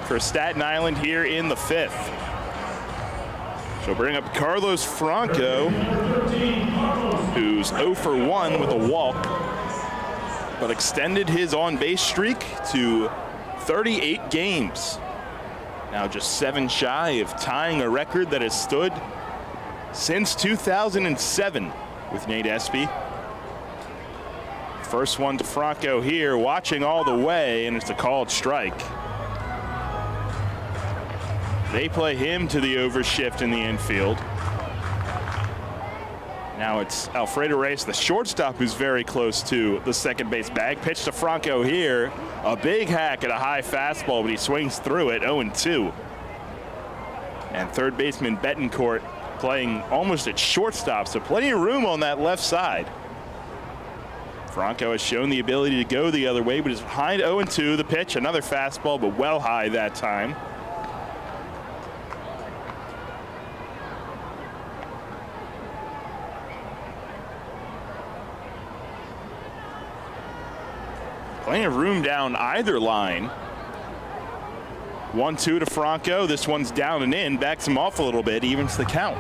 for Staten Island here in the 5th. She'll bring up Carlos Franco, who's 0 for 1 with a walk, but extended his on-base streak to 38 games. Now just 7 shy of tying a record that has stood since 2007 with Nate Espy. First one to Franco here, watching all the way, and it's a called strike. They play him to the overshift in the infield. Now it's Alfredo Reyes, the shortstop, who's very close to the second base bag. Pitch to Franco here. A big hack at a high fastball, but he swings through it, 0-2. And third baseman Betancourt playing almost at shortstop, so plenty of room on that left side. Franco has shown the ability to go the other way, but is behind 0-2. The pitch, another fastball, but well high that time. Plenty of room down either line. 1-2 to Franco. This one's down and in. Backs him off a little bit. Evens the count.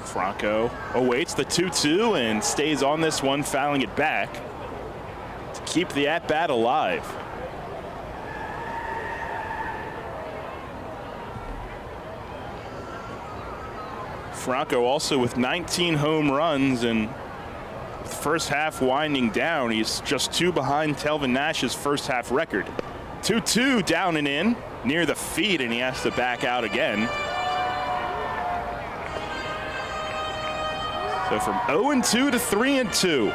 Franco awaits the 2-2 and stays on this one, fouling it back to keep the at-bat alive. Franco also with 19 home runs and the first half winding down, he's just 2 behind Telvin Nash's first half record. 2-2 down and in near the feet, and he has to back out again. So from 0-2 to 3-2.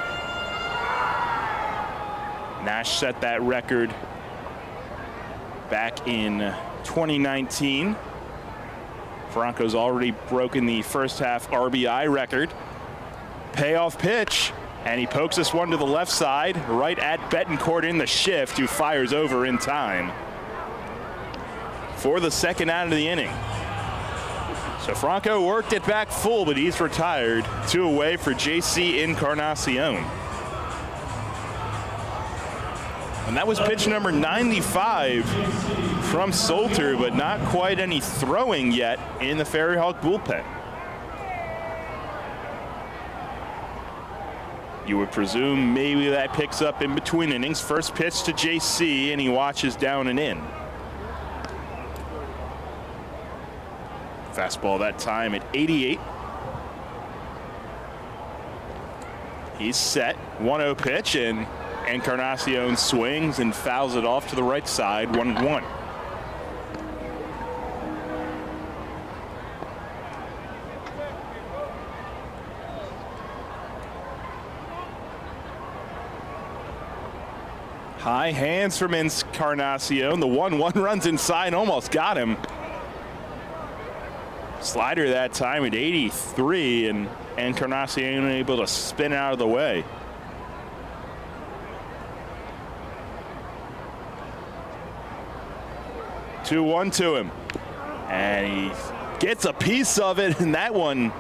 Nash set that record back in 2019. Franco's already broken the first half RBI record. Payoff pitch, and he pokes this one to the left side, right at Betancourt in the shift, who fires over in time for the second out of the inning. So Franco worked it back full, but he's retired. 2 away for JC Encarnacion. And that was pitch number 95 from Solter, but not quite any throwing yet in the Ferryhawk bullpen. You would presume maybe that picks up in between innings. First pitch to JC, and he watches down and in. Fastball that time at 88. He's set. 1-0 pitch, and Encarnacion swings and fouls it off to the right side. 1-1. High hands from Encarnacion. The 1-1 runs inside, almost got him. Slider that time at 83, and Encarnacion able to spin out of the way. Two one to him, and he gets a piece of it, and that one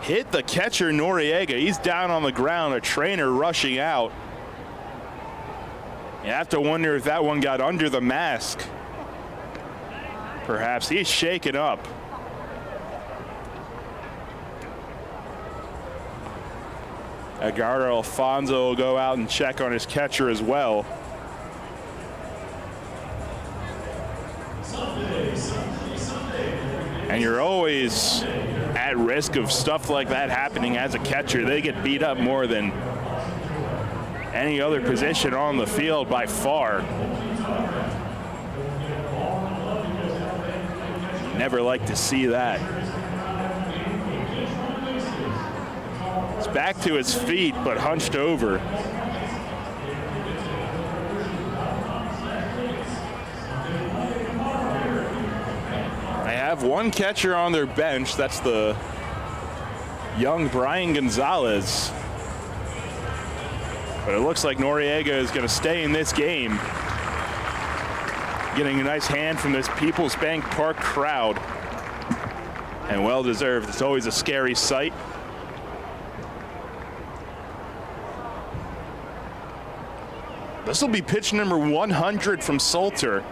hit the catcher Noriega. He's down on the ground, a trainer rushing out. You have to wonder if that one got under the mask. Perhaps he's shaken up. Edgardo Alfonso will go out and check on his catcher as well. And you're always at risk of stuff like that happening as a catcher. They get beat up more than any other position on the field by far. Never like to see that. It's back to his feet, but hunched over. They have one catcher on their bench. That's the young Brian Gonzalez. But it looks like Noriega is going to stay in this game. Getting a nice hand from this People's Bank Park crowd. And well deserved. It's always a scary sight. This will be pitch number 100 from Solter.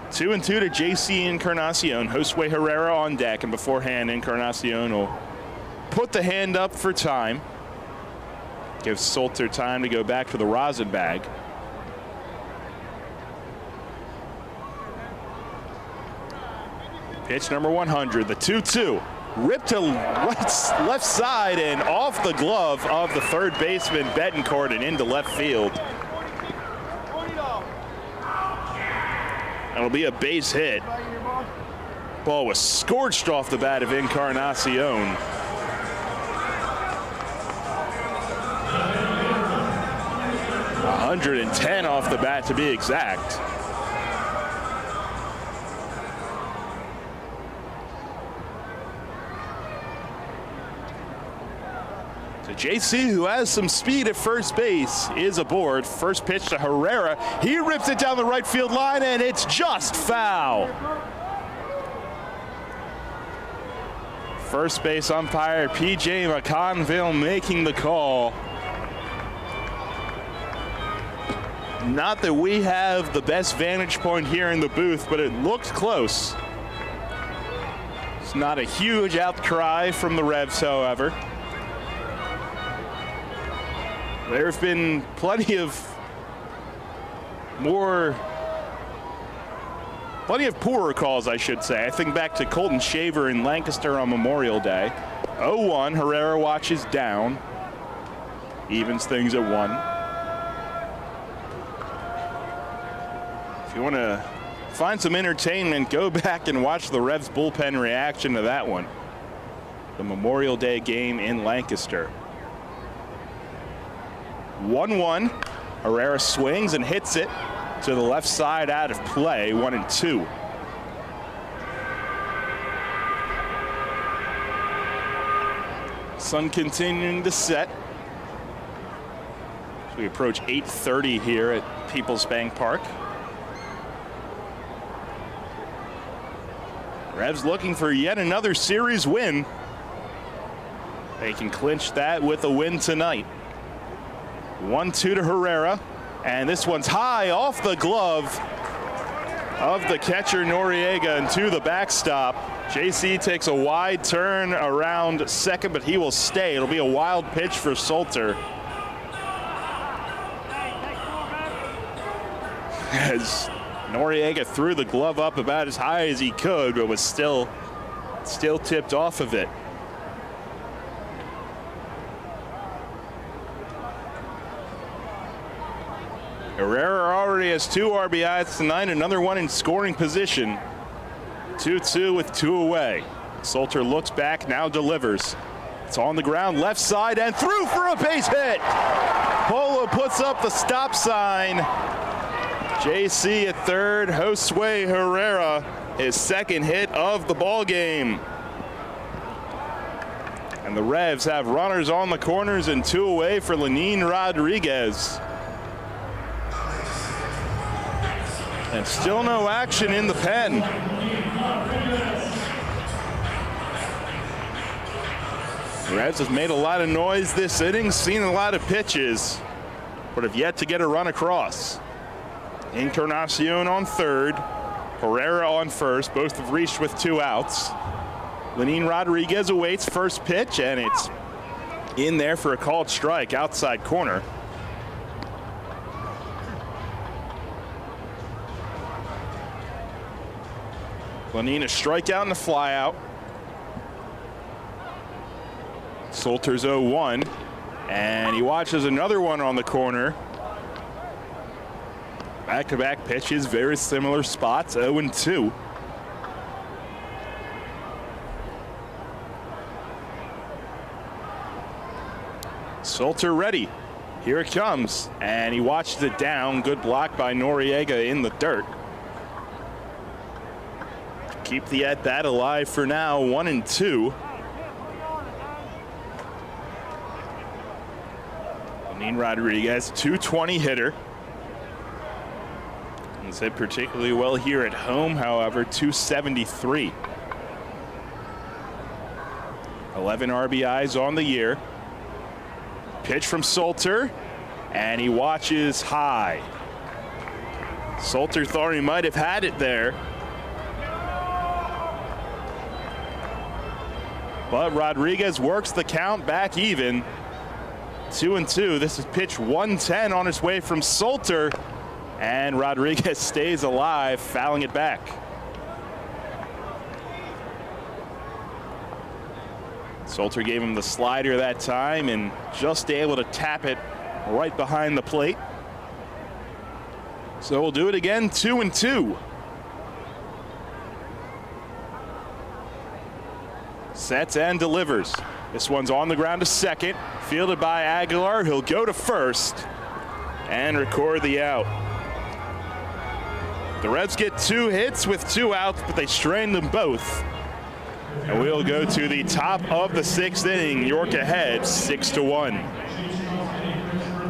2-2 to JC Encarnacion. Josue Herrera on deck, and beforehand Encarnacion will put the hand up for time. Gives Solter time to go back to the rosin bag. Pitch number 100, the 2-2. Ripped to left side and off the glove of the third baseman Betancourt and into left field. That'll be a base hit. Ball was scorched off the bat of Encarnacion. .110 off the bat to be exact. So JC, who has some speed at first base, is aboard. First pitch to Herrera. He rips it down the right field line, and it's just foul. First base umpire P.J. McConville making the call. Not that we have the best vantage point here in the booth, but it looked close. It's not a huge outcry from the Revs, however. There have been plenty of more Plenty of poorer calls, I should say. I think back to Colton Shaver in Lancaster on Memorial Day. 0-1, Herrera watches down. Evens things at 1. If you want to find some entertainment, go back and watch the Revs bullpen reaction to that one. The Memorial Day game in Lancaster. 1-1. Herrera swings and hits it to the left side out of play, 1-2. Sun continuing to set. As we approach 8:30 here at Peoples Bank Park. Revs looking for yet another series win. They can clinch that with a win tonight. 1-2 to Herrera, and this one's high off the glove of the catcher Noriega and to the backstop. JC takes a wide turn around second, but he will stay. It'll be a wild pitch for Salter. As Noriega threw the glove up about as high as he could, but was still tipped off of it. Herrera already has 2 RBIs tonight, another one in scoring position. 2-2 with 2 away. Salter looks back, now delivers. It's on the ground, left side, and through for a base hit. Polo puts up the stop sign. JC at third, Josue Herrera, his second hit of the ball game. And the Revs have runners on the corners and 2 away for Lenin Rodriguez. And still no action in the pen. The Revs have made a lot of noise this inning, seen a lot of pitches, but have yet to get a run across. Encarnacion on third, Herrera on first, both have reached with 2 outs. Lenin Rodriguez awaits first pitch, and it's in there for a called strike, outside corner. Lenin a strikeout and a flyout. Salter's 0-1, and he watches another one on the corner. Back-to-back pitches, very similar spots, 0-2. Salter ready. Here it comes, and he watches it down. Good block by Noriega in the dirt. Keep the at-bat alive for now, 1-2. Lenin Rodriguez, 220 hitter. He's hit particularly well here at home, however, 273. 11 RBIs on the year. Pitch from Salter, and he watches high. Salter thought he might have had it there. But Rodriguez works the count back even. 2-2. This is pitch 110 on its way from Salter. And Rodriguez stays alive, fouling it back. Salter gave him the slider that time and just able to tap it right behind the plate. So we'll do it again, 2-2. Sets and delivers. This one's on the ground to second, fielded by Aguilar. He'll go to first and record the out. The Revs get 2 hits with 2 outs, but they strain them both. And we'll go to the top of the 6th inning. York ahead, 6-1.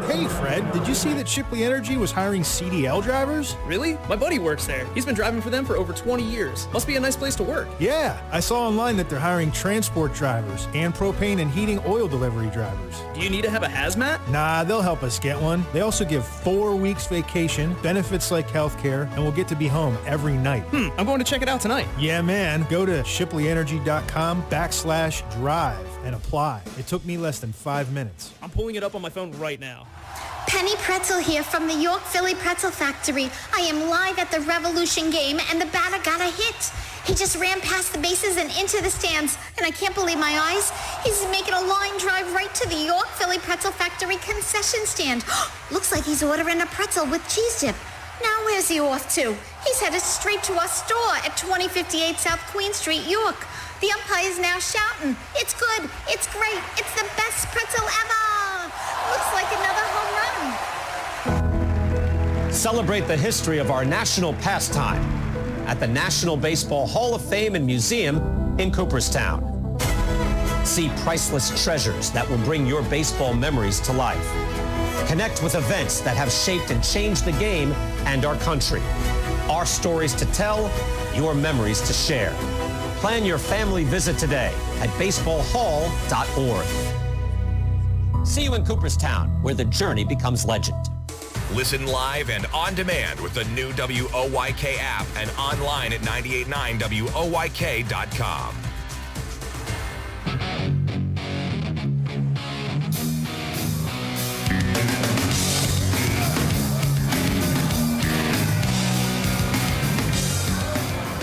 Hey, Fred, did you see that Shipley Energy was hiring CDL drivers? Really? My buddy works there. He's been driving for them for over 20 years. Must be a nice place to work. Yeah, I saw online that they're hiring transport drivers and propane and heating oil delivery drivers. Do you need to have a hazmat? Nah, they'll help us get one. They also give 4 weeks vacation, benefits like healthcare, and we'll get to be home every night. I'm going to check it out tonight. Yeah, man. Go to shipleyenergy.com/drive and apply. It took me less than 5 minutes. I'm pulling it up on my phone right now. Penny Pretzel here from the York Philly Pretzel Factory. I am live at the Revolution game, and the batter got a hit. He just ran past the bases and into the stands, and I can't believe my eyes. He's making a line drive right to the York Philly Pretzel Factory concession stand. Looks like he's ordering a pretzel with cheese dip. Now where's he off to? He's headed straight to our store at 2058 South Queen Street, York. The umpire is now shouting, "It's good, it's great, it's the best pretzel ever!" Looks like another home run. Celebrate the history of our national pastime at the National Baseball Hall of Fame and Museum in Cooperstown. See priceless treasures that will bring your baseball memories to life. Connect with events that have shaped and changed the game and our country. Our stories to tell, your memories to share. Plan your family visit today at baseballhall.org. See you in Cooperstown, where the journey becomes legend. Listen live and on demand with the new WOYK app and online at 989WOYK.com.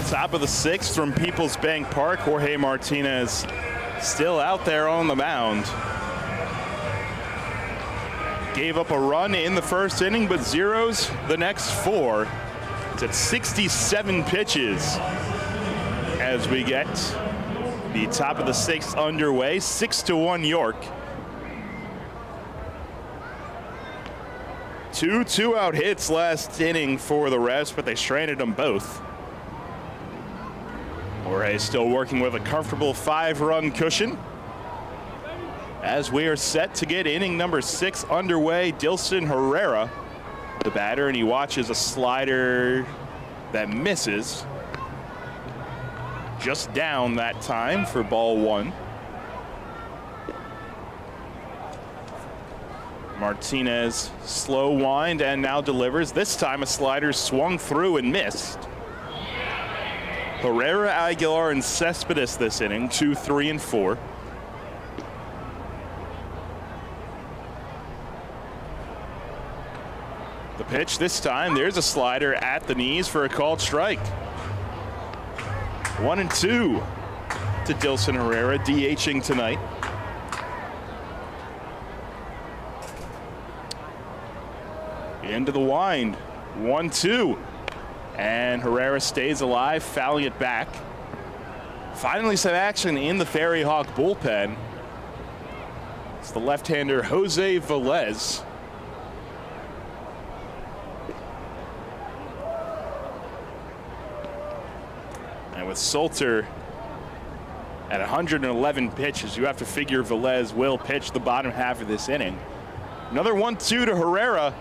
Top of the sixth from Peoples Bank Park. Jorge Martinez still out there on the mound. Gave up a run in the first inning, but zeros the next four. It's at 67 pitches as we get the top of the sixth underway. 6-1 York. 2 two-out hits last inning for the Revs, but they stranded them both. Jorge still working with a comfortable 5-run cushion. As we are set to get inning number 6 underway, Dilson Herrera, the batter, and he watches a slider that misses. Just down that time for ball 1. Martinez, slow wind, and now delivers. This time a slider swung through and missed. Herrera, Aguilar, and Cespedes this inning, 2, 3, and 4. The pitch this time, there's a slider at the knees for a called strike. 1-2 to Dilson Herrera, DHing tonight. Into the wind, 1-2. And Herrera stays alive, fouling it back. Finally some action in the Ferryhawk bullpen. It's the left-hander Jose Velez. And with Salter at 111 pitches, you have to figure Velez will pitch the bottom half of this inning. Another 1-2 to Herrera.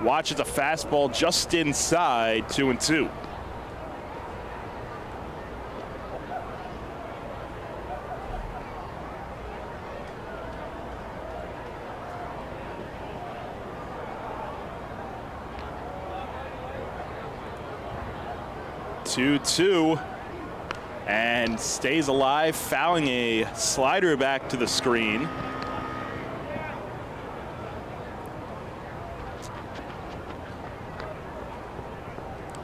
Watches a fastball just inside, 2-2. Two, and stays alive, fouling a slider back to the screen.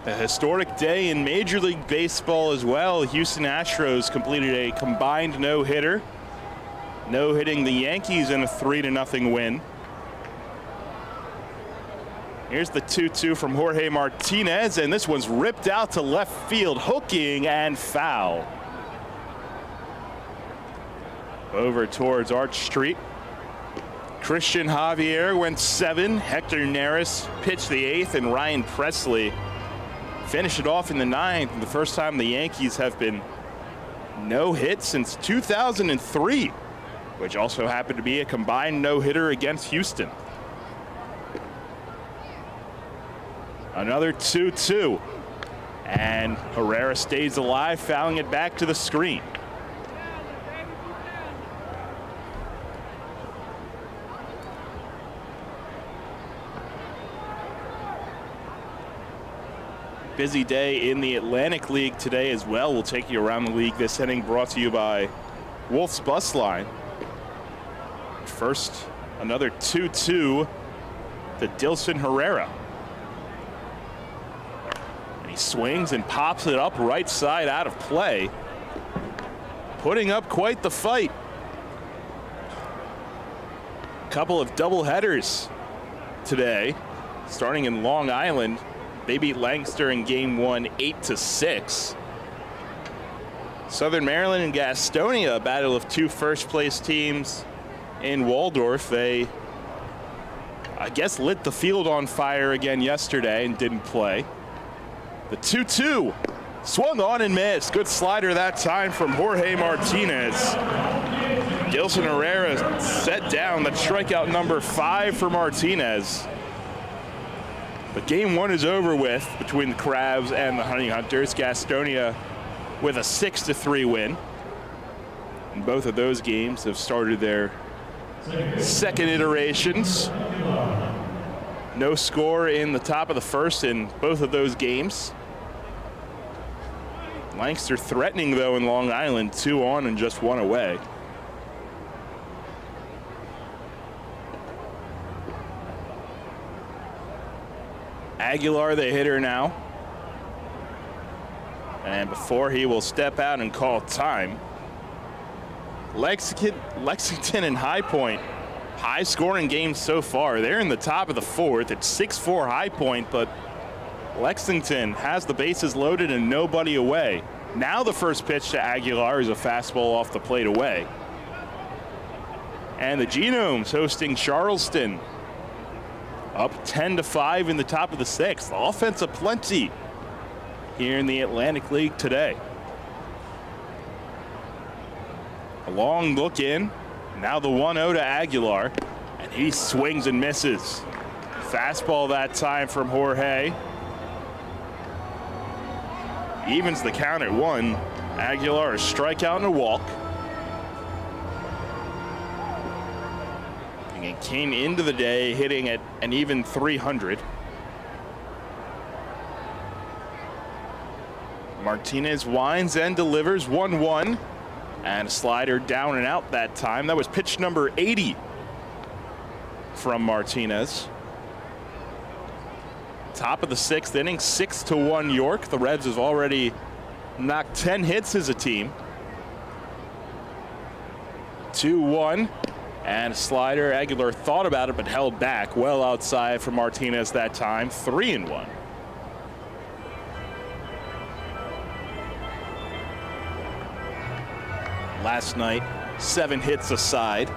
A historic day in Major League Baseball as well. Houston Astros completed a combined no-hitter, no-hitting the Yankees in a 3-0 win. Here's the 2-2 from Jorge Martinez, and this one's ripped out to left field, hooking and foul. Over towards Arch Street. Christian Javier went 7. Hector Neris pitched the 8th, and Ryan Presley finished it off in the 9th. The first time the Yankees have been no hit since 2003, which also happened to be a combined no-hitter against Houston. Another 2-2, and Herrera stays alive, fouling it back to the screen. Busy day in the Atlantic League today as well. We'll take you around the league this inning, brought to you by Wolf's Bus Line. First, another 2-2 to Dilson Herrera. And he swings and pops it up right side out of play, putting up quite the fight. A couple of double headers today, starting in Long Island. They beat Lancaster in game 1, 8-6. Southern Maryland and Gastonia, a battle of two first-place teams in Waldorf. They, I guess, lit the field on fire again yesterday and didn't play. The 2-2 swung on and missed. Good slider that time from Jorge Martinez. Dilson Herrera set down the strikeout number 5 for Martinez. But game 1 is over with between the Crabs and the Honey Hunters. Gastonia with a 6-3 win. And both of those games have started their second iterations. No score in the top of the first in both of those games. Lancaster threatening, though, in Long Island, 2 on and just 1 away. Aguilar, the hitter now. And before he will step out and call time, Lexington and High Point, high scoring games so far. They're in the top of the 4th. It's 6-4 High Point, but Lexington has the bases loaded and nobody away. Now the first pitch to Aguilar is a fastball off the plate away. And the Genomes hosting Charleston, up 10-5 in the top of the 6th. Offense aplenty here in the Atlantic League today. A long look in. Now the 1-0 to Aguilar, and he swings and misses. Fastball that time from Jorge. Evens the count at 1. Aguilar, a strikeout and a walk. And it came into the day hitting at an even 300. Martinez winds and delivers 1-1. And a slider down and out that time. That was pitch number 80 from Martinez. Top of the 6th inning, 6-1 York. The Reds have already knocked 10 hits as a team. 2-1 and a slider. Aguilar thought about it but held back well outside for Martinez that time. 3-1. Last night, 7 hits aside,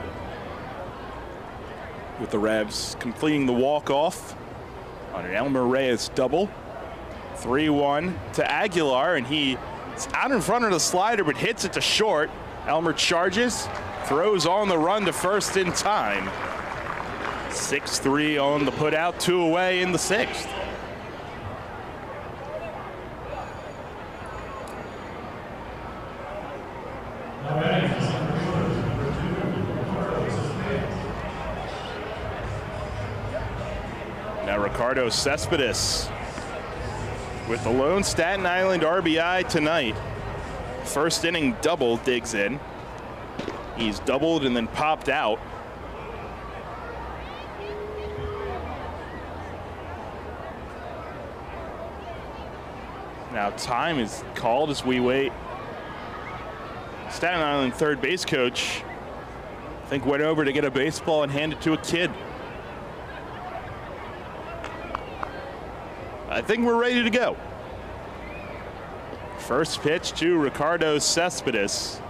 with the Revs completing the walk-off on an Elmer Reyes double. 3-1 to Aguilar, and he's out in front of the slider but hits it to short. Elmer charges, throws on the run to first in time. 6-3 on the putout, 2 away in the 6th. Now Ricardo Cespedes with the lone Staten Island RBI tonight. First inning double digs in. He's doubled and then popped out. Now time is called as we wait. Staten Island third base coach, I think, went over to get a baseball and hand it to a kid. I think we're ready to go. First pitch to Ricardo Cespedes.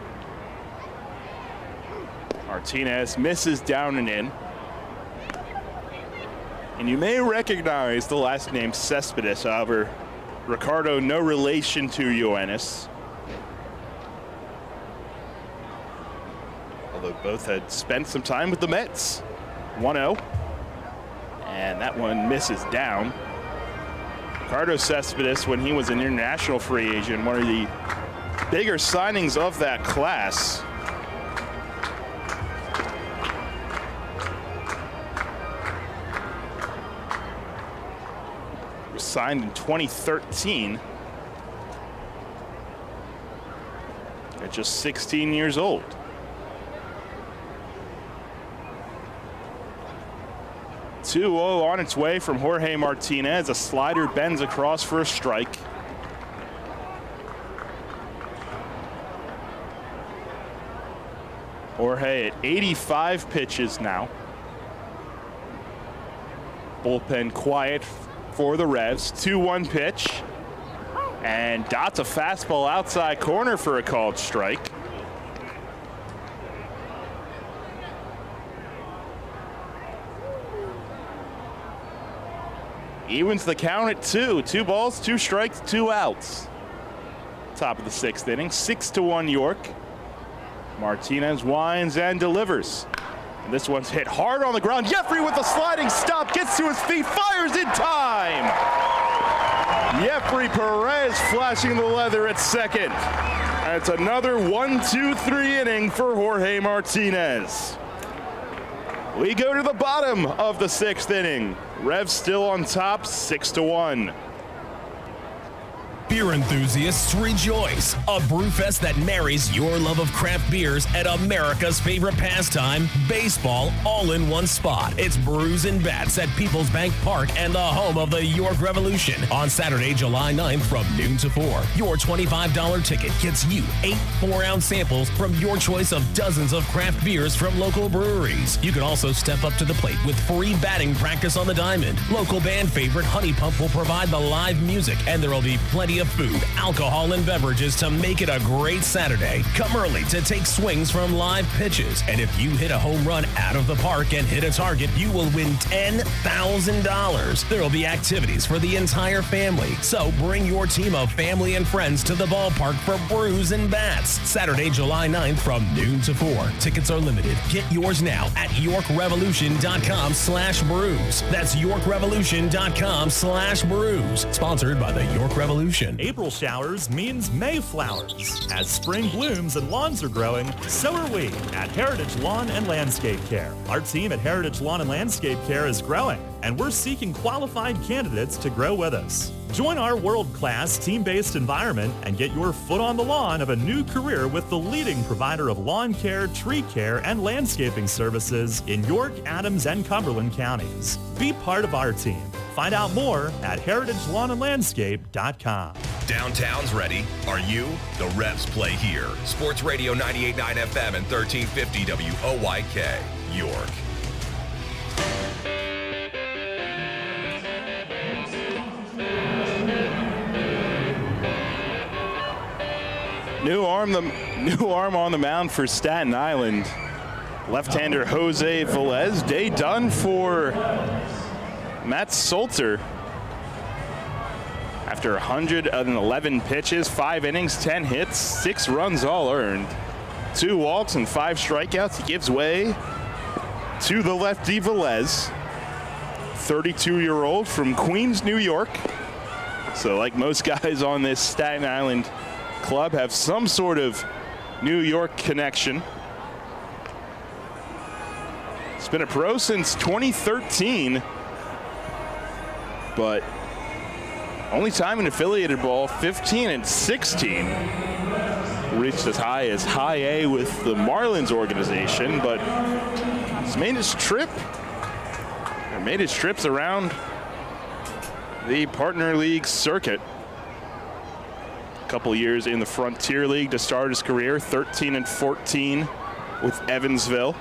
Martinez misses down and in. And you may recognize the last name Cespedes, however, Ricardo, no relation to Ioannis. Although both had spent some time with the Mets. 1-0. And that one misses down. Ricardo Cespedes, when he was an international free agent, one of the bigger signings of that class. Was signed in 2013 at just 16 years old. 2-0 on its way from Jorge Martinez. A slider bends across for a strike. Jorge at 85 pitches now. Bullpen quiet for the Revs. 2-1 pitch. And dots a fastball outside corner for a called strike. Evens the count at 2. 2 balls, 2 strikes, 2 outs. Top of the 6th inning. 6-1 York. Martinez winds and delivers. And this one's hit hard on the ground. Jeffrey with a sliding stop, gets to his feet, fires in time. Jeffrey Perez flashing the leather at second. That's another 1-2-3 inning for Jorge Martinez. We go to the bottom of the 6th inning. Revs still on top, 6-1. Beer enthusiasts, rejoice! A brewfest that marries your love of craft beers and America's favorite pastime, baseball, all in one spot. It's Brews and Bats at Peoples Bank Park and the home of the York Revolution on Saturday, July 9th from noon to 4. Your $25 ticket gets you 8 4-ounce samples from your choice of dozens of craft beers from local breweries. You can also step up to the plate with free batting practice on the diamond. Local band favorite Honey Pump will provide the live music, and there will be plenty of food, alcohol, and beverages to make it a great Saturday. Come early to take swings from live pitches. And if you hit a home run out of the park and hit a target, you will win $10,000. There will be activities for the entire family. So bring your team of family and friends to the ballpark for Brews and Bats. Saturday, July 9th from noon to 4. Tickets are limited. Get yours now at YorkRevolution.com/brews. That's YorkRevolution.com/brews. Sponsored by the York Revolution. April showers means May flowers. As spring blooms and lawns are growing, so are we at Heritage Lawn and Landscape Care. Our team at Heritage Lawn and Landscape Care is growing, and we're seeking qualified candidates to grow with us. Join our world-class team-based environment and get your foot on the lawn of a new career with the leading provider of lawn care, tree care, and landscaping services in York, Adams, and Cumberland counties. Be part of our team. Find out more at heritagelandlandscape.com. Downtown's ready. Are you? The Revs play here. Sports Radio 98.9 FM and 1350 WOYK, York. New arm on the mound for Staten Island. Left-hander Jose Velez. Day done for Matt Solter. After 111 pitches, 5 innings, 10 hits, 6 runs all earned, 2 walks and 5 strikeouts, he gives way to the lefty Velez, 32-year-old from Queens, New York. So like most guys on this Staten Island club have some sort of New York connection. He's been a pro since 2013. But only time in affiliated ball, 15 and 16. Reached as high as high A with the Marlins organization, but he's made his trips around the Partner League circuit. A couple years in the Frontier League to start his career, 13 and 14 with Evansville.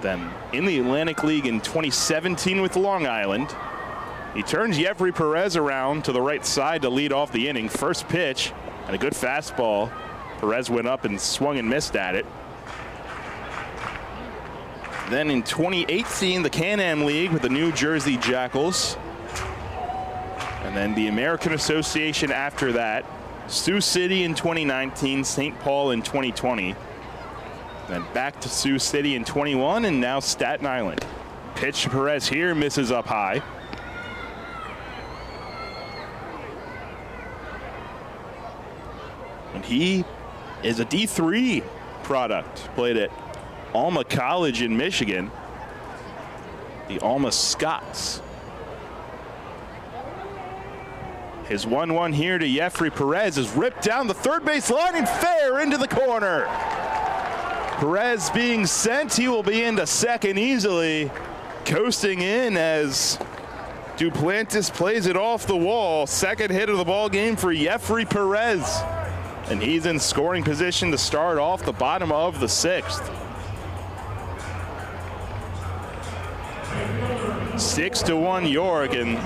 Then in the Atlantic League in 2017 with Long Island. He turns Jeffrey Perez around to the right side to lead off the inning. First pitch and a good fastball. Perez went up and swung and missed at it. Then in 2018, the Can-Am League with the New Jersey Jackals. And then the American Association after that. Sioux City in 2019, St. Paul in 2020. Then back to Sioux City in 21, and now Staten Island. Pitch to Perez here, misses up high. And he is a D3 product. Played at Alma College in Michigan. The Alma Scots. His 1-1 here to Jeffrey Perez is ripped down the third base line and fair into the corner. Perez being sent. He will be into second easily. coasting in as Duplantis plays it off the wall. Second hit of the ball game for Jeffrey Perez. And he's in scoring position to start off the bottom of the 6th. 6-1 York, and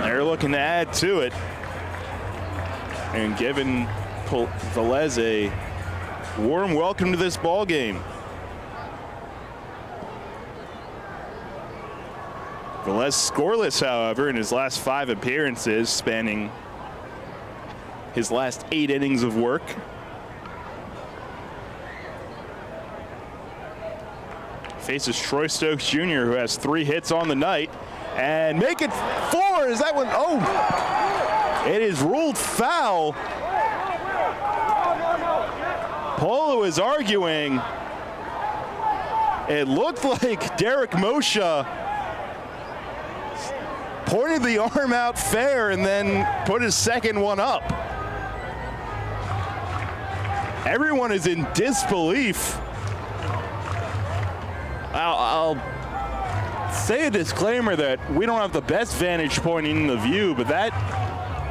they're looking to add to it. And giving Velez a warm welcome to this ball game. Velez scoreless, however, in his last 5 appearances, spanning his last 8 innings of work. Faces Troy Stokes Jr., who has 3 hits on the night, and make it 4. Is that one? Oh, it is ruled foul. Polo is arguing. It looked like Derek Moshe pointed the arm out fair and then put his second one up. Everyone is in disbelief. I'll say a disclaimer that we don't have the best vantage point in the view, but that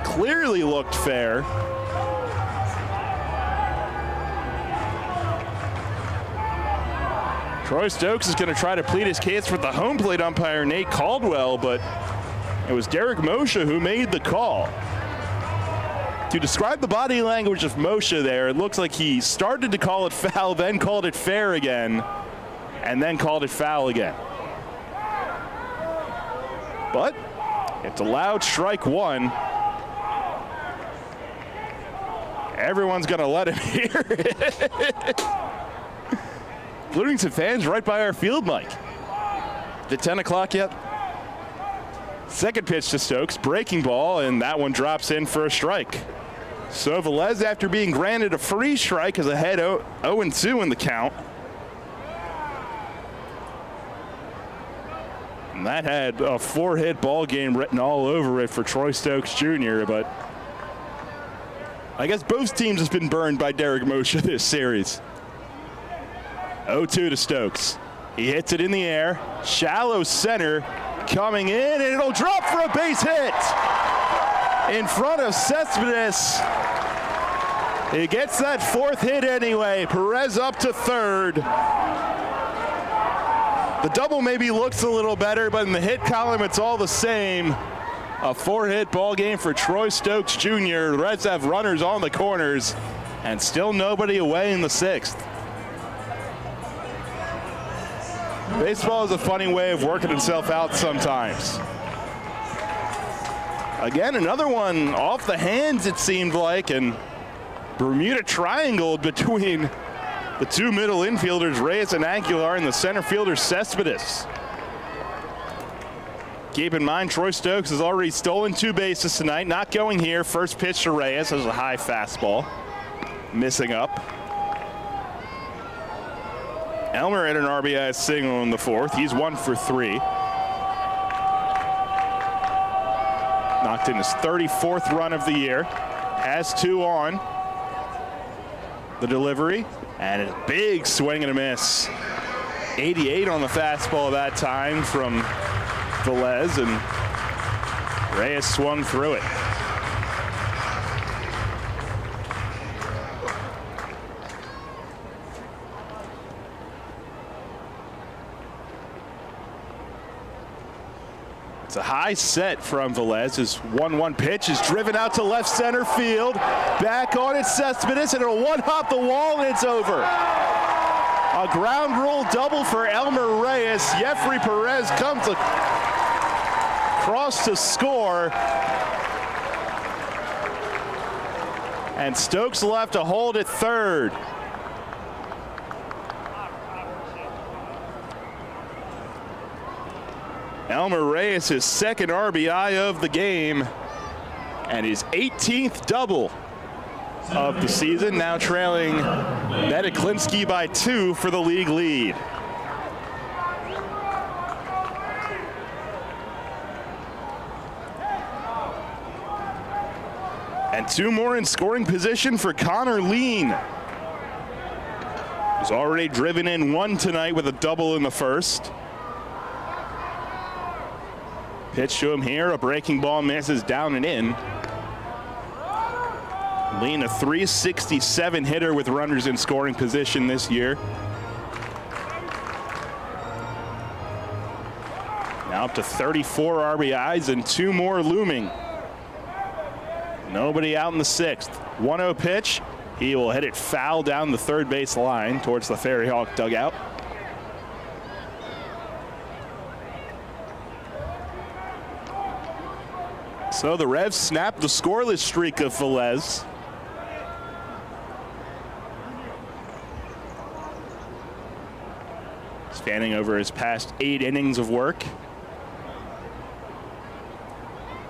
clearly looked fair. Troy Stokes is going to try to plead his case with the home plate umpire, Nate Caldwell, but it was Derek Moshe who made the call. To describe the body language of Moshe there, it looks like he started to call it foul, then called it fair again, and then called it foul again. But it's allowed strike 1. Everyone's going to let him hear it. Including some fans right by our field mic. Is it 10 o'clock yet? Second pitch to Stokes, breaking ball, and that one drops in for a strike. So Velez, after being granted a free strike, is ahead 0-2 in the count. And that had a 4-hit ball game written all over it for Troy Stokes Jr., but I guess both teams has been burned by Derek Moshe this series. 0-2 to Stokes. He hits it in the air, shallow center, coming in, and it'll drop for a base hit in front of Cespedes. He gets that 4th hit anyway. Perez up to 3rd. The double maybe looks a little better, but in the hit column, it's all the same. A 4-hit ball game for Troy Stokes Jr. The Reds have runners on the corners, and still nobody away in the 6th. Baseball is a funny way of working itself out sometimes. Again, another one off the hands, it seemed like, and Bermuda triangled between the 2 middle infielders, Reyes and Aguilar, and the center fielder, Cespedes. Keep in mind, Troy Stokes has already stolen 2 bases tonight. Not going here. First pitch to Reyes as a high fastball. Missing up. Elmer had an RBI single in the 4th. He's 1 for 3. Knocked in his 34th run of the year. Has 2 on. The delivery. And a big swing and a miss. 88 on the fastball that time from Velez, and Reyes swung through it. It's a high set from Velez. His 1-1 pitch is driven out to left center field. Back on it, Cespedes, and it'll one-hop the wall, and it's over. A ground rule double for Elmer Reyes. Jeffrey Perez comes across to score. And Stokes will have to hold at 3rd. Elmer Reyes, his 2nd RBI of the game, and his 18th double of the season, now trailing Mediklinski by 2 for the league lead. And 2 more in scoring position for Connor Lean, who's already driven in 1 tonight with a double in the 1st. Pitch to him here, a breaking ball misses down and in. Lean, a .367 hitter with runners in scoring position this year. Now up to 34 RBIs and 2 more looming. Nobody out in the 6th. 1-0 pitch. He will hit it foul down the third base line towards the Ferryhawk dugout. So the Revs snap the scoreless streak of Velez. Standing over his past 8 innings of work.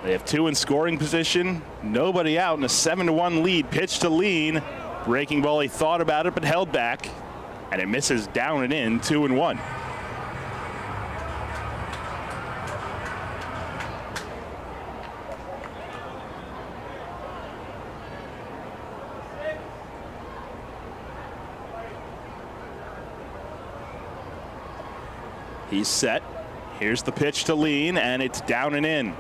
They have 2 in scoring position. Nobody out in a 7-1 lead. Pitch to Lean. Breaking ball, he thought about it but held back. And it misses down and in, 2-1. He's set. Here's the pitch to Lean, and it's down and in.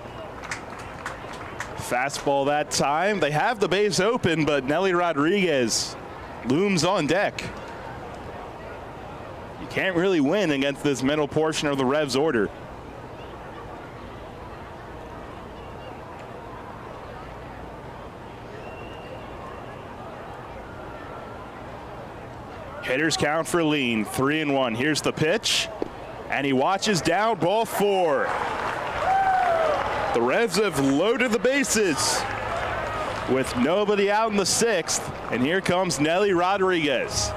Fastball that time. They have the base open, but Nelly Rodriguez looms on deck. You can't really win against this middle portion of the Revs order. Hitters count for Lean, 3-1. Here's the pitch. And he watches down, ball 4. The Revs have loaded the bases with nobody out in the 6th. And here comes Nelly Rodriguez.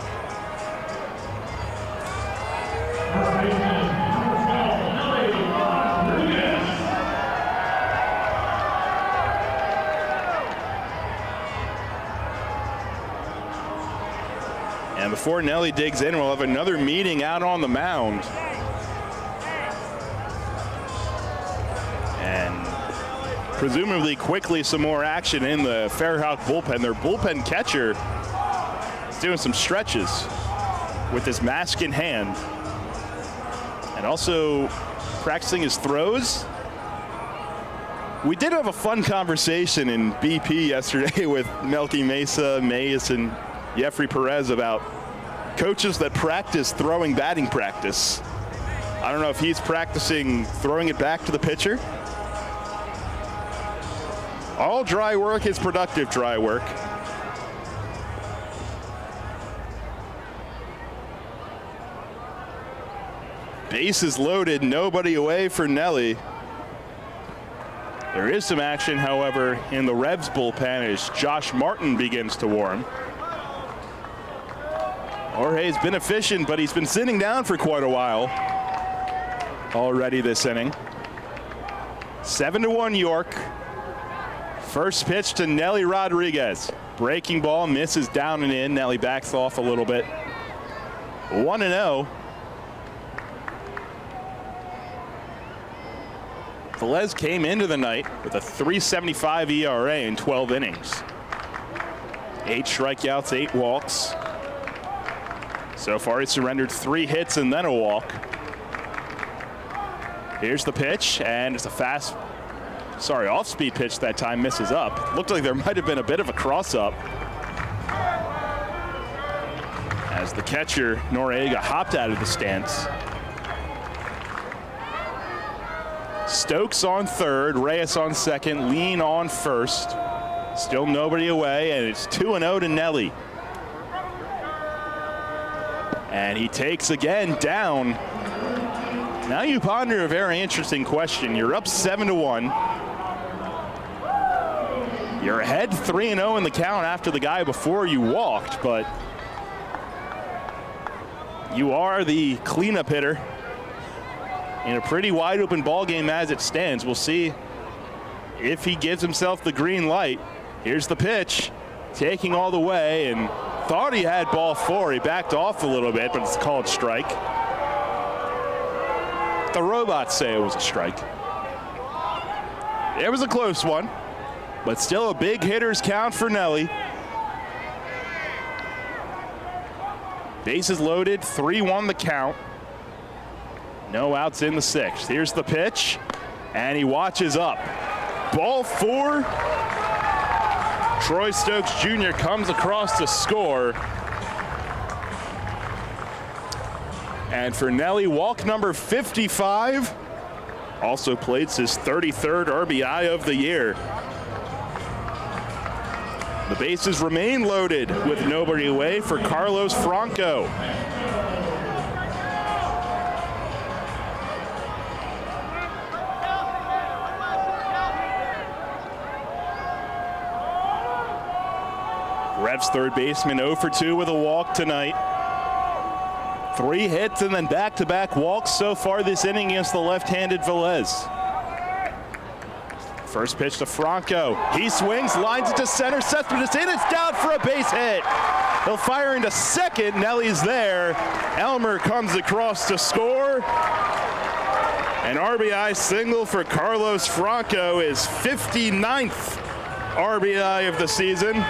And before Nelly digs in, we'll have another meeting out on the mound. And presumably quickly some more action in the Ferryhawk bullpen. Their bullpen catcher is doing some stretches with his mask in hand and also practicing his throws. We did have a fun conversation in BP yesterday with Melky Mesa, Mays, and Jeffrey Perez about coaches that practice throwing batting practice. I don't know if he's practicing throwing it back to the pitcher. All dry work is productive dry work. Bases loaded, nobody away for Nelly. There is some action, however, in the Revs bullpen as Josh Martin begins to warm. Jorge's been efficient, but he's been sitting down for quite a while already this inning. 7-1 York. First pitch to Nelly Rodriguez. Breaking ball misses down and in. Nelly backs off a little bit. 1-0. Velez came into the night with a .375 ERA in 12 innings. 8 strikeouts, 8 walks. So far, he surrendered 3 hits and then a walk. Here's the pitch, and it's a off-speed pitch that time, misses up. Looked like there might have been a bit of a cross-up as the catcher, Noriega, hopped out of the stance. Stokes on third, Reyes on second, Lean on first. Still nobody away, and it's 2-0 to Nelly. And he takes again down. Now you ponder a very interesting question. You're up 7-1. You're ahead 3-0 in the count after the guy before you walked, but you are the cleanup hitter in a pretty wide open ball game as it stands. We'll see if he gives himself the green light. Here's the pitch, taking all the way, and thought he had ball 4. He backed off a little bit, but it's called strike. The robots say it was a strike. It was a close one, but still a big hitter's count for Nelly. Bases loaded, 3-1 the count. No outs in the 6th. Here's the pitch, And he watches up. Ball 4. Troy Stokes Jr. comes across to score. And for Nelly, walk number 55. Also plates his 33rd RBI of the year. The bases remain loaded with nobody away for Carlos Franco. Revs third baseman 0 for 2 with a walk tonight. 3 hits and then back-to-back walks so far this inning against the left-handed Velez. First pitch to Franco. He swings, lines it to center, Cespedes in, it's down for a base hit. He'll fire into second, Nelly's there. Elmer comes across to score. An RBI single for Carlos Franco, his 59th RBI of the season.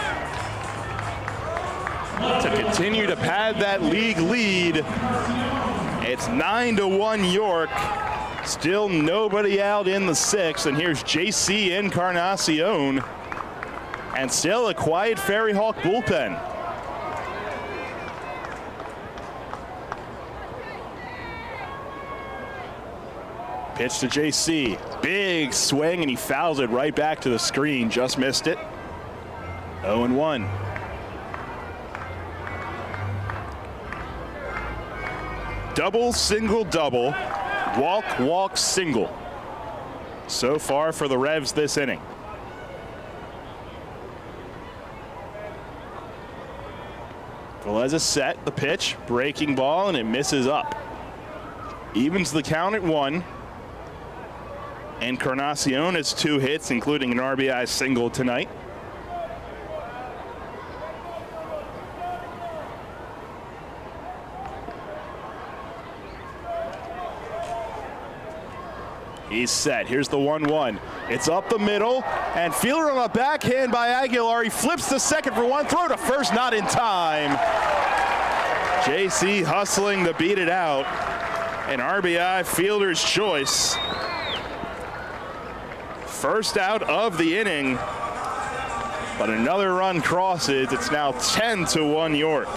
To continue to pad that league lead. It's 9-1 York. Still nobody out in the 6th, and here's JC Encarnacion. And still a quiet Ferryhawk bullpen. Pitch to JC. Big swing, and he fouls it right back to the screen. Just missed it. 0-1. Double, single, double. Walk, walk, single. So far for the Revs this inning. Velez is set, the pitch, breaking ball, and it misses up. Evens the count at 1. Encarnacion has 2 hits, including an RBI single tonight. He's set. Here's the 1-1. It's up the middle, and fielder on a backhand by Aguilar. He flips to second for 1. Throw to first, not in time. JC hustling to beat it out. An RBI fielder's choice. First out of the inning, but another run crosses. It's now 10-1 York.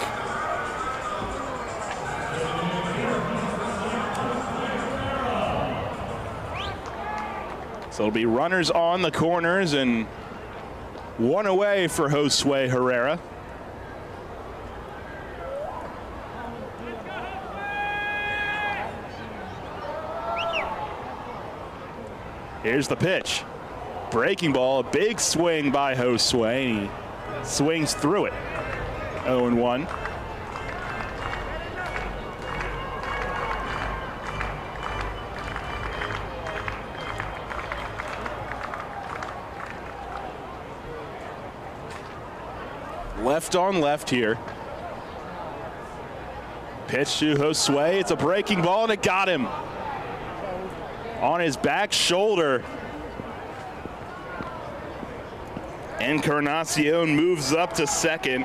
So it'll be runners on the corners and 1 away for Josue Herrera. Here's the pitch. Breaking ball, a big swing by Josue. He swings through it. 0-1. Left on left here. Pitch to Josue. It's a breaking ball, and it got him. On his back shoulder. Encarnacion moves up to second.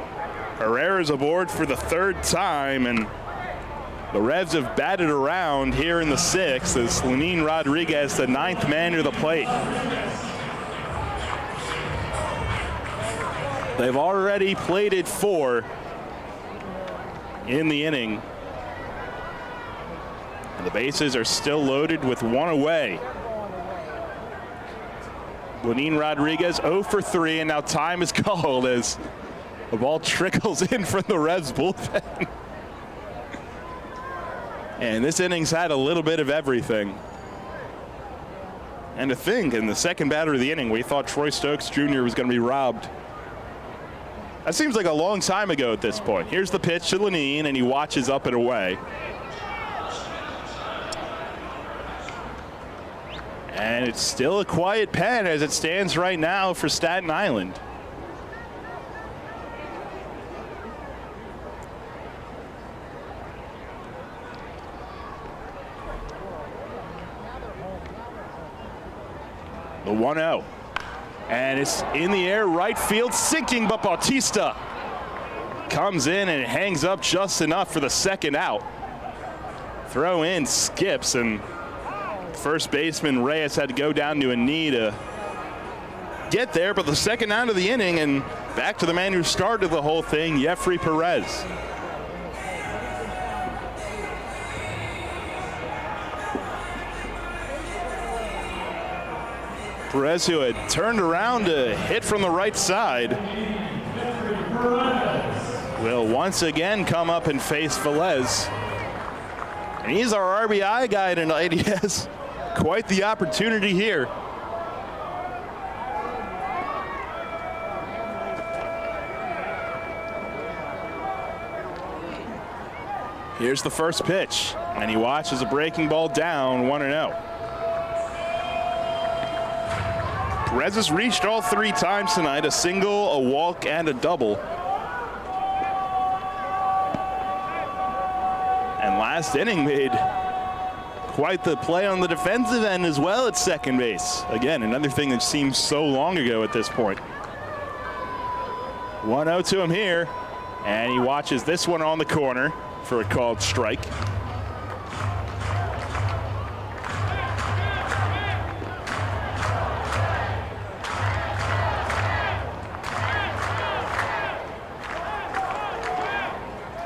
Herrera's aboard for the 3rd time, and the Revs have batted around here in the 6th as Lenin Rodriguez, the 9th man to the plate. They've already plated 4 in the inning. And the bases are still loaded with 1 away. Lenin Rodriguez 0 for 3, and now time is called as the ball trickles in from the Revs bullpen. And this inning's had a little bit of everything. And to think, in the second batter of the inning, we thought Troy Stokes Jr. was going to be robbed. That seems like a long time ago at this point. Here's the pitch to Lenin, and he watches up and away. And it's still a quiet pen as it stands right now for Staten Island. The 1-0. And it's in the air, right field, sinking, but Bautista comes in and it hangs up just enough for the second out. Throw in skips, and First baseman Reyes had to go down to a knee to get there, but the second out of the inning, and back to the man who started the whole thing, Jeffrey Perez. Perez, who had turned around to hit from the right side, will once again come up and face Velez. And he's our RBI guy tonight. He has quite the opportunity here. Here's the first pitch, and he watches a breaking ball down, 1-0. Perez has reached all 3 times tonight, a single, a walk, and a double. And last inning made quite the play on the defensive end as well at second base. Again, another thing that seems so long ago at this point. 1-0 to him here, and he watches this one on the corner for a called strike.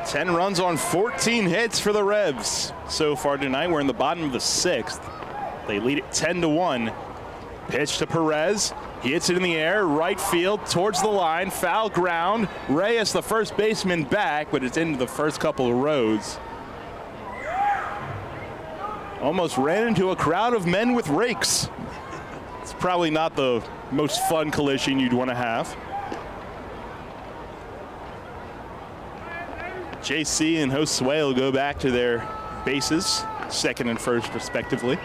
Ten runs on 14 hits for the Revs so far tonight. We're in the bottom of the 6th. They lead it 10-1. Pitch to Perez. He hits it in the air, right field, towards the line, foul ground. Reyes, the first baseman, back, but it's into the first couple of rows. Almost ran into a crowd of men with rakes. It's probably not the most fun collision you'd want to have. JC and Josue will go back to their bases, second and first respectively.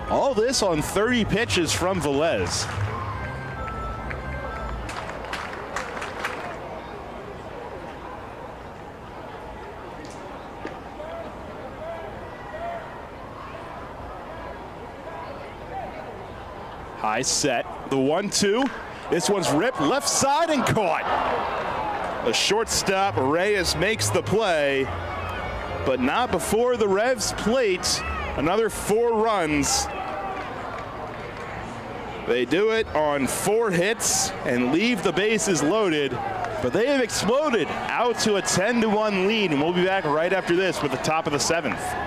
All this on 30 pitches from Velez. High set, the 1-2. This one's ripped left side and caught. The shortstop, Reyes, makes the play, but not before the Revs plate. Another 4 runs. They do it on 4 hits and leave the bases loaded, but they have exploded out to a 10-1 lead, and we'll be back right after this with the top of the 7th.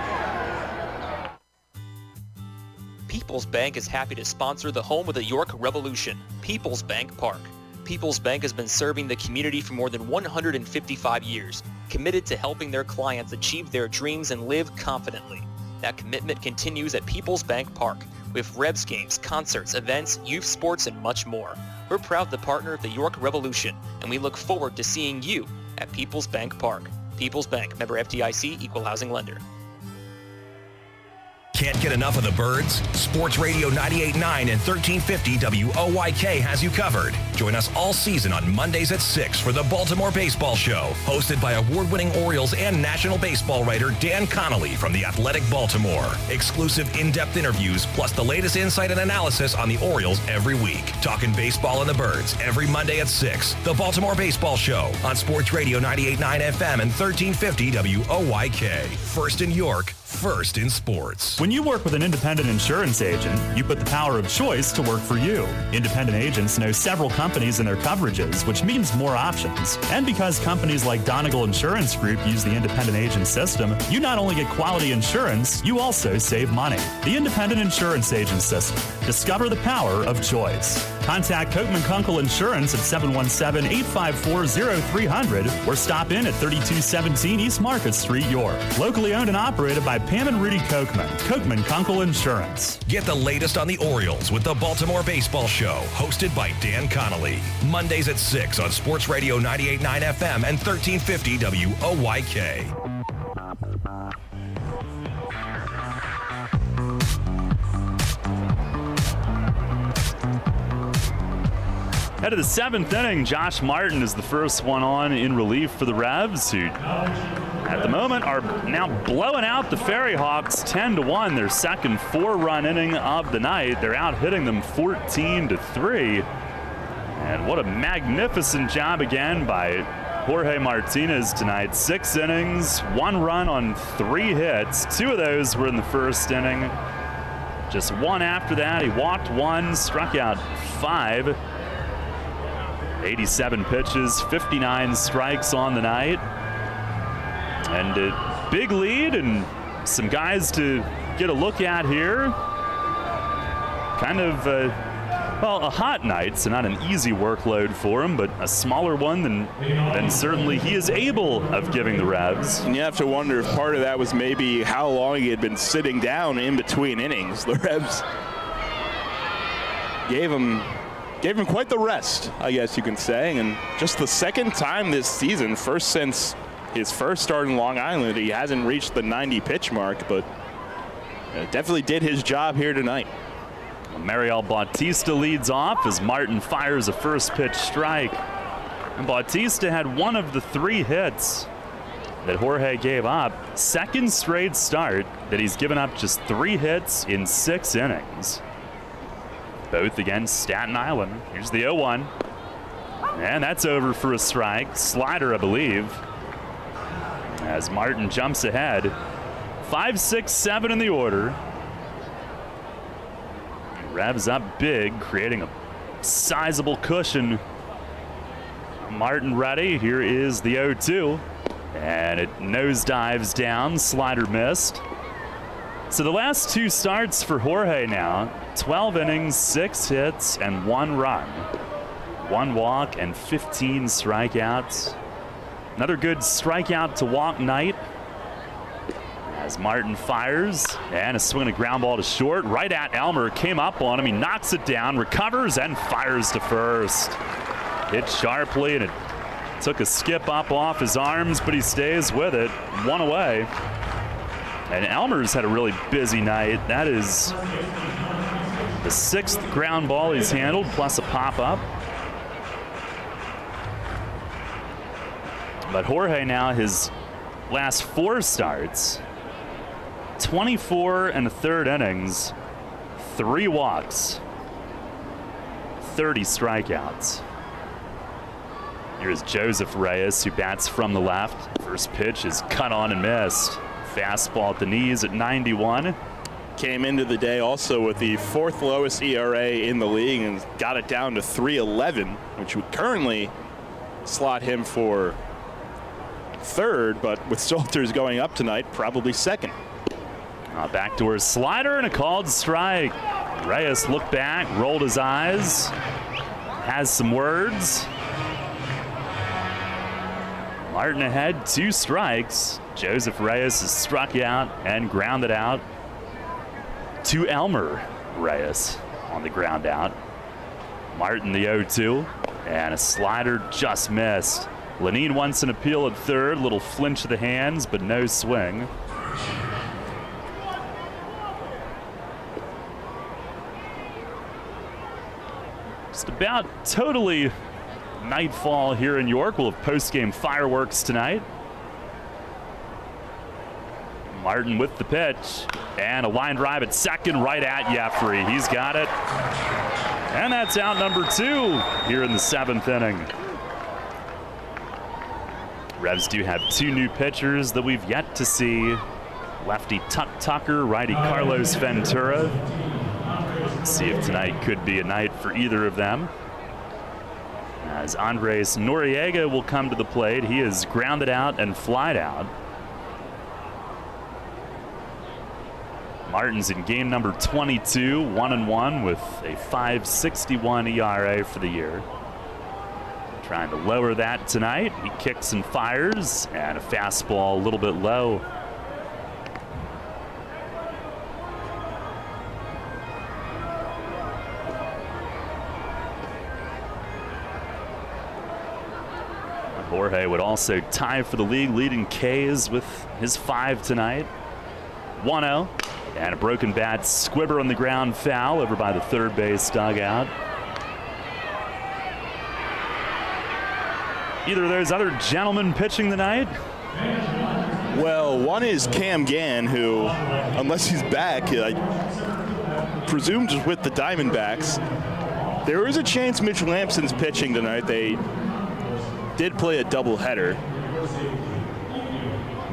People's Bank is happy to sponsor the home of the York Revolution, People's Bank Park. People's Bank has been serving the community for more than 155 years, committed to helping their clients achieve their dreams and live confidently. That commitment continues at People's Bank Park, with Revs games, concerts, events, youth sports, and much more. We're proud to partner with the York Revolution, and we look forward to seeing you at People's Bank Park. People's Bank, member FDIC, equal housing lender. Can't get enough of the Birds? Sports Radio 98.9 and 1350 WOYK has you covered. Join us all season on Mondays at 6 for the Baltimore Baseball Show, hosted by award-winning Orioles and National Baseball writer Dan Connolly from The Athletic Baltimore. Exclusive in-depth interviews, plus the latest insight and analysis on the Orioles every week. Talking baseball and the Birds every Monday at 6. The Baltimore Baseball Show on Sports Radio 98.9 FM and 1350 WOYK. First in York, first in sports. When you work with an independent insurance agent, you put the power of choice to work for you. Independent agents know several companies and their coverages, which means more options. And because companies like Donegal Insurance Group use the independent agent system, you not only get quality insurance, you also save money. The independent insurance agent system. Discover the power of choice. Contact Kochman Kunkel Insurance at 717-854-0300 or stop in at 3217 East Market Street, York. Locally owned and operated by Pam and Rudy Kochman. Kochman Kunkel Insurance. Get the latest on the Orioles with the Baltimore Baseball Show, hosted by Dan Connolly. Mondays at 6 on Sports Radio 98.9 FM and 1350 WOYK. Head of the 7th inning, Josh Martin is the first one on in relief for the Revs, who at the moment are now blowing out the Ferryhawks 10-1, their second 4-run inning of the night. They're out hitting them 14-3. And what a magnificent job again by Jorge Martinez tonight. 6 innings, 1 run on 3 hits. 2 of those were in the first inning. Just 1 after that. He walked 1, struck out 5. 87 pitches, 59 strikes on the night. And a big lead and some guys to get a look at here. Kind of, a hot night, so not an easy workload for him, but a smaller one than certainly he is able of giving the Revs. And you have to wonder if part of that was maybe how long he had been sitting down in between innings. The Revs gave him quite the rest, I guess you can say. And just the second time this season, first since his first start in Long Island, he hasn't reached the 90 pitch mark, but definitely did his job here tonight. Mariel Bautista leads off as Martin fires a first pitch strike. And Bautista had 1 of the 3 hits that Jorge gave up. Second straight start that he's given up just 3 hits in 6 innings. Both against Staten Island. Here's the 0-1. And that's over for a strike. Slider, I believe. As Martin jumps ahead. 5, 6, 7 in the order. Revs up big, creating a sizable cushion. Martin ready. Here is the 0-2. And it nosedives down. Slider missed. So the last 2 starts for Jorge now. 12 innings, 6 hits, and 1 run. 1 walk and 15 strikeouts. Another good strikeout to walk night. As Martin fires, and a swing and a ground ball to short. Right at Elmer, came up on him. He knocks it down, recovers, and fires to first. Hit sharply, and it took a skip up off his arms, but he stays with it. 1 away. And Elmer's had a really busy night. That is the 6th ground ball he's handled, plus a pop-up. But Jorge now, his last 4 starts, 24 1/3 innings, 3 walks, 30 strikeouts. Here's Joseph Reyes, who bats from the left. First pitch is cut on and missed. Fastball at the knees at 91. Came into the day also with the 4th lowest ERA in the league and got it down to 3.11, which would currently slot him for 3rd, but with Salters going up tonight, probably 2nd. Backdoor slider and a called strike. Reyes looked back, rolled his eyes, has some words. Martin ahead, 2 strikes. Joseph Reyes is struck out and grounded out to Elmer Reyes on the ground out. Martin the 0-2, and a slider just missed. Lenine wants an appeal at 3rd, little flinch of the hands, but no swing. Just about totally nightfall here in York. We'll have post-game fireworks tonight. Martin with the pitch, and a line drive at 2nd, right at Jeffrey. He's got it. And that's out number 2 here in the 7th inning. Revs do have 2 new pitchers that we've yet to see. Lefty Tuck Tucker, righty Carlos Ventura. See if tonight could be a night for either of them. As Andres Noriega will come to the plate. He is grounded out and flied out. Martin's in game number 22, 1-1 with a 5.61 ERA for the year. Trying to lower that tonight. He kicks and fires, and a fastball a little bit low. Jorge would also tie for the league leading Ks with his 5 tonight. 1-0. And a broken bat, squibber on the ground, foul over by the 3rd base dugout. Either of those other gentlemen pitching tonight? Well, one is Cam Gann, who, unless he's back, I presume just with the Diamondbacks. There is a chance Mitch Lampson's pitching tonight. They did play a doubleheader.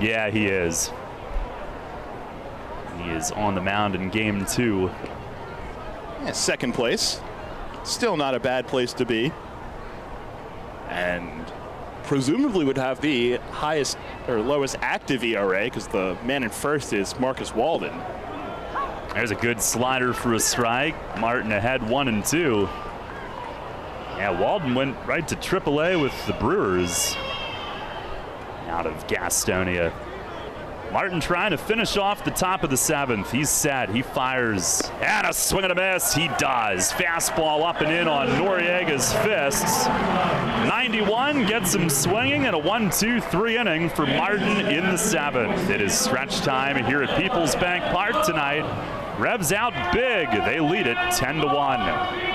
Yeah, he is. He is on the mound in game 2. Yeah, second place. Still not a bad place to be. And presumably would have the highest or lowest active ERA because the man in first is Marcus Walden. There's a good slider for a strike. Martin ahead 1-2. Yeah, Walden went right to AAA with the Brewers out of Gastonia. Martin trying to finish off the top of the 7th. He's set. He fires. And a swing and a miss. He does. Fastball up and in on Noriega's fists. 91 gets him swinging, and a 1-2-3 inning for Martin in the 7th. It is stretch time here at Peoples Bank Park tonight. Revs out big. They lead it 10-1.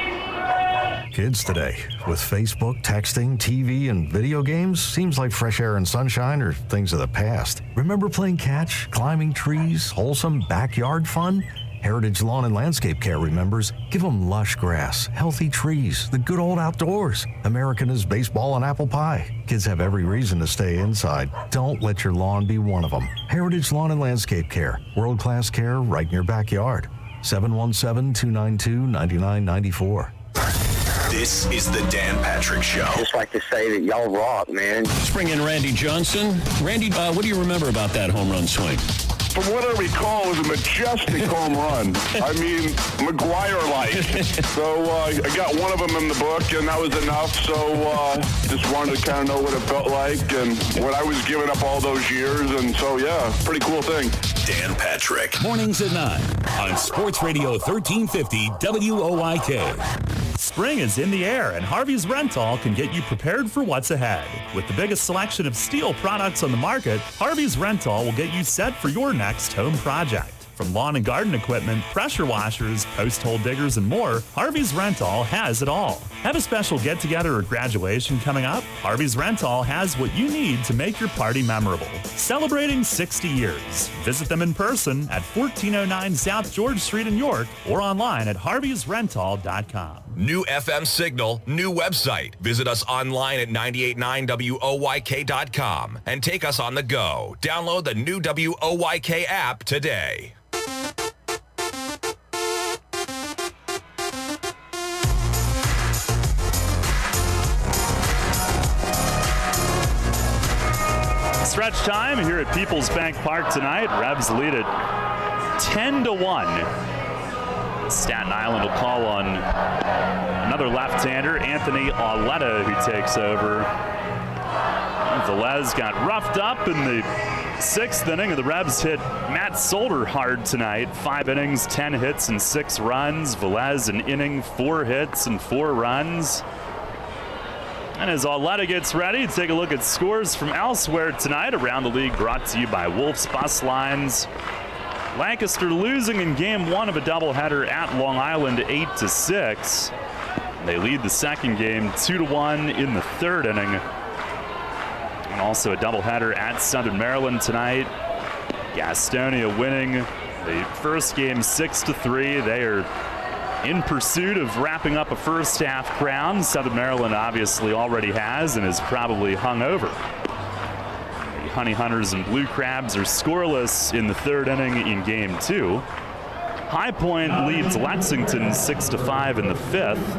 Kids today, with Facebook, texting, TV, and video games, seems like fresh air and sunshine are things of the past. Remember playing catch, climbing trees, wholesome backyard fun? Heritage Lawn and Landscape Care remembers, give them lush grass, healthy trees, the good old outdoors. American is baseball and apple pie. Kids have every reason to stay inside. Don't let your lawn be one of them. Heritage Lawn and Landscape Care, world-class care right in your backyard. 717-292-9994. This is the Dan Patrick Show. Just like to say that y'all rock, man. Let's bring in Randy Johnson. Randy, what do you remember about that home run swing? From what I recall, it was a majestic home run. I mean, McGuire-like. So I got one of them in the book, and that was enough. So just wanted to kind of know what it felt like and what I was giving up all those years. And so, yeah, pretty cool thing. Dan Patrick. Mornings at 9 on Sports Radio 1350 WOIK. Spring is in the air, and Harvey's Rental can get you prepared for what's ahead. With the biggest selection of steel products on the market, Harvey's Rental will get you set for your next home project. From lawn and garden equipment, pressure washers, post hole diggers, and more, Harvey's Rental has it all. Have a special get-together or graduation coming up? Harvey's Rental has what you need to make your party memorable. Celebrating 60 years. Visit them in person at 1409 South George Street in York or online at harveysrental.com. New FM signal, new website. Visit us online at 989WOYK.com and take us on the go. Download the new WOYK app today. Stretch time here at Peoples Bank Park tonight. Revs lead it 10-1. Staten Island will call on another left-hander, Anthony Auletta, who takes over. Velez got roughed up in the 6th inning, and the Revs hit Matt Solder hard tonight. 5 innings, 10 hits, and 6 runs. Velez an inning, 4 hits, and 4 runs. And as Auletta gets ready, take a look at scores from elsewhere tonight around the league, brought to you by Wolf's Bus Lines. Lancaster losing in game 1 of a doubleheader at Long Island 8-6. They lead the second game 2-1 in the 3rd inning. And also a doubleheader at Southern Maryland tonight. Gastonia winning the first game 6-3. They are in pursuit of wrapping up a first half crown. Southern Maryland obviously already has and is probably hung over. The Honey Hunters and Blue Crabs are scoreless in the 3rd inning in game 2. High Point leads Lexington 6-5 in the 5th.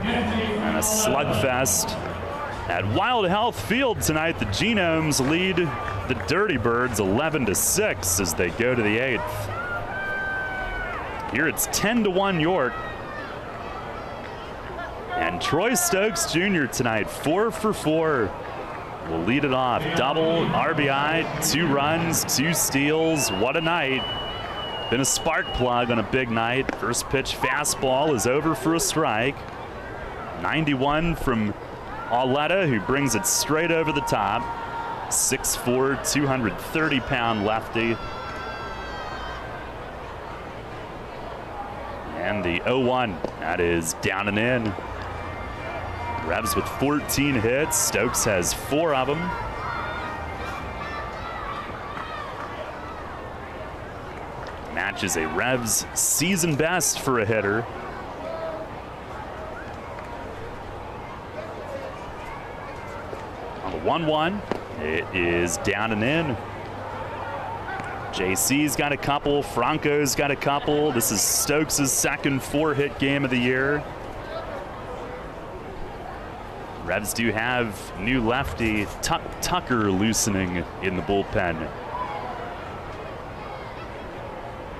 And a slugfest at Wild Health Field tonight. The Genomes lead the Dirty Birds 11-6 as they go to the 8th. Here it's 10-1 York. And Troy Stokes Jr. tonight, 4 for 4. Will lead it off. Double, RBI, 2 runs, 2 steals. What a night. Been a spark plug on a big night. First pitch fastball is over for a strike. 91 from Auletta, who brings it straight over the top. 6'4", 230-pound lefty. And the 0-1, that is down and in. Revs with 14 hits. Stokes has 4 of them. Matches a Revs season best for a hitter. 1-1. It is down and in. JC's got a couple. Franco's got a couple. This is Stokes' second 4-hit game of the year. Revs do have new lefty Tucker loosening in the bullpen.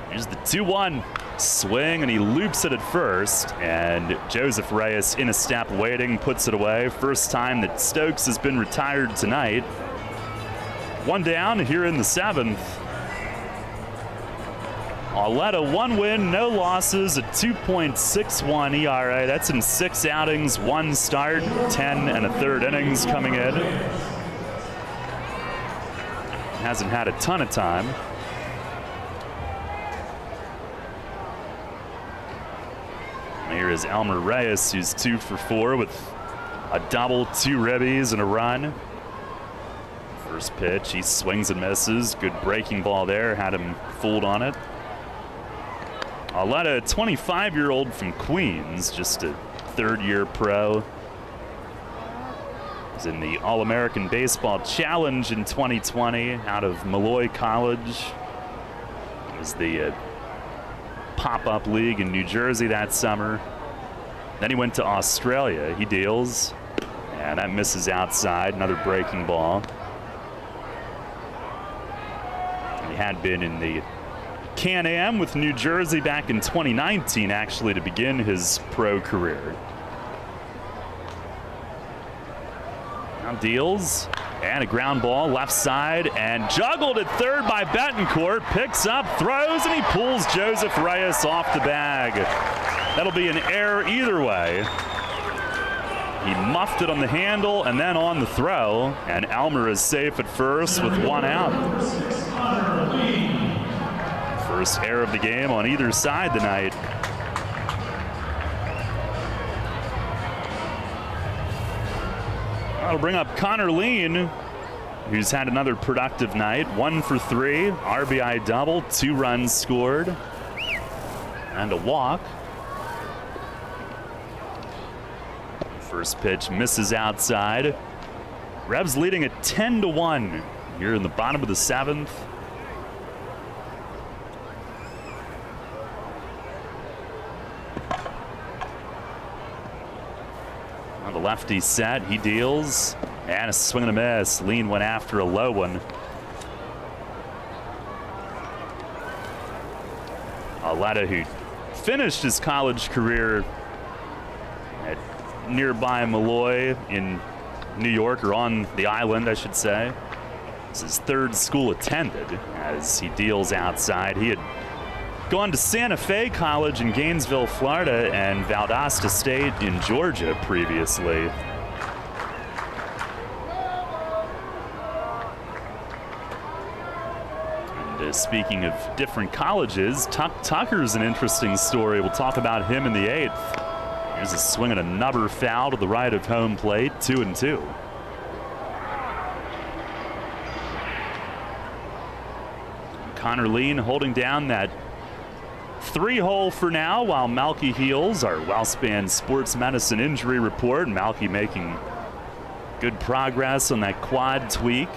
Here's the 2-1 swing, and he loops it at first. And Joseph Reyes in a step waiting, puts it away. First time that Stokes has been retired tonight. One down here in the 7th. Arletta, 1 win, no losses, a 2.61 ERA. That's in 6 outings, 1 start, 10 1/3 innings coming in. Hasn't had a ton of time. Here is Elmer Reyes, who's 2 for 4 with a double, 2 ribbies, and a run. First pitch, he swings and misses. Good breaking ball there, had him fooled on it. Arletta, a 25-year-old from Queens, just a 3rd-year pro. Was in the All-American Baseball Challenge in 2020 out of Malloy College. It was the pop-up league in New Jersey that summer. Then he went to Australia. He deals, and that misses outside. Another breaking ball. He had been in the Can-Am with New Jersey back in 2019, actually, to begin his pro career. Now deals, and a ground ball left side, and juggled at third by Betancourt. Picks up, throws, and he pulls Joseph Reyes off the bag. That'll be an error either way. He muffed it on the handle and then on the throw, and Elmer is safe at first with 1 out. First error of the game on either side tonight. That'll bring up Connor Lean, who's had another productive night. 1 for 3, RBI double, 2 runs scored, and a walk. First pitch misses outside. Revs leading at 10-1 here in the bottom of the 7th. Now the lefty set, he deals, and a swing and a miss. Lean went after a low one. Arletta, who finished his college career at nearby Malloy in New York, or on the island, I should say. It's his 3rd school attended as he deals outside. He had gone to Santa Fe College in Gainesville, Florida, and Valdosta State in Georgia previously. And speaking of different colleges, Tucker's an interesting story. We'll talk about him in the 8th. Here's a swing and a nubber foul to the right of home plate, 2-2. Connor Lean holding down that 3-hole for now while Malky heals. Our Wellspan Sports Medicine injury report. Malky making good progress on that quad tweak.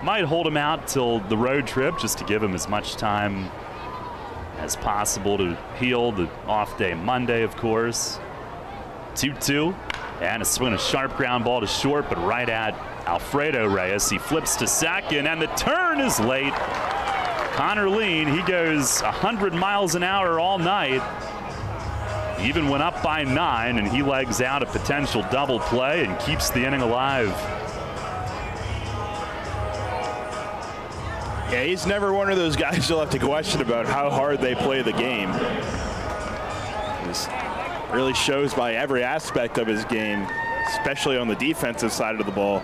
Might hold him out till the road trip just to give him as much time as possible to heal. The off day Monday, of course. 2-2, and a swing, a sharp ground ball to short, but right at Alfredo Reyes. He flips to second, and the turn is late. Connor Lean, he goes 100 miles an hour all night. Even went up by 9, and he legs out a potential double play and keeps the inning alive. Yeah, he's never one of those guys you'll have to question about how hard they play the game. This really shows by every aspect of his game, especially on the defensive side of the ball.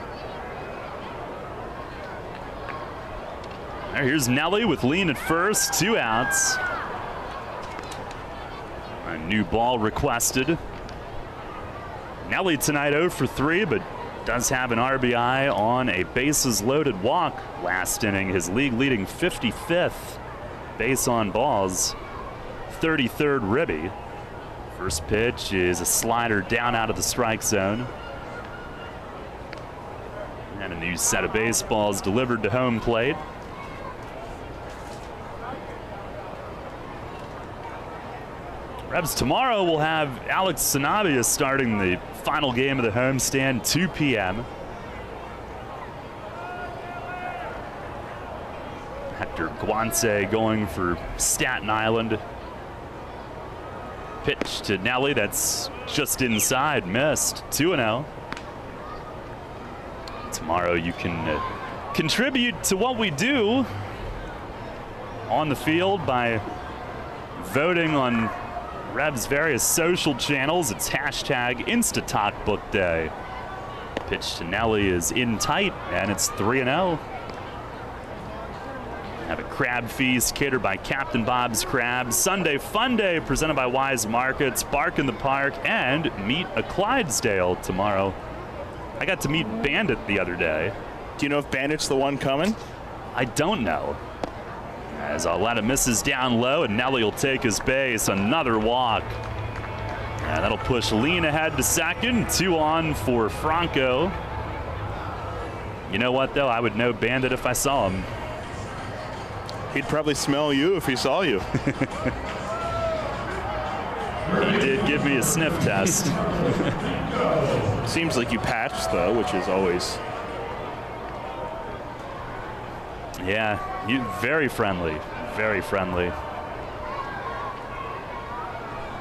Here's Nelly with Lean at first, 2 outs. A new ball requested. Nelly tonight 0 for 3, but does have an RBI on a bases loaded walk last inning. His league leading 55th base on balls, 33rd ribby. First pitch is a slider down out of the strike zone. new set of baseballs delivered to home plate. Revs tomorrow will have Alex Sanabia starting the final game of the homestand, 2 p.m. Hector Guance going for Staten Island. Pitch to Nelly, that's just inside, missed, 2-0. Tomorrow you can contribute to what we do on the field by voting on Revs' various social channels. It's hashtag InstaTalkBookDay. Pitch to Nelly is in tight, and it's 3-0. Have a crab feast catered by Captain Bob's Crabs. Sunday Fun Day presented by Wise Markets. Bark in the Park, and meet a Clydesdale tomorrow. I got to meet Bandit the other day. Do you know if Bandit's the one coming? I don't know. As Arletta misses down low, and Nelly will take his base. Another walk. And that'll push Lean ahead to second. 2 on for Franco. You know what, though? I would know Bandit if I saw him. He'd probably smell you if he saw you. He did give me a sniff test. Seems like you patched, though, which is always... Yeah, you very friendly, very friendly.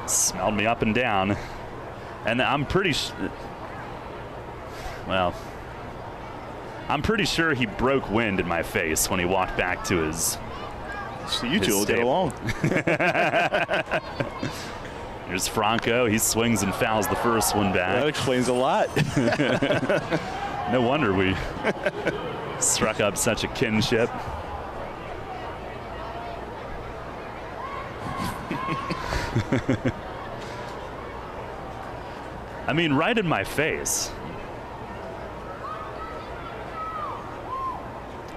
Smelled me up and down. And I'm pretty I'm pretty sure he broke wind in my face when he walked back to his... So you two will get along. Here's Franco. He swings and fouls the first one back. That explains a lot. No wonder we struck up such a kinship. I mean, right in my face.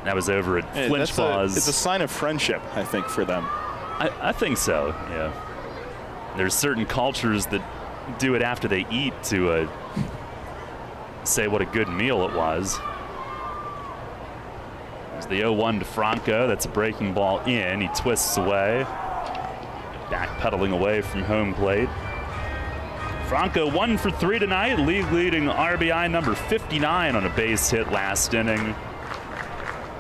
That was over at Flinch Paws. It's a sign of friendship, I think, for them. I think so, yeah. There's certain cultures that do it after they eat to say what a good meal it was. There's the 0-1 to Franco. That's a breaking ball in. He twists away. Backpedaling away from home plate. Franco 1 for 3 tonight. League-leading RBI number 59 on a base hit last inning.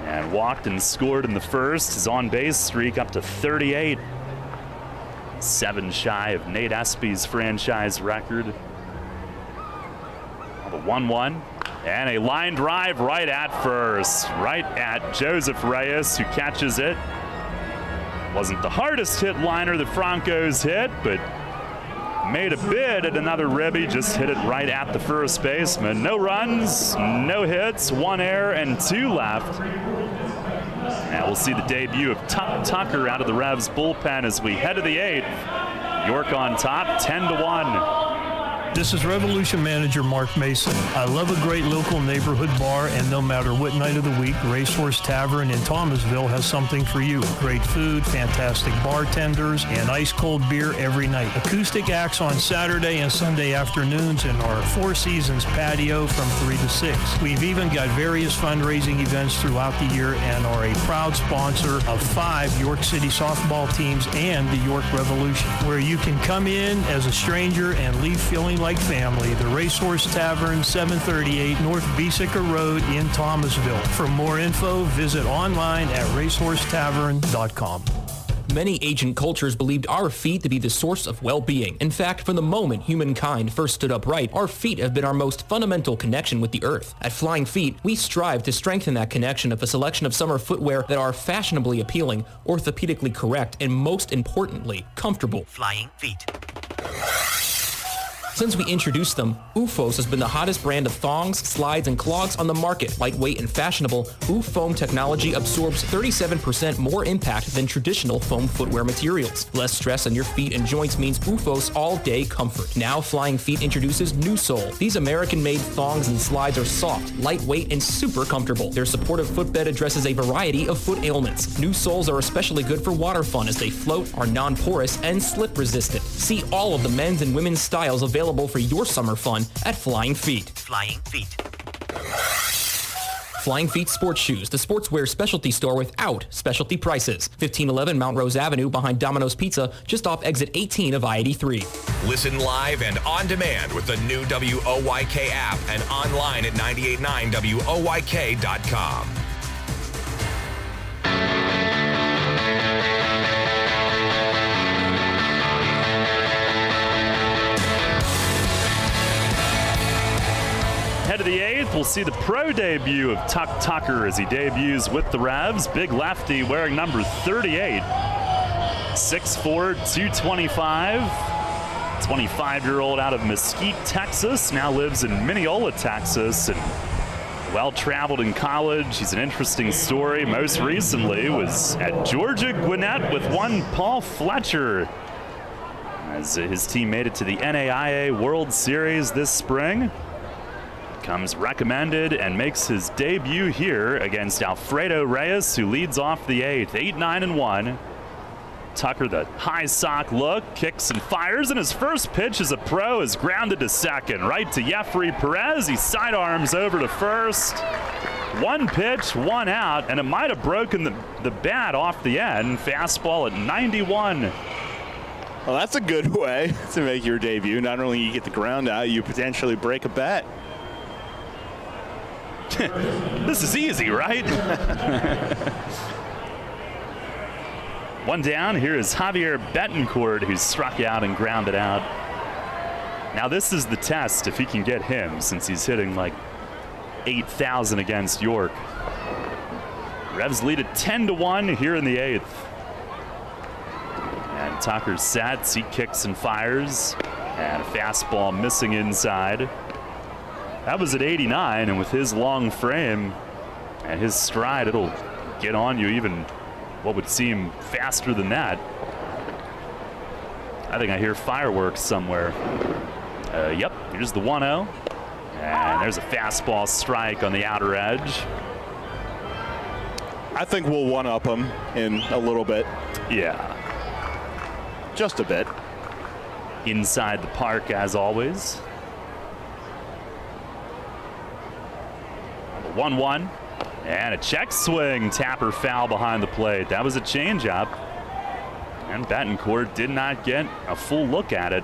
And walked and scored in the first. His on-base streak up to 38. 7 shy of Nate Espy's franchise record. The 1-1. And a line drive right at first. Right at Joseph Reyes, who catches it. Wasn't the hardest hit liner that Franco's hit, but made a bid at another ribby. Just hit it right at the first baseman. No runs, no hits, 1 error, and 2 left. Now we'll see the debut of Tucker out of the Revs bullpen as we head to the 8th. York on top, 10-1. This is Revolution Manager Mark Mason. I love a great local neighborhood bar, and no matter what night of the week, Racehorse Tavern in Thomasville has something for you. Great food, fantastic bartenders, and ice-cold beer every night. Acoustic acts on Saturday and Sunday afternoons in our Four Seasons patio from 3 to 6. We've even got various fundraising events throughout the year and are a proud sponsor of 5 York City softball teams and the York Revolution, where you can come in as a stranger and leave feeling like family. The Racehorse Tavern, 738 North Beesicker Road in Thomasville. For more info, visit online at racehorsetavern.com. Many ancient cultures believed our feet to be the source of well-being. In fact, from the moment humankind first stood upright, our feet have been our most fundamental connection with the earth. At Flying Feet, we strive to strengthen that connection with a selection of summer footwear that are fashionably appealing, orthopedically correct, and most importantly, comfortable. Flying Feet. Since we introduced them, OOFOS has been the hottest brand of thongs, slides, and clogs on the market. Lightweight and fashionable, OOFOam technology absorbs 37% more impact than traditional foam footwear materials. Less stress on your feet and joints means OOFOS all-day comfort. Now Flying Feet introduces New Sole. These American-made thongs and slides are soft, lightweight, and super comfortable. Their supportive footbed addresses a variety of foot ailments. New soles are especially good for water fun as they float, are non-porous, and slip-resistant. See all of the men's and women's styles available for your summer fun at Flying Feet. Flying Feet. Flying Feet Sports Shoes, the sportswear specialty store without specialty prices. 1511 Mount Rose Avenue behind Domino's Pizza, just off exit 18 of I-83. Listen live and on demand with the new WOYK app and online at 989WOYK.com. Head of the 8th, we'll see the pro debut of Tuck Tucker as he debuts with the Revs. Big lefty wearing number 38. 6'4", 225. 25-year-old out of Mesquite, Texas. Now lives in Mineola, Texas, and well-traveled in college. He's an interesting story. Most recently was at Georgia Gwinnett with one Paul Fletcher, as his team made it to the NAIA World Series this spring. Comes recommended and makes his debut here against Alfredo Reyes, who leads off the 8th, 8-9-1. Tucker, the high sock look, kicks and fires, and his first pitch as a pro is grounded to second, right to Jeffrey Perez. He sidearms over to first. One pitch, one out, and it might have broken the bat off the end. Fastball at 91. Well, that's a good way to make your debut. Not only you get the ground out, you potentially break a bat. This is easy, right? One down. Here is Javier Betancourt, who struck out and grounded out. Now this is the test if he can get him, since he's hitting like 8,000 against York. Revs lead at 10-1 here in the 8th. And Tucker sets. He kicks and fires. And a fastball missing inside. That was at 89, and with his long frame and his stride, it'll get on you even what would seem faster than that. I think I hear fireworks somewhere. Yep, here's the 1-0. And there's a fastball strike on the outer edge. I think we'll one-up him in a little bit. Yeah. Just a bit. Inside the park, as always. 1-1, and a check swing, tapper foul behind the plate. That was a changeup, and Betancourt did not get a full look at it.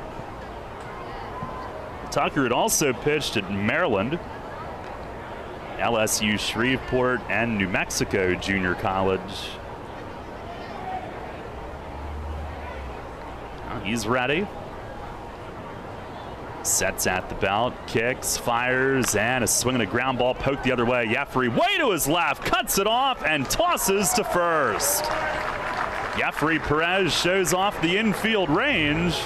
Tucker had also pitched at Maryland, LSU Shreveport, and New Mexico Junior College. Well, he's ready. Sets at the belt, kicks, fires, and a swing and a ground ball poked the other way. Jeffrey way to his left, cuts it off, and tosses to first. Jeffrey Perez shows off the infield range.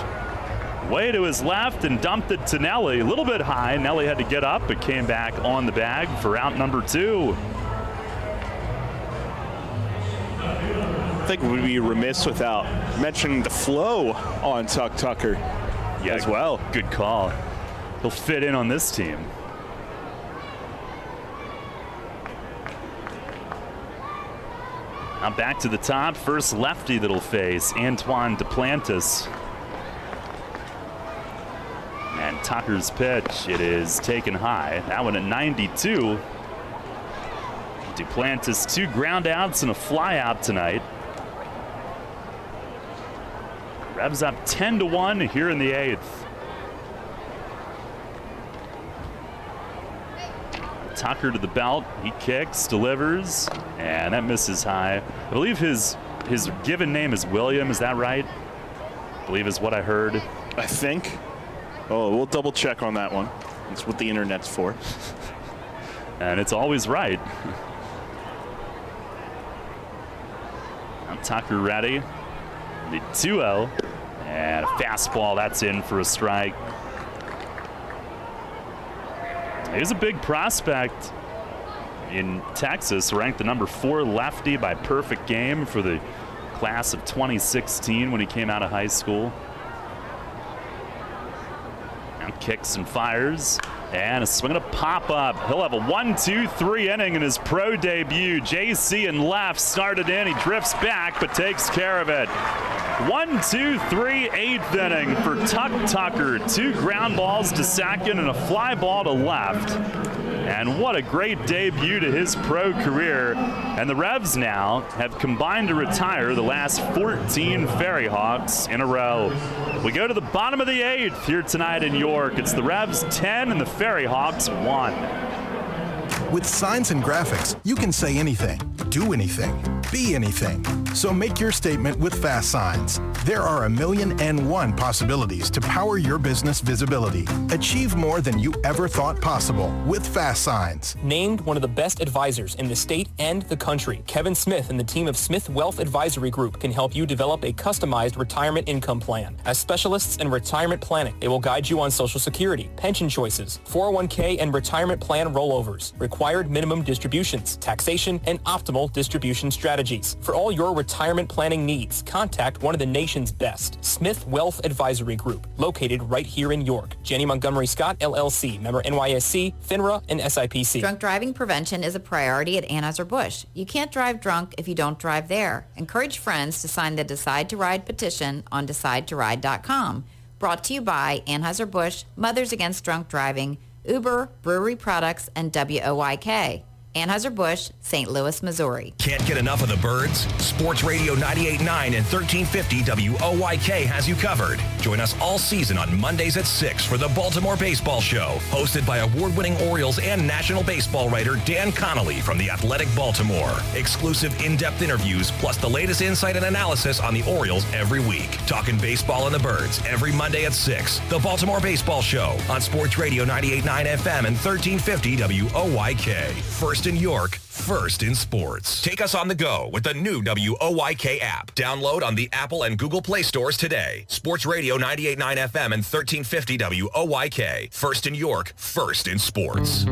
Way to his left and dumped it to Nelly. A little bit high. Nelly had to get up, but came back on the bag for out number 2. I think we'd be remiss without mentioning the flow on Tuck Tucker. Yeah, as well. Good call. He'll fit in on this team. Now back to the top. First lefty that'll face Antoine Duplantis. And Tucker's pitch, it is taken high. That one at 92. Duplantis 2 ground outs and a fly out tonight. Revs up 10-1 here in the 8th. Tucker to the belt. He kicks, delivers, and that misses high. I believe his given name is William. Is that right? I believe is what I heard. I think. Oh, we'll double check on that one. That's what the internet's for. And it's always right. Now Tucker ready. The 2-0, and a fastball that's in for a strike. He's a big prospect in Texas, ranked the number 4 lefty by perfect game for the class of 2016 when he came out of high school. Now kicks and fires, and a swing and a pop-up. He'll have a 1-2-3 inning in his pro debut. JC in left, started in, he drifts back, but takes care of it. 1, 2, 3, 8th inning for Tuck Tucker. 2 ground balls to second and a fly ball to left. And what a great debut to his pro career. And the Revs now have combined to retire the last 14 Ferryhawks in a row. We go to the bottom of the 8th here tonight in York. It's the Revs 10 and the Ferryhawks 1. With signs and graphics, you can say anything, do anything, be anything. So make your statement with Fast Signs. There are 1,000,001 possibilities to power your business visibility. Achieve more than you ever thought possible with Fast Signs. Named one of the best advisors in the state and the country, Kevin Smith and the team of Smith Wealth Advisory Group can help you develop a customized retirement income plan. As specialists in retirement planning, they will guide you on Social Security, pension choices, 401k and retirement plan rollovers, required minimum distributions, taxation, and optimal distribution strategies. For all your retirement planning needs, contact one of the nation's best, Smith Wealth Advisory Group, located right here in York. Jenny Montgomery Scott, LLC, member NYSE, FINRA, and SIPC. Drunk driving prevention is a priority at Anheuser-Busch. You can't drive drunk if you don't drive there. Encourage friends to sign the Decide to Ride petition on DecideToRide.com. Brought to you by Anheuser-Busch, Mothers Against Drunk Driving, Uber, Brewery Products, and WOYK. Anheuser-Busch, St. Louis, Missouri. Can't get enough of the birds? Sports Radio 98.9 and 1350 WOYK has you covered. Join us all season on Mondays at 6 for the Baltimore Baseball Show, hosted by award-winning Orioles and National Baseball writer Dan Connolly from The Athletic Baltimore. Exclusive in-depth interviews, plus the latest insight and analysis on the Orioles every week. Talking baseball and the birds every Monday at 6. The Baltimore Baseball Show on Sports Radio 98.9 FM and 1350 WOYK. First in York, first in sports. Take us on the go with the new WOYK app. Download on the Apple and Google Play stores today. Sports Radio 98.9 FM and 1350 WOYK. First in York, first in sports.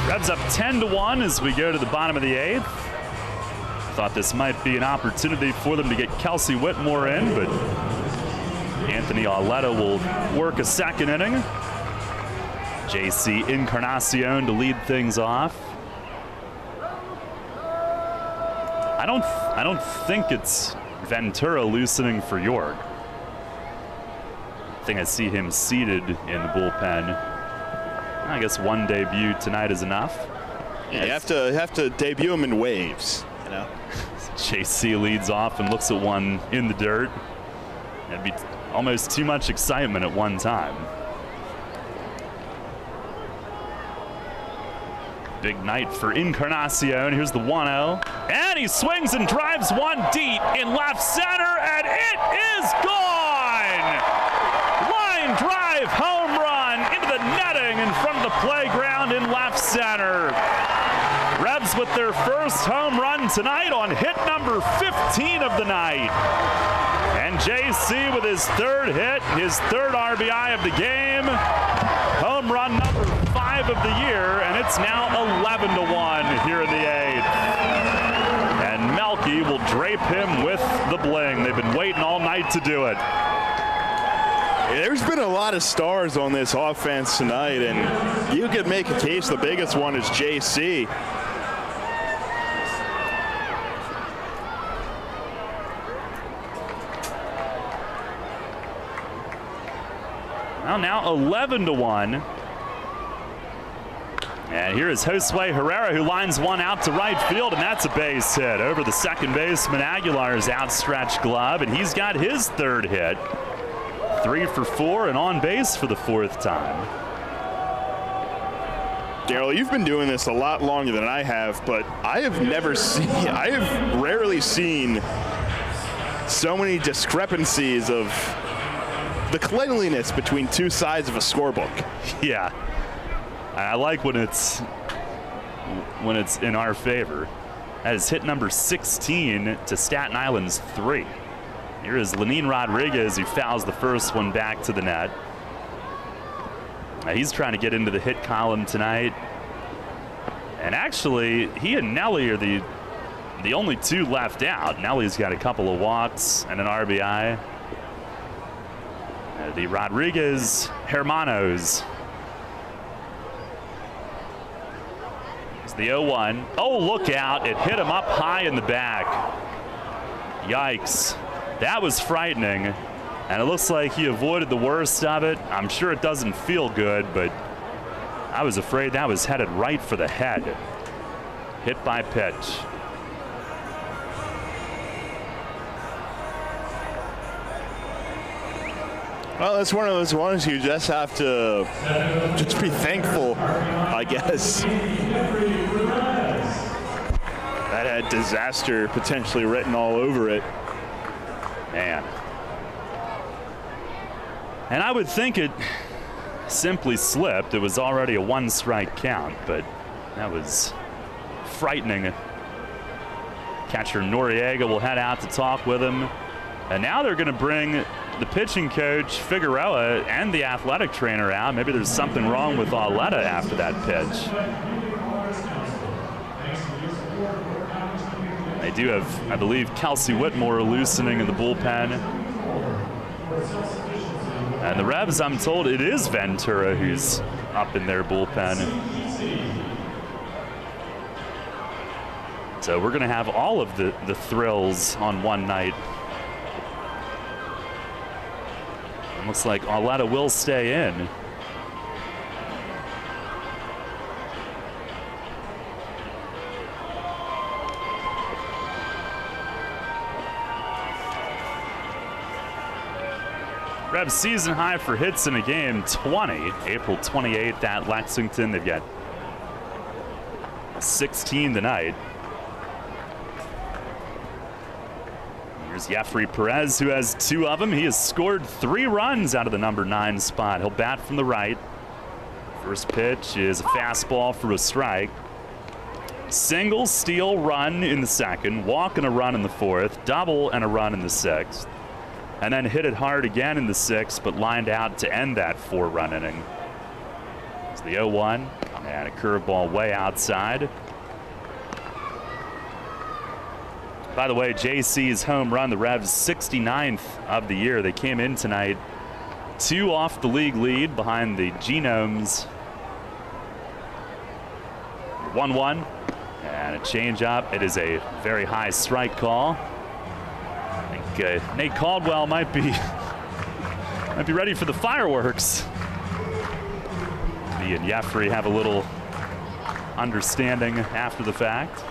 Revs up 10-1 as we go to the bottom of the 8th. Thought this might be an opportunity for them to get Kelsey Whitmore in, but Anthony Auletta will work a second inning. JC Encarnacion to lead things off. I don't think it's Ventura loosening for York. I think I see him seated in the bullpen. I guess one debut tonight is enough. Yeah, you have to debut him in waves, you know. JC leads off and looks at one in the dirt. That'd be almost too much excitement at one time. Big night for Encarnacion. Here's the 1-0. And he swings and drives one deep in left center, and it is gone! Line drive home run into the netting in front of the playground in left center. Revs with their first home run tonight on hit number 15 of the night. And JC with his third hit, his third RBI of the game. Home run number 5 of the year, and it's now 11-1 here in the 8th. And Melky will drape him with the bling. They've been waiting all night to do it. There's been a lot of stars on this offense tonight, and you could make a case the biggest one is JC. Well, now 11-1. And here is Josue Herrera, who lines one out to right field, and that's a base hit over the second baseman Aguilar's outstretched glove, and he's got his third hit. 3 for 4 and on base for the 4th time. Daryl, you've been doing this a lot longer than I have, but I have rarely seen so many discrepancies of the cleanliness between two sides of a scorebook. Yeah, I like when it's in our favor. That is hit number 16 to Staten Island's 3. Here is Lenin Rodriguez, who fouls the first one back to the net. Now he's trying to get into the hit column tonight. And actually, he and Nelly are the only two left out. Nelly's got a couple of walks and an RBI. The Rodriguez Hermanos. It's the 0-1. Oh, look out. It hit him up high in the back. Yikes. That was frightening. And it looks like he avoided the worst of it. I'm sure it doesn't feel good, but I was afraid that was headed right for the head. Hit by pitch. Well, it's one of those ones you just have to just be thankful, I guess. That had disaster potentially written all over it. Man. And I would think it simply slipped. It was already a 1-strike count, but that was frightening. Catcher Noriega will head out to talk with him. And now they're going to bring the pitching coach, Figueroa, and the athletic trainer out. Maybe there's something wrong with Auletta after that pitch. They do have, I believe, Kelsey Whitmore loosening in the bullpen. And the Revs, I'm told, it is Ventura who's up in their bullpen. So we're going to have all of the thrills on one night. It looks like Auletta will stay in. Revs season high for hits in a game, 20. April 28th at Lexington. They've got 16 tonight. Here's Jeffrey Perez, who has 2 of them. He has scored 3 runs out of the number 9 spot. He'll bat from the right. First pitch is a fastball for a strike. Single, steal, run in the second. Walk and a run in the 4th. Double and a run in the 6th. And then hit it hard again in the 6th, but lined out to end that 4-run inning. It's the 0-1, and a curveball way outside. By the way, JC's home run, the Revs' 69th of the year. They came in tonight 2 off the league lead behind the Genomes. 1-1, and a changeup. It is a very high strike call. I think Nate Caldwell might be ready for the fireworks. He and Jeffrey have a little understanding after the fact.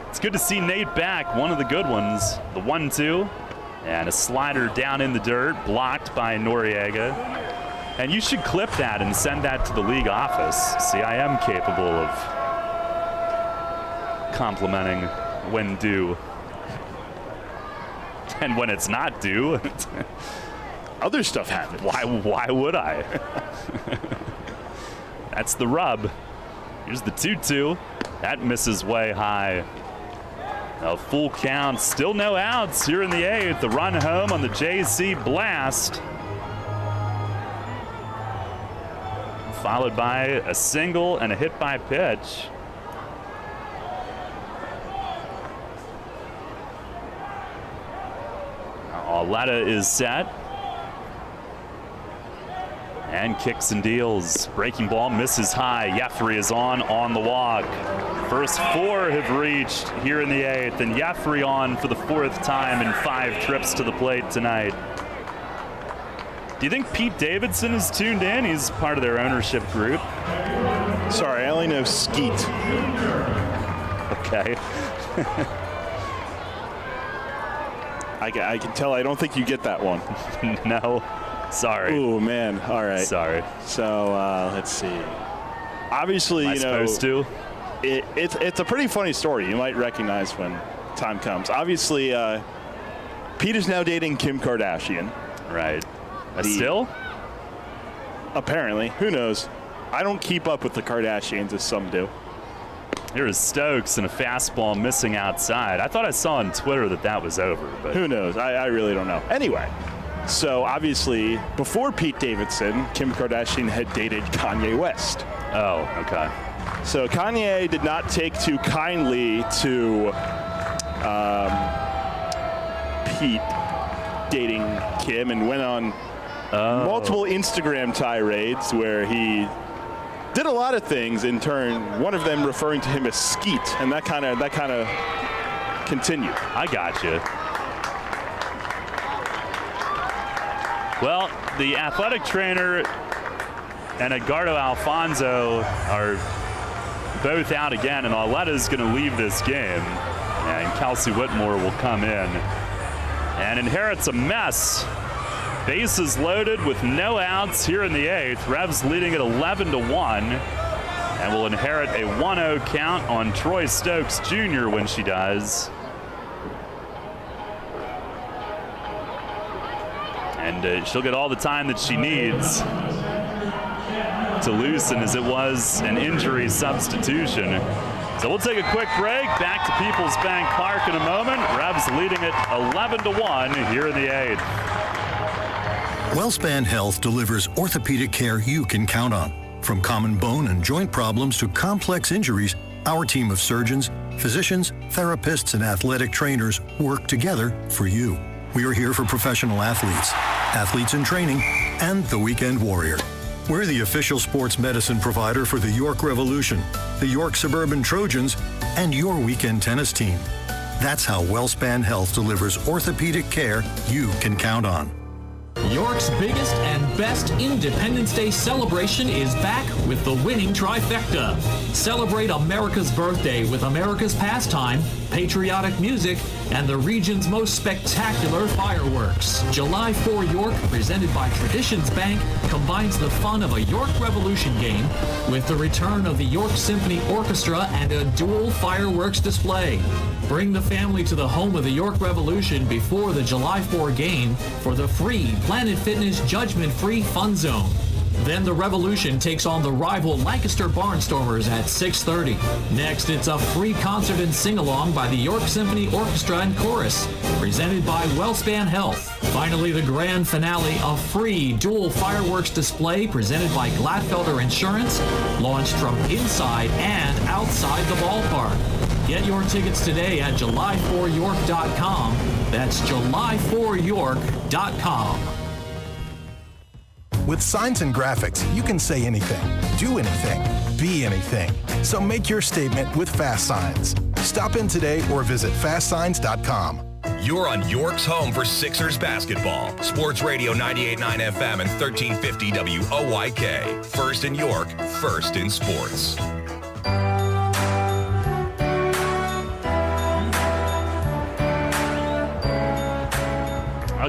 It's good to see Nate back, one of the good ones. The 1-2, and a slider down in the dirt, blocked by Noriega. And you should clip that and send that to the league office. See, I am capable of complimenting when due. And when it's not due, other stuff happens. Why would I? That's the rub. Here's the 2-2. That misses way high. A full count, still no outs here in the 8th. The run home on the JC blast. Followed by a single and a hit by pitch. Auletta is set. And kicks and deals. Breaking ball misses high. Jeffrey is on the walk. First 4 have reached here in the 8th, and Jeffrey on for the 4th time in 5 trips to the plate tonight. Do you think Pete Davidson is tuned in? He's part of their ownership group. Sorry, I only know Skeet. Okay. I can tell I don't think you get that one. No. Sorry. Oh, man. All right. Sorry. So, let's see. Obviously, Am I supposed to? It's a pretty funny story. You might recognize when time comes. Obviously, Pete is now dating Kim Kardashian. Right. Still? Apparently. Who knows? I don't keep up with the Kardashians as some do. Here is Stokes and a fastball missing outside. I thought I saw on Twitter that was over. But who knows? I really don't know. Anyway. So, obviously, before Pete Davidson, Kim Kardashian had dated Kanye West. Oh, okay. So, Kanye did not take too kindly to Pete dating Kim and went on multiple Instagram tirades where he did a lot of things in turn. One of them referring to him as Skeet, and that kind of continued. I got you. Well, the athletic trainer and Edgardo Alfonso are both out again, and Arletta's going to leave this game, and Kelsey Whitmore will come in and inherits a mess. Bases loaded with no outs here in the 8th. Revs leading at 11-1, and will inherit a 1-0 count on Troy Stokes Jr. when she does. And she'll get all the time that she needs to loosen, as it was an injury substitution. So we'll take a quick break. Back to People's Bank Park in a moment. Revs leading it 11-1 here in the 8th. WellSpan Health delivers orthopedic care you can count on. From common bone and joint problems to complex injuries, our team of surgeons, physicians, therapists, and athletic trainers work together for you. We are here for professional athletes, athletes in training, and the weekend warrior. We're the official sports medicine provider for the York Revolution, the York Suburban Trojans, and your weekend tennis team. That's how WellSpan Health delivers orthopedic care you can count on. York's biggest and best Independence Day celebration is back with the winning trifecta. Celebrate America's birthday with America's pastime, patriotic music, and the region's most spectacular fireworks. July 4 York, presented by Traditions Bank, combines the fun of a York Revolution game with the return of the York Symphony Orchestra and a dual fireworks display. Bring the family to the home of the York Revolution before the July 4 game for the free Planet Fitness judgment-free fun zone. Then the Revolution takes on the rival Lancaster Barnstormers at 6:30. Next, it's a free concert and sing-along by the York Symphony Orchestra and Chorus, presented by WellSpan Health. Finally, the grand finale, a free dual fireworks display presented by Gladfelder Insurance, launched from inside and outside the ballpark. Get your tickets today at July4York.com. That's July4York.com. With signs and graphics, you can say anything, do anything, be anything. So make your statement with Fast Signs. Stop in today or visit fastsigns.com. You're on York's home for Sixers basketball. Sports Radio 98.9 FM and 1350 WOYK. First in York, first in sports.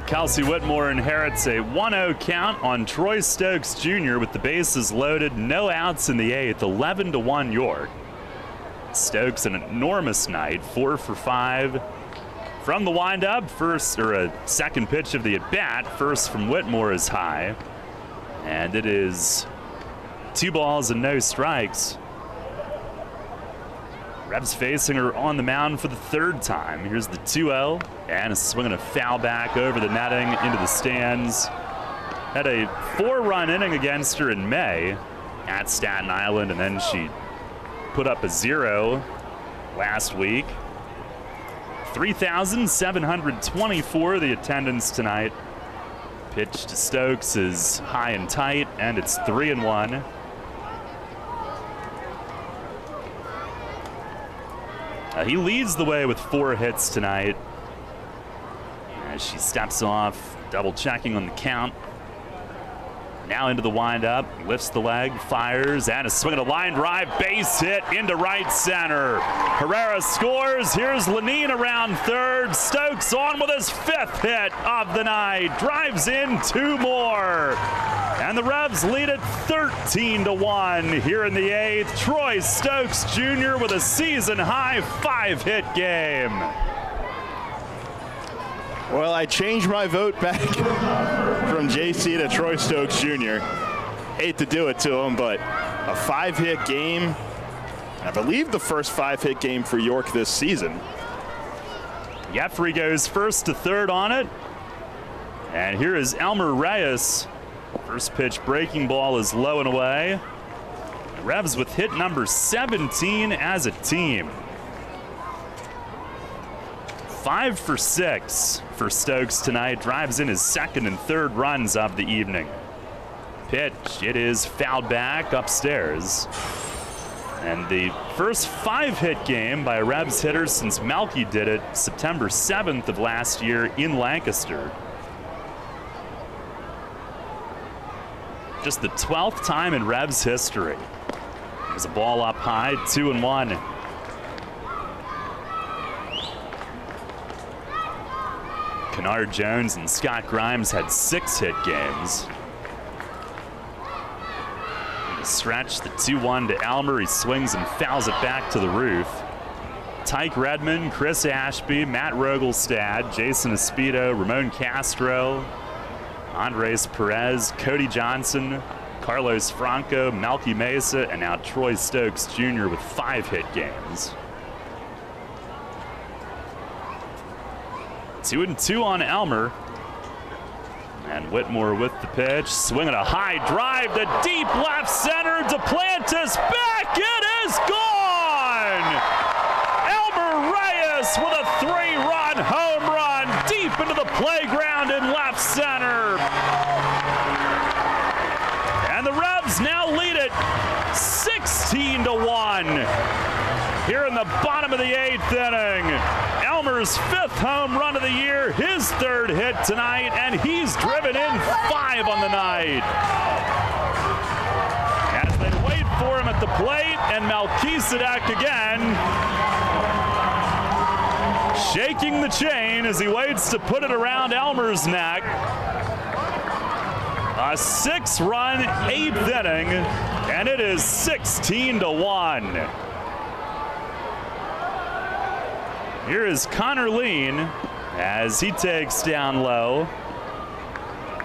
Kelsey Whitmore inherits a 1-0 count on Troy Stokes Jr. with the bases loaded, no outs in the 8th, 11-1 York. Stokes an enormous night, 4 for 5 from the windup. Second pitch of the at-bat, first from Whitmore is high. And it is 2 balls and no strikes. Revs facing her on the mound for the 3rd time. Here's the 2-0, and a swing and a foul back over the netting into the stands. Had a 4-run inning against her in May at Staten Island, and then she put up a 0 last week. 3,724 the attendance tonight. Pitch to Stokes is high and tight, and it's 3-1. He leads the way with 4 hits tonight. As she steps off, double checking on the count. Now into the windup, lifts the leg, fires, and a swing and a line drive, base hit into right center. Herrera scores. Here's Lenine around third. Stokes on with his 5th hit of the night. Drives in 2 more. And the Revs lead it 13-1 here in the 8th. Troy Stokes Jr. with a season-high 5-hit game. Well, I changed my vote back from JC to Troy Stokes Jr. Hate to do it to him, but a 5-hit game. I believe the first 5-hit game for York this season. Jeffrey goes first to third on it. And here is Elmer Reyes. First pitch breaking ball is low and away. The Revs with hit number 17 as a team. 5 for 6 for Stokes tonight. Drives in his 2nd and 3rd runs of the evening. Pitch, it is fouled back upstairs. And the first 5-hit game by a Revs hitter since Melky did it September 7th of last year in Lancaster. Just the 12th time in Revs history. There's a ball up high, 2-1. Kennard Jones and Scott Grimes had 6-hit games. Stretch, the 2-1 to Elmer. He swings and fouls it back to the roof. Tyke Redmond, Chris Ashby, Matt Rogelstad, Jason Espedo, Ramon Castro, Andres Perez, Cody Johnson, Carlos Franco, Melky Mesa, and now Troy Stokes Jr. with 5-hit games. 2-2 on Elmer. And Whitmore with the pitch, swinging a high drive to deep left center. Duplantis back, it is gone! Elmer Reyes with a 3-run home run deep into the playground in left center. And the Revs now lead it 16-1 here in the bottom of the 8th inning. Elmer's 5th home run of the year, his 3rd hit tonight, and he's driven in 5 on the night. As they wait for him at the plate, and Melchizedek again shaking the chain as he waits to put it around Elmer's neck. A 6-run 8th inning, and it is 16-1. Here is Connor Lean as he takes down low.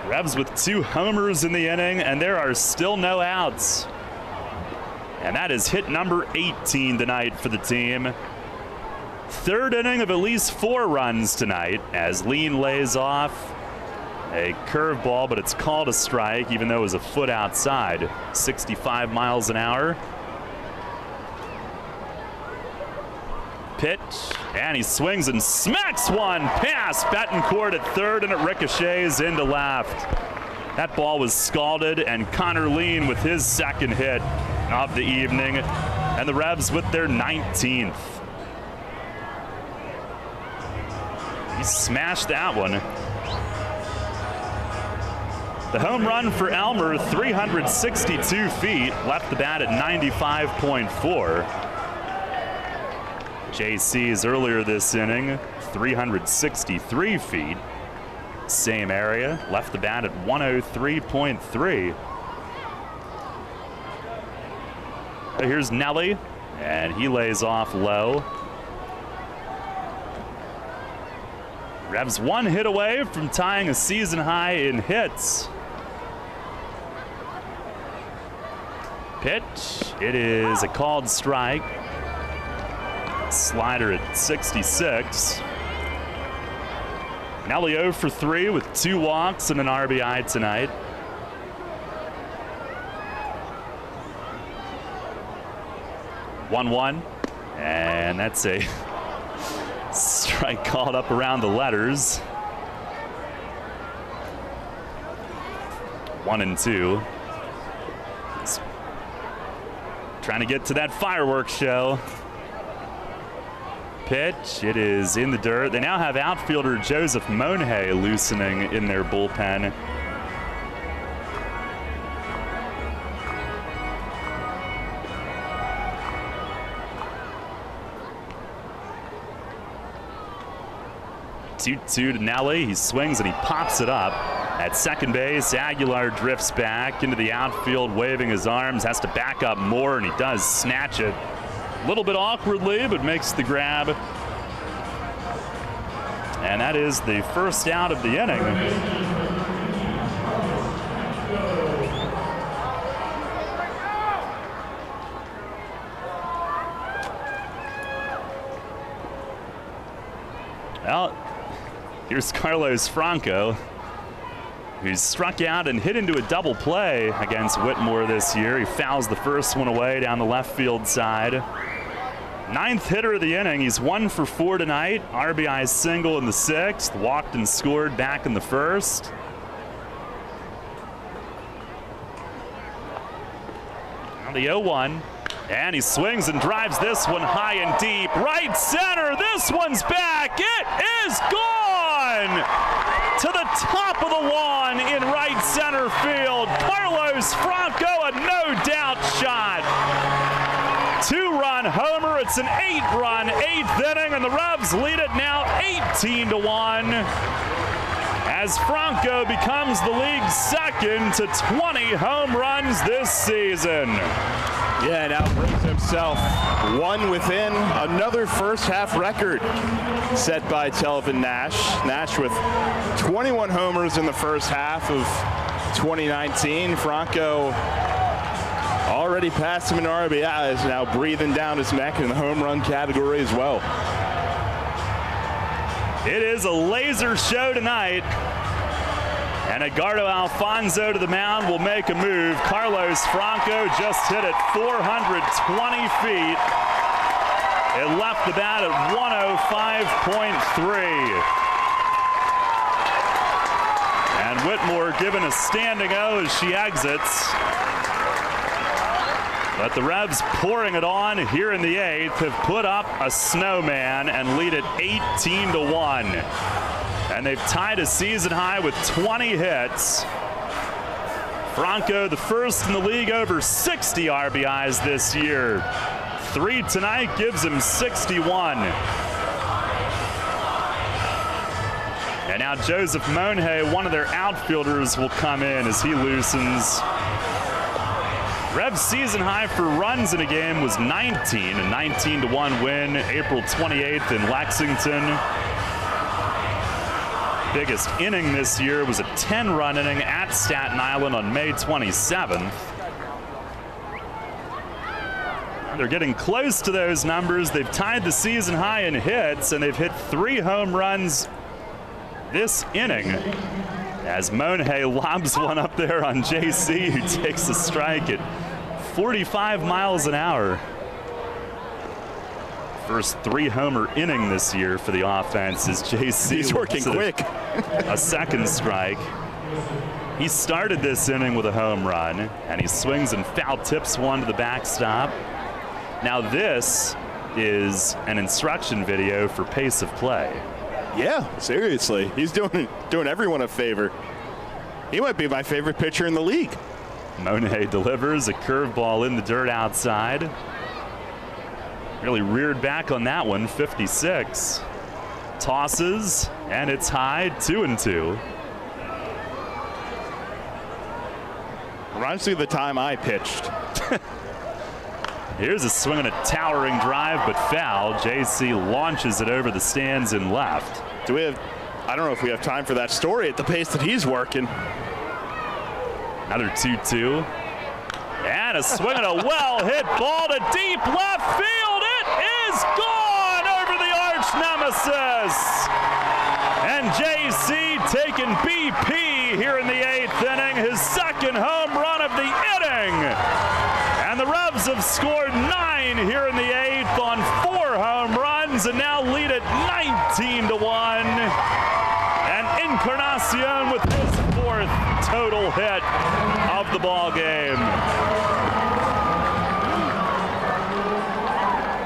Revs with 2 homers in the inning, and there are still no outs. And that is hit number 18 tonight for the team. 3rd inning of at least 4 runs tonight as Lean lays off a curveball, but it's called a strike even though it was a foot outside. 65 miles an hour. Pitch, and he swings and smacks one past Betancourt at 3rd, and it ricochets into left. That ball was scalded, and Connor Lean with his 2nd hit of the evening, and the Revs with their 19th. He smashed that one. The home run for Elmer, 362 feet, left the bat at 95.4. JC's earlier this inning, 363 feet. Same area, left the bat at 103.3. Here's Nelly, and he lays off low. Revs 1 hit away from tying a season high in hits. Pitch, it is a called strike. Slider at 66. Nelly 0 for 3 with 2 walks and an RBI tonight. One, and that's a strike called up around the letters. 1-2. He's trying to get to that fireworks show. Pitch, it is in the dirt. They now have outfielder Joseph Monhay loosening in their bullpen. Two to Nelly. He swings and he pops it up. At second base, Aguilar drifts back into the outfield, waving his arms, has to back up more, and he does snatch it. A little bit awkwardly, but makes the grab. And that is the first out of the inning. Well, here's Carlos Franco, who's struck out and hit into a double play against Whitmore this year. He fouls the first one away down the left field side. 9th hitter of the inning. He's 1 for 4 tonight. RBI single in the 6th. Walked and scored back in the 1st. the 0-1. And he swings and drives this one high and deep. Right center. This one's back. It is gone to the top of the lawn in right center field. Carlos Franco, a no-doubt shot. 2-run homer. It's an 8-run 8th inning, and the Revs lead it now 18-1 as Franco becomes the league's second to 20 home runs this season. Yeah, now brings himself one within another first half record set by Telvin Nash. Nash with 21 homers in the first half of 2019. Franco already passed him in RBI, is now breathing down his neck in the home run category as well. It is a laser show tonight. And Edgardo Alfonso to the mound will make a move. Carlos Franco just hit it 420 feet. It left the bat at 105.3. And Whitmore given a standing O as she exits. But the Revs pouring it on here in the 8th have put up a snowman and lead it 18-1. And they've tied a season high with 20 hits. Franco, the first in the league over 60 RBIs this year. 3 tonight gives him 61. And now Joseph Monhay, one of their outfielders, will come in as he loosens. Revs' season high for runs in a game was 19, a 19-1 win April 28th in Lexington. Biggest inning this year was a 10-run inning at Staten Island on May 27th. They're getting close to those numbers. They've tied the season high in hits, and they've hit 3 home runs this inning as Monhay lobs one up there on JC, who takes a strike at 45 miles an hour. First 3-homer inning this year for the offense is JC. He's working quick. A second strike. He started this inning with a home run, and he swings and foul tips one to the backstop. Now this is an instruction video for pace of play. Yeah, seriously. He's doing everyone a favor. He might be my favorite pitcher in the league. Monhay delivers a curveball in the dirt outside. Really reared back on that one, 56. Tosses, and it's high, 2-2. Reminds me of the time I pitched. Here's a swing and a towering drive, but foul. JC launches it over the stands and left. I don't know if we have time for that story at the pace that he's working. Another 2-2. And a swing and a well-hit ball to deep left field. It is gone over the arch nemesis. And JC taking BP here in the 8th inning, his second home run of the inning. And the Revs have scored 9 here in the 8th on 4 home runs and now lead it 19-1. And Encarnacion with his 4th total hit of the ball game.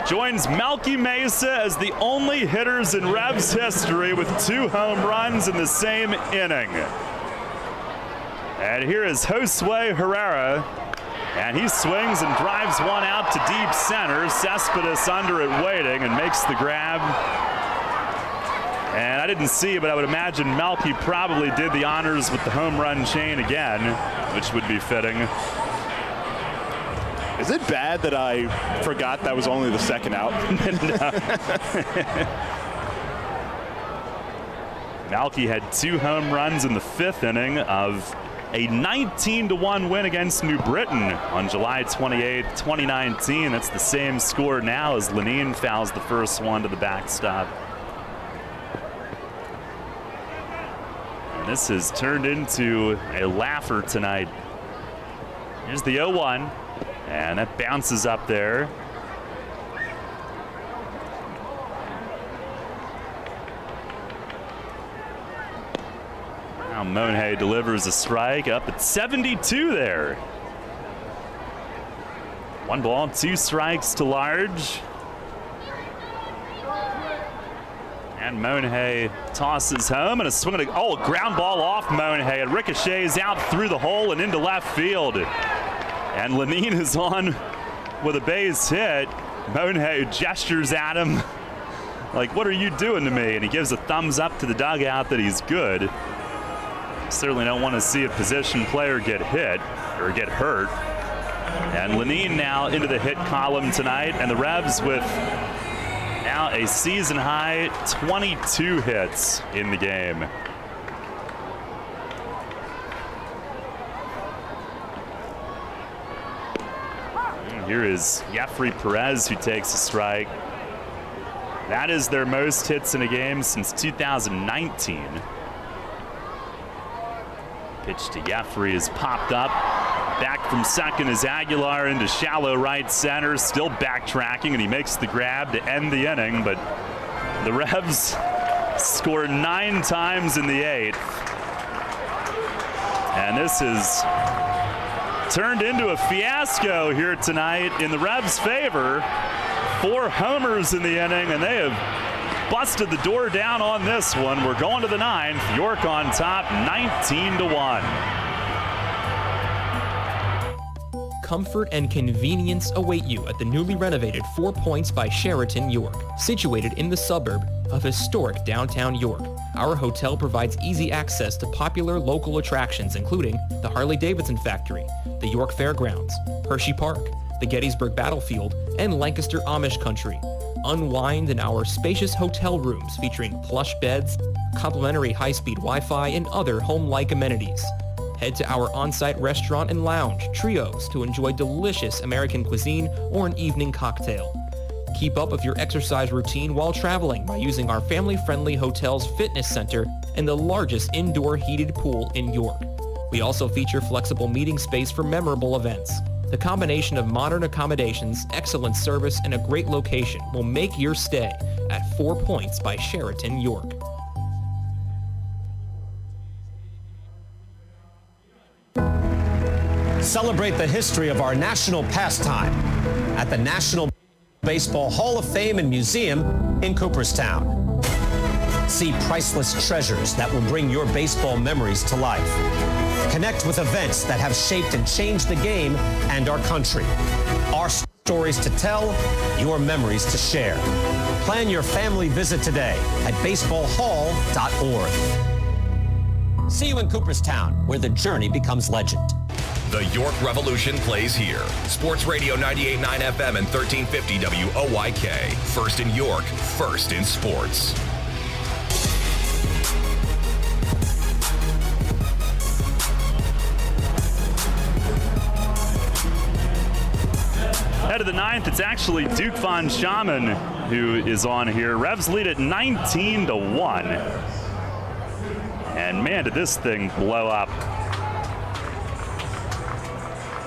Joins Melky Mesa as the only hitters in Revs history with 2 home runs in the same inning. And here is Josue Herrera, and he swings and drives one out to deep center. Cespedes under it waiting and makes the grab. And I didn't see, but I would imagine Melky probably did the honors with the home run chain again, which would be fitting. Is it bad that I forgot that was only the second out? Melky had 2 home runs in the 5th inning of a 19-1 win against New Britain on July 28th, 2019. That's the same score now as Lenine fouls the first one to the backstop. And this has turned into a laugher tonight. Here's the 0-1, and that bounces up there. Now Monhay delivers a strike up at 72 there. 1 ball, 2 strikes to large. And Monhay tosses home, and a swing and a ground ball off Monhay. It ricochets out through the hole and into left field. And Lenine is on with a base hit. Monhay gestures at him like, "What are you doing to me?" And he gives a thumbs up to the dugout that he's good. Certainly don't want to see a position player get hit or get hurt. And Lenine now into the hit column tonight, and the Revs with now a season high 22 hits in the game. And here is Jeffrey Perez, who takes a strike. That is their most hits in a game since 2019. Pitch to Jeffrey is popped up. Back from second is Aguilar into shallow right center, still backtracking, and he makes the grab to end the inning, but the Revs scored 9 times in the 8th. And this is turned into a fiasco here tonight in the Revs' favor. 4 homers in the inning, and they have busted the door down on this one. We're going to the 9th. York on top, 19-1. Comfort and convenience await you at the newly renovated 4 Points by Sheraton York, situated in the suburb of historic downtown York. Our hotel provides easy access to popular local attractions, including the Harley-Davidson Factory, the York Fairgrounds, Hershey Park, the Gettysburg Battlefield, and Lancaster Amish Country. Unwind in our spacious hotel rooms featuring plush beds, complimentary high-speed Wi-Fi, and other home-like amenities. Head to our on-site restaurant and lounge, Trios, to enjoy delicious American cuisine or an evening cocktail. Keep up with your exercise routine while traveling by using our family-friendly hotel's fitness center and the largest indoor heated pool in York. We also feature flexible meeting space for memorable events. The combination of modern accommodations, excellent service, and a great location will make your stay at 4 Points by Sheraton York. Celebrate the history of our national pastime at the National Baseball Hall of Fame and Museum in Cooperstown. See priceless treasures that will bring your baseball memories to life. Connect with events that have shaped and changed the game and our country. Our stories to tell, your memories to share. Plan your family visit today at baseballhall.org. See you in Cooperstown, where the journey becomes legend. The York Revolution plays here. Sports Radio 98.9 FM and 1350 WOYK. First in York, first in sports. Head of the 9th, it's actually Duke Von Schaman who is on here. Revs lead at 19-1. And man, did this thing blow up.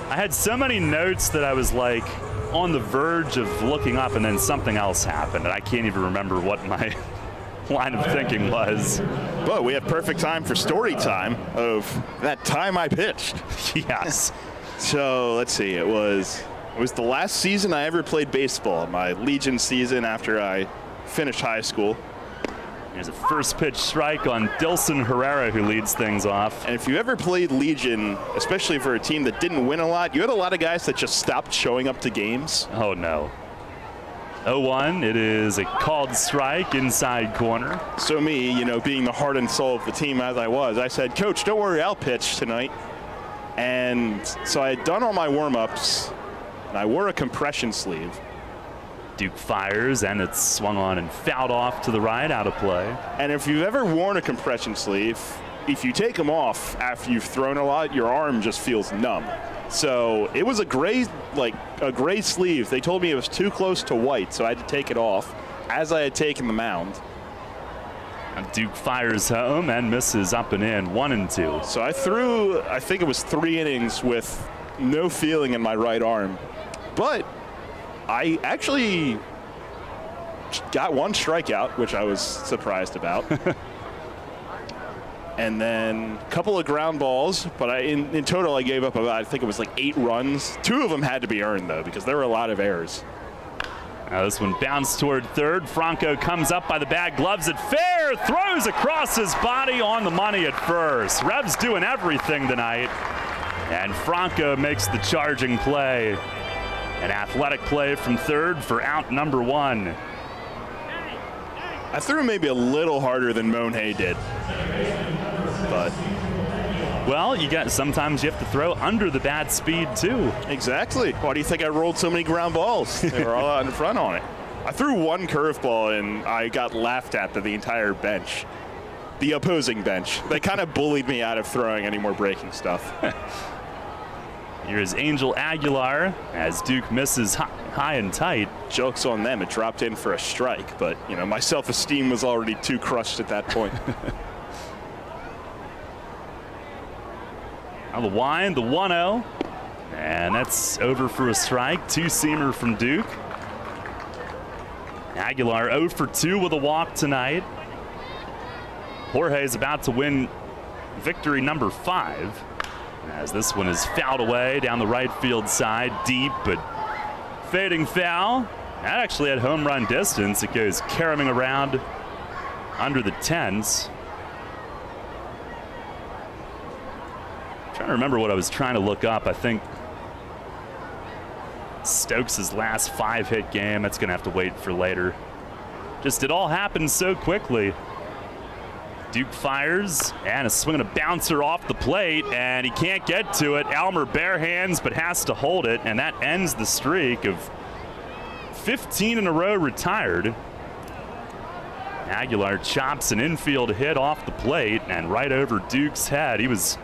I had so many notes that I was like on the verge of looking up, and then something else happened, and I can't even remember what my line of thinking was. Well, we have perfect time for story time of that time I pitched. Yes. So let's see. It was the last season I ever played baseball, my Legion season after I finished high school. There's a first pitch strike on Dilson Herrera, who leads things off. And if you ever played Legion, especially for a team that didn't win a lot, you had a lot of guys that just stopped showing up to games. Oh, no. 0-1, it is a called strike inside corner. So me, being the heart and soul of the team as I was, I said, "Coach, don't worry, I'll pitch tonight." And so I had done all my warm-ups, and I wore a compression sleeve. Duke fires, and it's swung on and fouled off to the right, out of play. And if you've ever worn a compression sleeve, if you take them off after you've thrown a lot, your arm just feels numb. So it was a gray sleeve. They told me it was too close to white, so I had to take it off as I had taken the mound. And Duke fires home and misses up and in, 1-2. So I threw, I think it was 3 innings with no feeling in my right arm. But I actually got 1 strikeout, which I was surprised about. and then a couple of ground balls, but in total I gave up about, I think it was like 8 runs. 2 of them had to be earned, though, because there were a lot of errors. Now this one bounced toward third. Franco comes up by the bag, gloves it fair, throws across his body on the money at first. Revs doing everything tonight, and Franco makes the charging play. An athletic play from third for out number 1. I threw maybe a little harder than Monhay did, but well, sometimes you have to throw under the bat speed too. Exactly. Why do you think I rolled so many ground balls? They were all out in front on it. I threw one curveball and I got laughed at by the entire bench, the opposing bench. They kind of bullied me out of throwing any more breaking stuff. Here's Angel Aguilar as Duke misses high and tight. Joke's on them. It dropped in for a strike, but my self-esteem was already too crushed at that point. Now the wind, the 1-0, and that's over for a strike. 2-seamer from Duke. Aguilar 0 for 2 with a walk tonight. Jorge's about to win victory number 5, as this one is fouled away down the right field side, deep, but fading foul. That actually had home run distance. It goes caroming around under the tents. Trying to remember what I was trying to look up. I think Stokes' last 5-hit game. That's going to have to wait for later. Just it all happened so quickly. Duke fires, and a swing and a bouncer off the plate, and he can't get to it. Elmer bare hands, but has to hold it, and that ends the streak of 15 in a row retired. Aguilar chops an infield hit off the plate and right over Duke's head. He was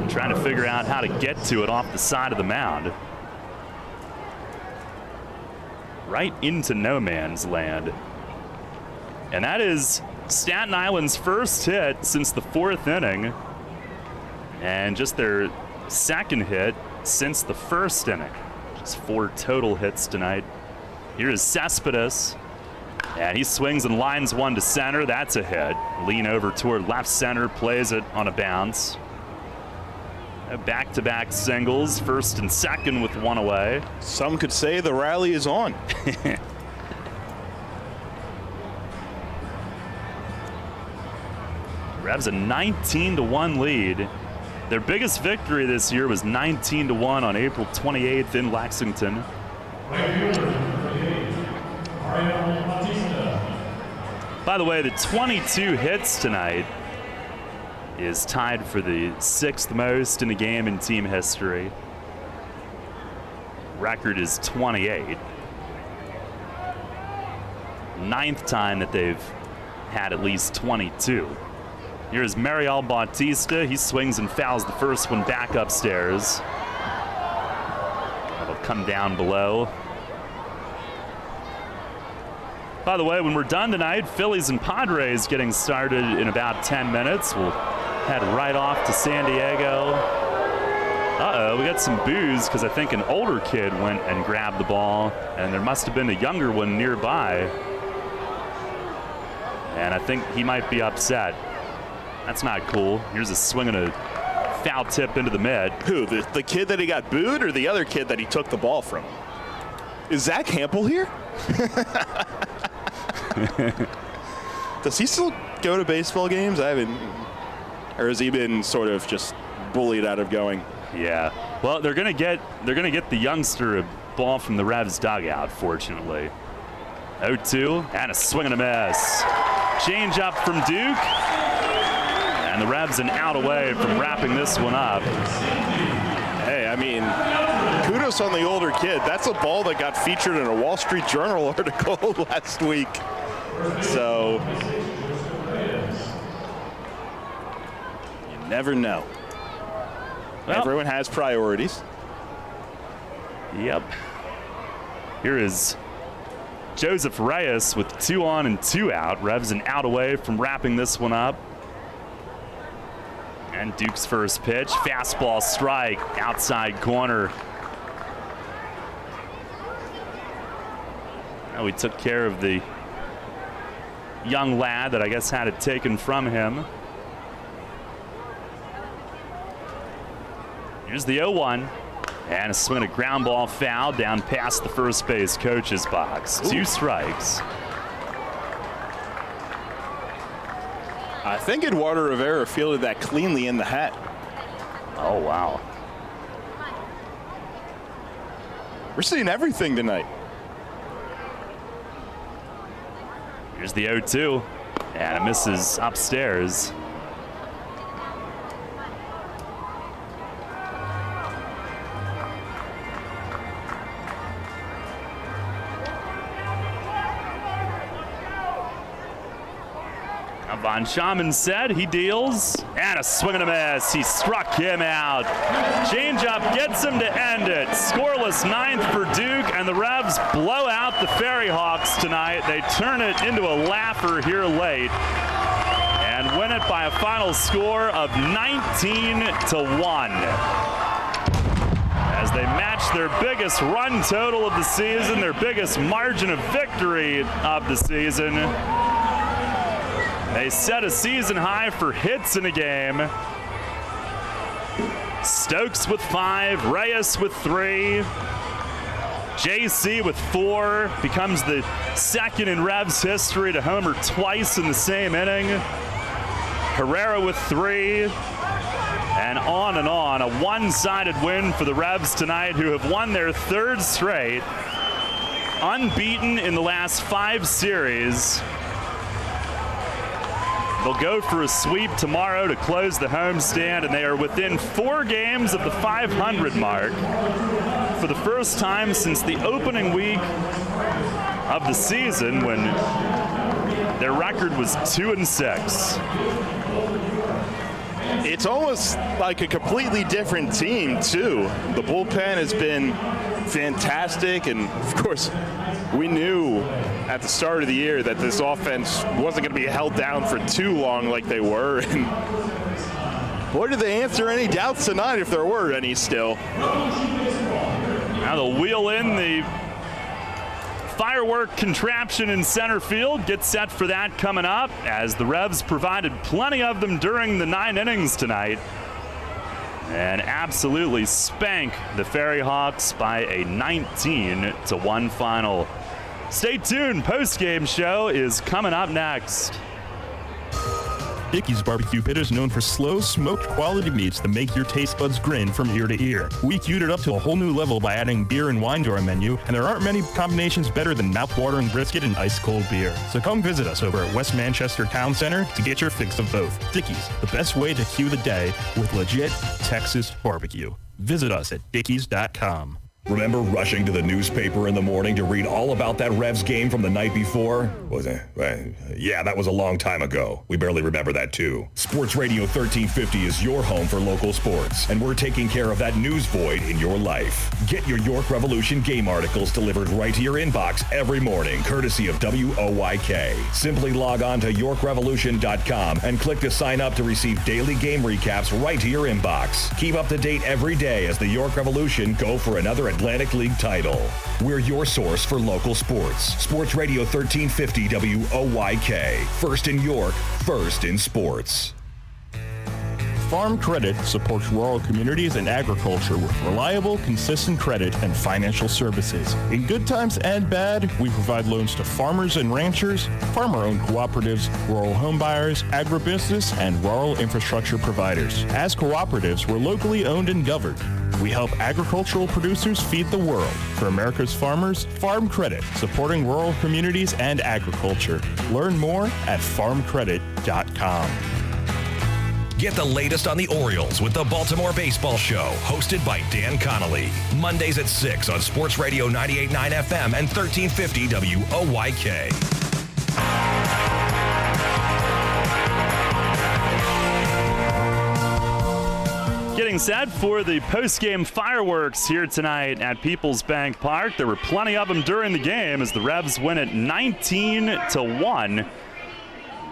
trying to figure out how to get to it off the side of the mound. Right into no man's land. And that is Staten Island's first hit since the 4th inning, and just their second hit since the 1st inning. Just 4 total hits tonight. Here is Cespedes, and he swings and lines one to center. That's a hit. Lean over toward left center, plays it on a bounce. Back-to-back singles, first and second with one away. Some could say the rally is on. Revs a 19-1 lead. Their biggest victory this year was 19-1 on April 28th in Lexington. By the way, the 22 hits tonight is tied for the 6th most in a game in team history. Record is 28. 9th time that they've had at least 22. Here's Mariel Bautista. He swings and fouls the first one back upstairs. That'll come down below. By the way, when we're done tonight, Phillies and Padres getting started in about 10 minutes. We'll head right off to San Diego. Uh-oh, we got some boos because I think an older kid went and grabbed the ball, and there must have been a younger one nearby. And I think he might be upset. That's not cool. Here's a swing and a foul tip into the mid. Who, the kid that he got booed or the other kid that he took the ball from? Is Zach Hampel here? Does he still go to baseball games? I haven't. Or has he been sort of just bullied out of going? Yeah. Well, they're gonna get the youngster a ball from the Revs dugout, fortunately. 0-2 and a swing and a miss. Change up from Duke. And the Revs an out away from wrapping this one up. Hey, I mean, kudos on the older kid. That's a ball that got featured in a Wall Street Journal article last week. So you never know. Well, everyone has priorities. Yep. Here is Joseph Reyes with 2 on and 2 out. Revs an out away from wrapping this one up. And Duke's first pitch, fastball strike, outside corner. Now we took care of the young lad that I guess had it taken from him. Here's the 0-1. And a swing and a ground ball foul down past the first base coach's box. 2 strikes. I think Eduardo Rivera fielded that cleanly in the hat. Oh, wow. We're seeing everything tonight. Here's the 0-2. And it misses upstairs. Von Schaman said he deals, and a swing and a miss. He struck him out. Changeup gets him to end it. Scoreless 9th for Duke, and the Revs blow out the Ferryhawks tonight. They turn it into a laugher here late and win it by a final score of 19-1. As they match their biggest run total of the season, their biggest margin of victory of the season. They set a season high for hits in a game. Stokes with 5, Reyes with 3, JC with 4, becomes the second in Revs history to homer twice in the same inning. Herrera with 3, and on and on. A one-sided win for the Revs tonight, who have won their 3rd straight, unbeaten in the last 5 series. They'll go for a sweep tomorrow to close the homestand, and they are within 4 games of the 500 mark for the first time since the opening week of the season, when their record was 2-6. It's almost like a completely different team, too. The bullpen has been fantastic, and of course, we knew at the start of the year that this offense wasn't going to be held down for too long like they were. And boy, did they answer any doubts tonight, if there were any still. Now they'll wheel in the firework contraption in center field. Get set for that coming up, as the Revs provided plenty of them during the 9 innings tonight, and absolutely spank the Ferryhawks by a 19-1 final. Stay tuned. Post-game show is coming up next. Dickey's Barbecue Pit is known for slow, smoked quality meats that make your taste buds grin from ear to ear. We queued it up to a whole new level by adding beer and wine to our menu, and there aren't many combinations better than mouth-watering brisket and ice-cold beer. So come visit us over at West Manchester Town Center to get your fix of both. Dickey's, the best way to cue the day with legit Texas barbecue. Visit us at dickeys.com. Remember rushing to the newspaper in the morning to read all about that Revs game from the night before? Was it? Yeah, that was a long time ago. We barely remember that too. Sports Radio 1350 is your home for local sports, and we're taking care of that news void in your life. Get your York Revolution game articles delivered right to your inbox every morning, courtesy of WOYK. Simply log on to YorkRevolution.com and click to sign up to receive daily game recaps right to your inbox. Keep up to date every day as the York Revolution go for another Atlantic League title. We're your source for local sports. Sports Radio 1350 WOYK. First in York, first in sports. Farm Credit supports rural communities and agriculture with reliable, consistent credit and financial services. In good times and bad, we provide loans to farmers and ranchers, farmer-owned cooperatives, rural home buyers, agribusiness, and rural infrastructure providers. As cooperatives, we're locally owned and governed. We help agricultural producers feed the world. For America's farmers, Farm Credit, supporting rural communities and agriculture. Learn more at farmcredit.com. Get the latest on the Orioles with the Baltimore Baseball Show, hosted by Dan Connolly. Mondays at 6 on Sports Radio 98.9 FM and 1350 WOYK. Getting set for the post-game fireworks here tonight at Peoples Bank Park. There were plenty of them during the game as the Revs win it 19-1.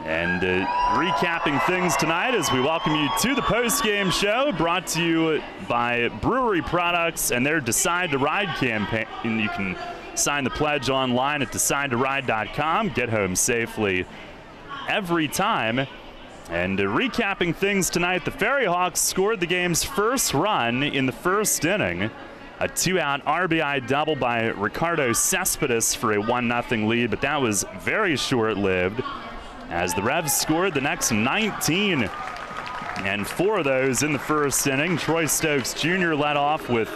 And recapping things tonight as we welcome you to the post-game show, brought to you by Brewery Products and their Decide to Ride campaign. You can sign the pledge online at decidetoride.com. Get home safely every time. And recapping things tonight, the Ferryhawks scored the game's first run in the first inning. A 2-out RBI double by Ricardo Cespedes for a 1-0 lead, but that was very short-lived as the Revs scored the next 19. And 4 of those in the first inning. Troy Stokes Jr. led off with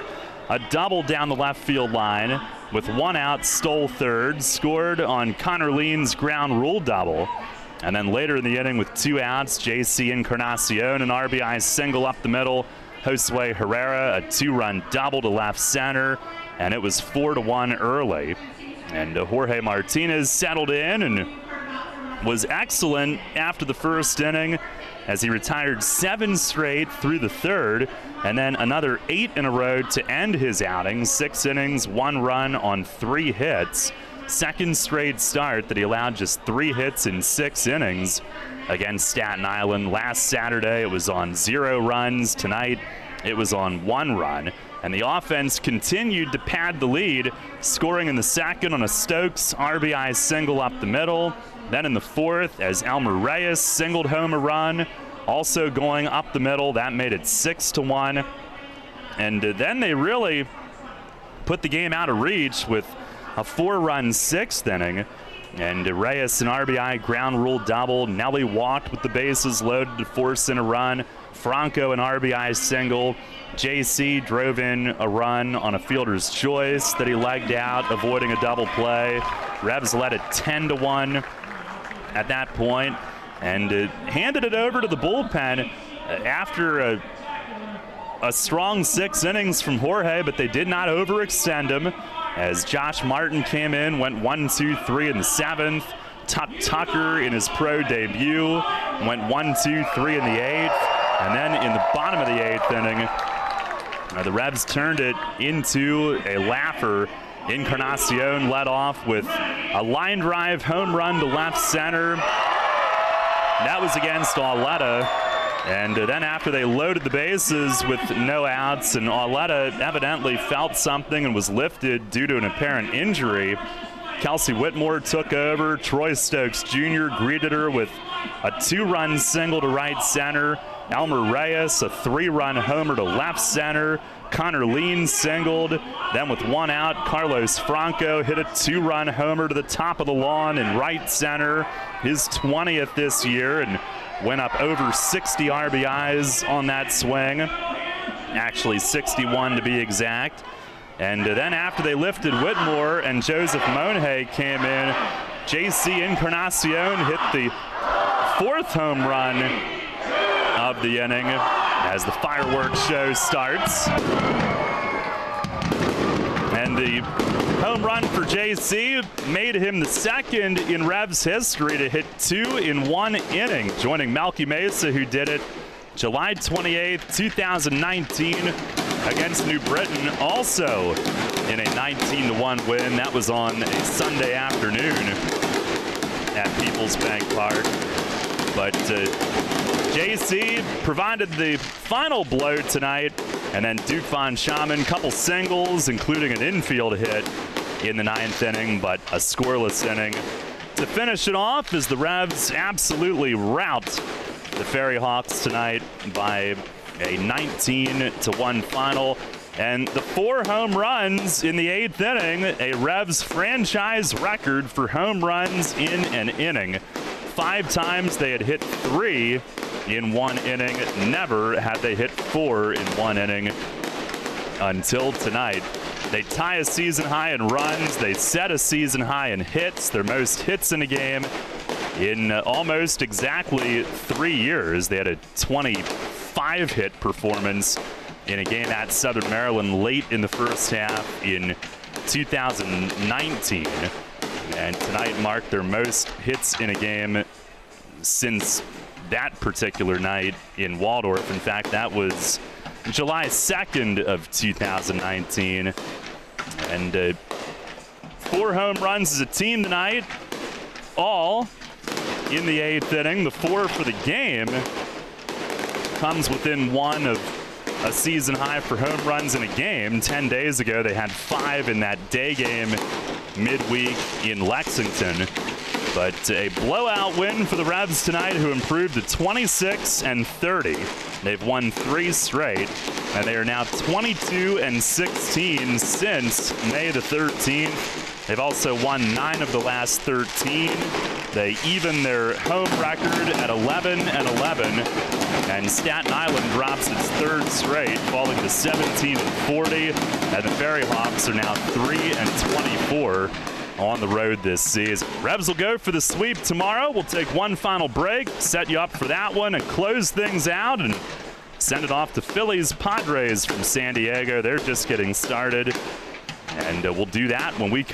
a double down the left field line. With 1 out, stole third, scored on Connor Lean's ground rule double. And then later in the inning with 2 outs, J.C. Encarnacion, an RBI single up the middle. Josue Herrera, a 2-run double to left center, and it was 4-1 early. And Jorge Martinez settled in and was excellent after the first inning as he retired 7 straight through the third, and then another 8 in a row to end his outing. 6 innings, 1 run on 3 hits. Second straight start that he allowed just 3 hits in 6 innings against Staten Island. Last Saturday it was on 0 runs. Tonight it was on 1 run. And the offense continued to pad the lead, scoring in the second on a Stokes RBI single up the middle. Then in the fourth, as Elmer Reyes singled home a run, also going up the middle, that made it 6-1. And then they really put the game out of reach with a 4-run 6th inning. And Reyes an RBI ground rule double. Nelly walked with the bases loaded to force in a run. Franco an RBI single. JC drove in a run on a fielder's choice that he legged out, avoiding a double play. Revs led it 10-1 at that point and handed it over to the bullpen after a strong 6 innings from Jorge, but they did not overextend him as Josh Martin came in, went 1-2-3 in the 7th. Tucker in his pro debut went 1-2-3 in the 8th. And then in the bottom of the 8th inning, the Revs turned it into a laugher. Encarnacion led off with a line drive home run to left center. That was against Auletta. And then after they loaded the bases with no outs, and Auletta evidently felt something and was lifted due to an apparent injury, Kelsey Whitmore took over. Troy Stokes Jr. greeted her with a 2-run single to right center. Elmer Reyes, a 3-run homer to left center. Connor Lean singled. Then with 1 out, Carlos Franco hit a 2-run homer to the top of the lawn in right center. His 20th this year, and went up over 60 RBIs on that swing. Actually 61 to be exact. And then after they lifted Whitmore and Joseph Monhay came in, J.C. Encarnacion hit the 4th home run of the inning as the fireworks show starts. And the home run for JC made him the second in Revs history to hit 2 in 1 inning, joining Melky Mesa, who did it July 28th, 2019 against New Britain, also in a 19-1 win. That was on a Sunday afternoon at People's Bank Park. But JC provided the final blow tonight, and then Duke Von Schaman, couple singles, including an infield hit in the 9th inning, but a scoreless inning to finish it off as the Revs absolutely rout the Ferryhawks tonight by a 19-1 final. And the 4 home runs in the 8th inning, a Revs franchise record for home runs in an inning. 5 times they had hit 3 in 1 inning. Never had they hit 4 in 1 inning until tonight. They tie a season high in runs. They set a season high in hits, their most hits in a game in almost exactly 3 years. They had a 25-hit performance in a game at Southern Maryland late in the first half in 2019. And tonight marked their most hits in a game since that particular night in Waldorf. In fact, that was July 2nd of 2019. And 4 home runs as a team tonight, all in the 8th inning. The 4 for the game comes within 1 of a season high for home runs in a game. 10 days ago, they had 5 in that day game midweek in Lexington. But a blowout win for the Revs tonight, who improved to 26-30. They've won 3 straight, and they are now 22-16 since May the 13th. They've also won 9 of the last 13. They even their home record at 11-11, and Staten Island drops its 3rd straight, falling to 17-40, and the Ferryhawks are now 3-24 on the road this season. Revs will go for the sweep tomorrow. We'll take one final break, set you up for that one, and close things out, and send it off to Phillies Padres from San Diego. They're just getting started, and we'll do that when we come